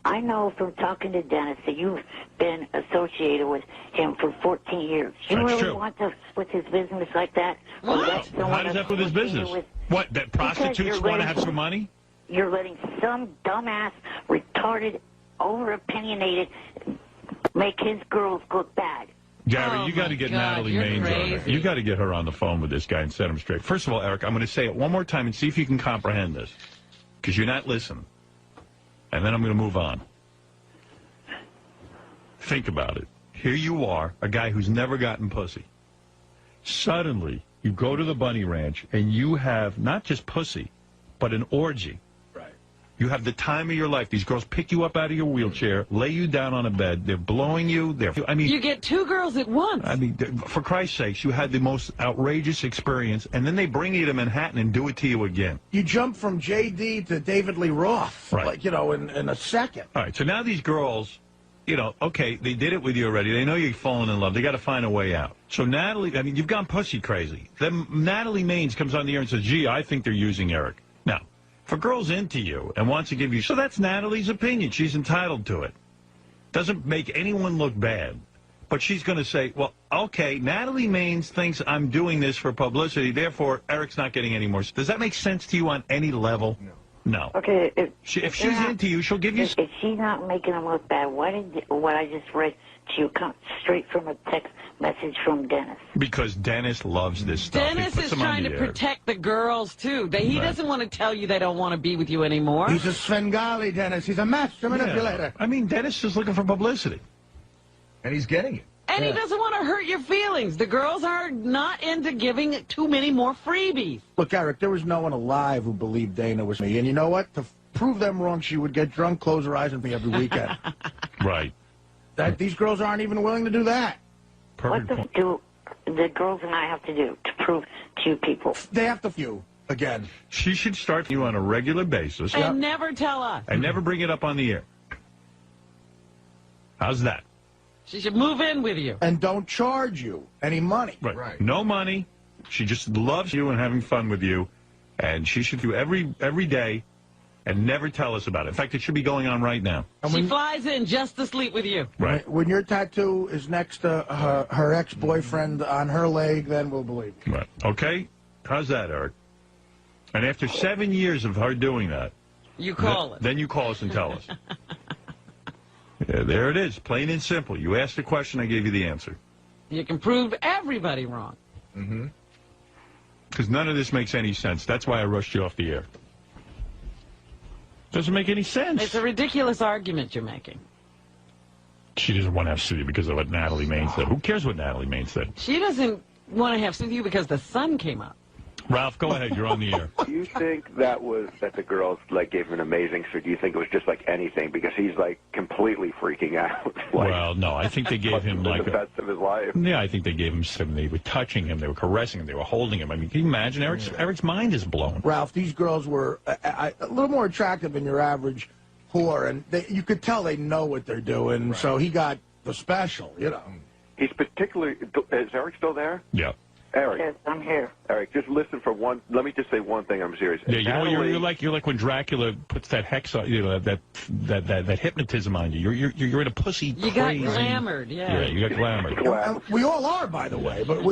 I know from talking to Dennis that you've been associated with him for 14 years. You That's really true. want to with his business like that? Wow. How does that with his business? What, that prostitutes want to have some money? You're letting some dumbass, retarded, over-opinionated make his girls look bad. Gary, you got to get Natalie Maines on there. You got to get her on the phone with this guy and set him straight. First of all, Eric, I'm going to say it one more time and see if you can comprehend this, because you're not listening. And then I'm going to move on. Think about it. Here you are, a guy who's never gotten pussy. Suddenly, you go to the bunny ranch, and you have not just pussy, but an orgy. Right. You have the time of your life. These girls pick you up out of your wheelchair, lay you down on a bed. They're blowing you. You get two girls at once. I mean, for Christ's sakes, you had the most outrageous experience, and then they bring you to Manhattan and do it to you again. You jump from J.D. to David Lee Roth, Right. like, in a second. All right, so now these girls, okay, they did it with you already. They know you're falling in love. They got to find a way out. So Natalie, you've gone pussy crazy. Then Natalie Maines comes on the air and says, gee, I think they're using Eric. Now, if a girl's into you and wants to give you, so that's Natalie's opinion. She's entitled to it. Doesn't make anyone look bad. But she's going to say, well, okay, Natalie Maines thinks I'm doing this for publicity, therefore Eric's not getting any more. Does that make sense to you on any level? No. Okay. If she's into you, she'll give you... If she's not making them look bad, why did what I just read to you come straight from a text message from Dennis? Because Dennis loves this stuff. Dennis is trying to protect the girls, too. He doesn't want to tell you they don't want to be with you anymore. He's a Svengali, Dennis. He's a master manipulator. I mean, Dennis is looking for publicity. And he's getting it. And he doesn't want to hurt your feelings. The girls are not into giving too many more freebies. Look, Eric, there was no one alive who believed Dana was me. And you know what? To prove them wrong, she would get drunk, close her eyes at me every weekend. Right. These girls aren't even willing to do that. What do the girls and I have to do to prove to you people? They have to you again. She should start you on a regular basis. And never tell us. And never bring it up on the air. How's that? She should move in with you. And don't charge you any money. Right. No money. She just loves you and having fun with you. And she should do every day and never tell us about it. In fact, it should be going on right now. She flies in just to sleep with you. Right. When your tattoo is next to her ex-boyfriend on her leg, then we'll believe you. Right. Okay? How's that, Eric? And after 7 years of her doing that... You call us. Then you call us and tell us. Yeah, there it is. Plain and simple. You asked the question, I gave you the answer. You can prove everybody wrong. Mm-hmm. Because none of this makes any sense. That's why I rushed you off the air. Doesn't make any sense. It's a ridiculous argument you're making. She doesn't want to have sympathy because of what Natalie Maines said. Who cares what Natalie Maines said? She doesn't want to have sympathy because the sun came up. Ralph, go ahead. You're on the air. Do you think that the girls gave him an amazing answer? Do you think it was just like anything because he's completely freaking out? Well, no, I think they gave him the best of his life. Yeah, I think they gave him something. They were touching him, they were caressing him, they were holding him. I mean, can you imagine? Eric's mind is blown. Ralph, these girls were a little more attractive than your average whore, and you could tell they know what they're doing. Right. So he got the special, He's particularly. Is Eric still there? Yeah. Eric. Yes, I'm here. Eric, just listen for one. Let me just say one thing. I'm serious. Yeah, you're like when Dracula puts that hex on, that hypnotism on you. You're in a pussy. You crazy. got glamored, yeah. Yeah, you got glamored. We all are, by the way. But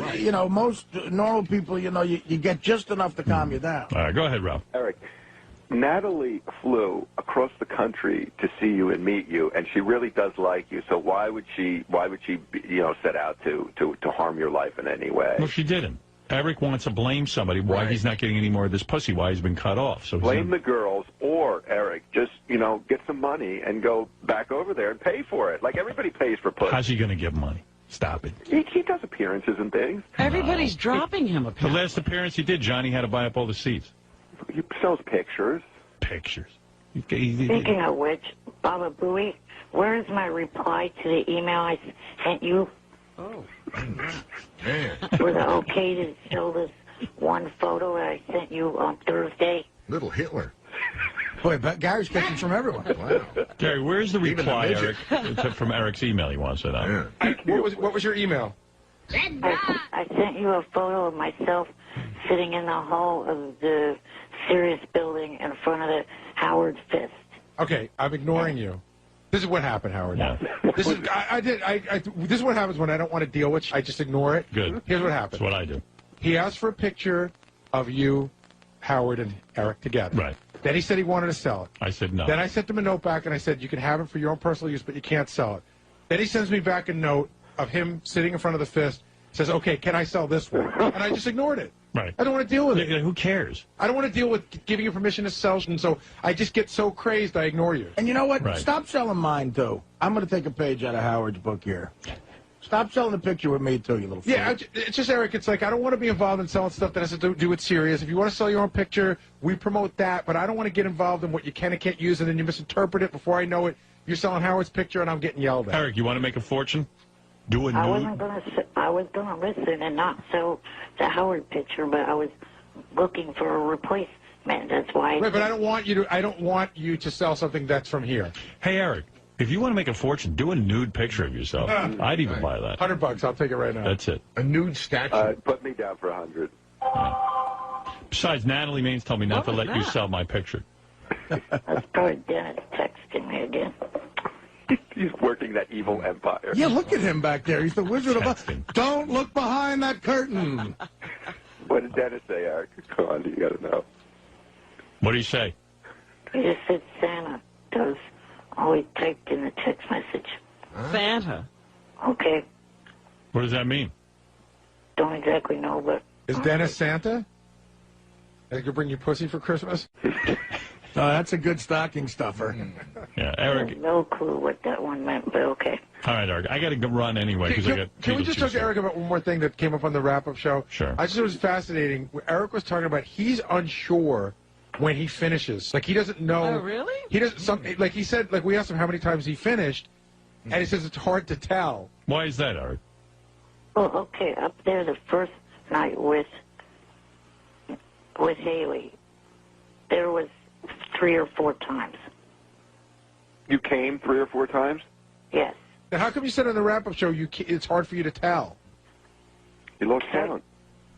most normal people, you get just enough to calm you down. All right, go ahead, Ralph. Eric, Natalie flew across the country to see you and meet you, and she really does like you. So why would she set out to harm your life in any way? Well, she didn't. Eric wants to blame somebody why he's not getting any more of this pussy, why he's been cut off. So blame the girls, or Eric, just get some money and go back over there and pay for it. Like everybody pays for pussy. How's he going to give money? Stop it. He does appearances and things. Everybody's dropping him. The last appearance he did, Johnny had to buy up all the seats. He sells pictures. Pictures. Speaking of which, Baba Booey, where is my reply to the email I sent you? Man. Was it okay to show this one photo that I sent you on Thursday? Little Hitler. Boy, Gary's getting from everyone. Wow. Gary, where's the Even reply, the Eric? It's from Eric's email he wants it on. What was your email? I sent you a photo of myself sitting in the hall of the Sirius building in front of the Howard Fist. Okay, I'm ignoring you. This is what happened, Howard. Yeah. This is this is what happens when I don't want to deal with. I just ignore it. Good. Here's what happened. That's what I do. He asked for a picture of you, Howard, and Eric together. Right. Then he said he wanted to sell it. I said no. Then I sent him a note back, and I said, you can have it for your own personal use, but you can't sell it. Then he sends me back a note of him sitting in front of the fist, says, okay, can I sell this one? And I just ignored it. Right. I don't want to deal with it. Who cares? I don't want to deal with giving you permission to sell, and so I just get so crazed I ignore you. And you know what? Right. Stop selling mine, too. I'm going to take a page out of Howard's book here. Stop selling the picture with me, too, you little fool. Yeah, it's just, Eric, it's like I don't want to be involved in selling stuff that has to do with serious. If you want to sell your own picture, we promote that, but I don't want to get involved in what you can and can't use, and then you misinterpret it. Before I know it, you're selling Howard's picture, and I'm getting yelled at. Eric, you want to make a fortune? Do a nude? I was gonna listen and not sell the Howard picture, but I was looking for a replacement. That's why. Right, but I don't want you to sell something that's from here. Hey, Eric, if you want to make a fortune, do a nude picture of yourself. I'd even buy that. $100, I'll take it right now. That's it. A nude statue. Put me down for 100. Besides, Natalie Maines told me not to let you sell my picture. That's probably Dennis texting me again. He's working that evil empire. Yeah, look at him back there. He's the Wizard of Oz. Don't look behind that curtain. What did Dennis say, Eric? Come on, you got to know. What do you say? He just said Santa does always typed in the text message. Santa. Okay. What does that mean? Don't exactly know, but... Is Dennis Santa? I could bring you pussy for Christmas? That's a good stocking stuffer. Yeah, I Eric. have no clue what that one meant, but okay. All right, Eric. I got to run anyway because I got. Can we just talk to Eric about one more thing that came up on the wrap-up show? Sure. I just thought it was fascinating. Eric was talking about he's unsure when he finishes. Like he doesn't know. Oh, really? He doesn't. Like he said. Like we asked him how many times he finished, and he says it's hard to tell. Why is that, Eric? Well, okay, up there the first night with Haley, there was 3 or 4 times. You came 3 or 4 times? Yes. Now, how come you said on the wrap-up show it's hard for you to tell? You lost count.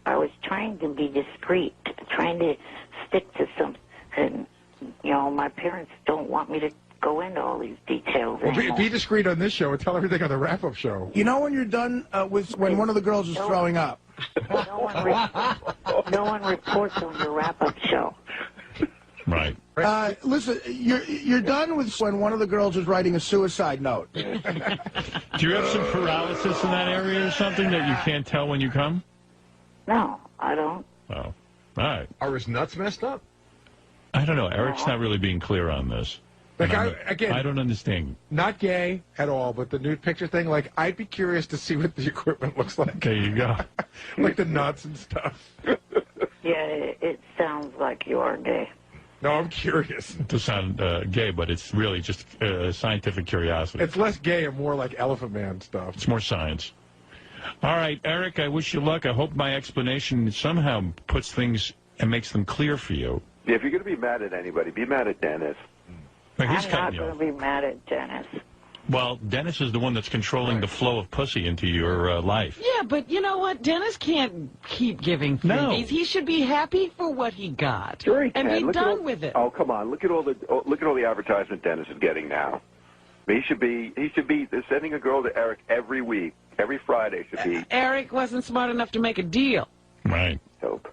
I was trying to be discreet, trying to stick to something. And, you know, my parents don't want me to go into all these details. Well, be discreet on this show and tell everything on the wrap-up show. You know when you're done when one of the girls is throwing up? No one reports on the wrap-up show. Right. Listen, you're done with when one of the girls is writing a suicide note. Do you have some paralysis in that area or something that you can't tell when you come? No, I don't. Oh, all right. Are his nuts messed up? I don't know. Eric's not really being clear on this. Like I don't understand. Not gay at all, but the nude picture thing, like, I'd be curious to see what the equipment looks like. There you go. Like the nuts and stuff. Yeah, it sounds like you are gay. No, I'm curious. To sound gay, but it's really just scientific curiosity. It's less gay and more like Elephant Man stuff. It's more science. All right, Eric, I wish you luck. I hope my explanation somehow puts things and makes them clear for you. Yeah, if you're going to be mad at anybody, be mad at Dennis. But he's I'm cutting not you going off. to be mad at Dennis. Well, Dennis is the one that's controlling the flow of pussy into your life. Yeah, but you know what? Dennis can't keep giving freebies. No. He should be happy for what he got Sure he and can. be Look at done all- with it. Oh, come on! Look at all the advertisement Dennis is getting now. He should be sending a girl to Eric every week. Every Friday should be. Eric wasn't smart enough to make a deal. Right. Hope.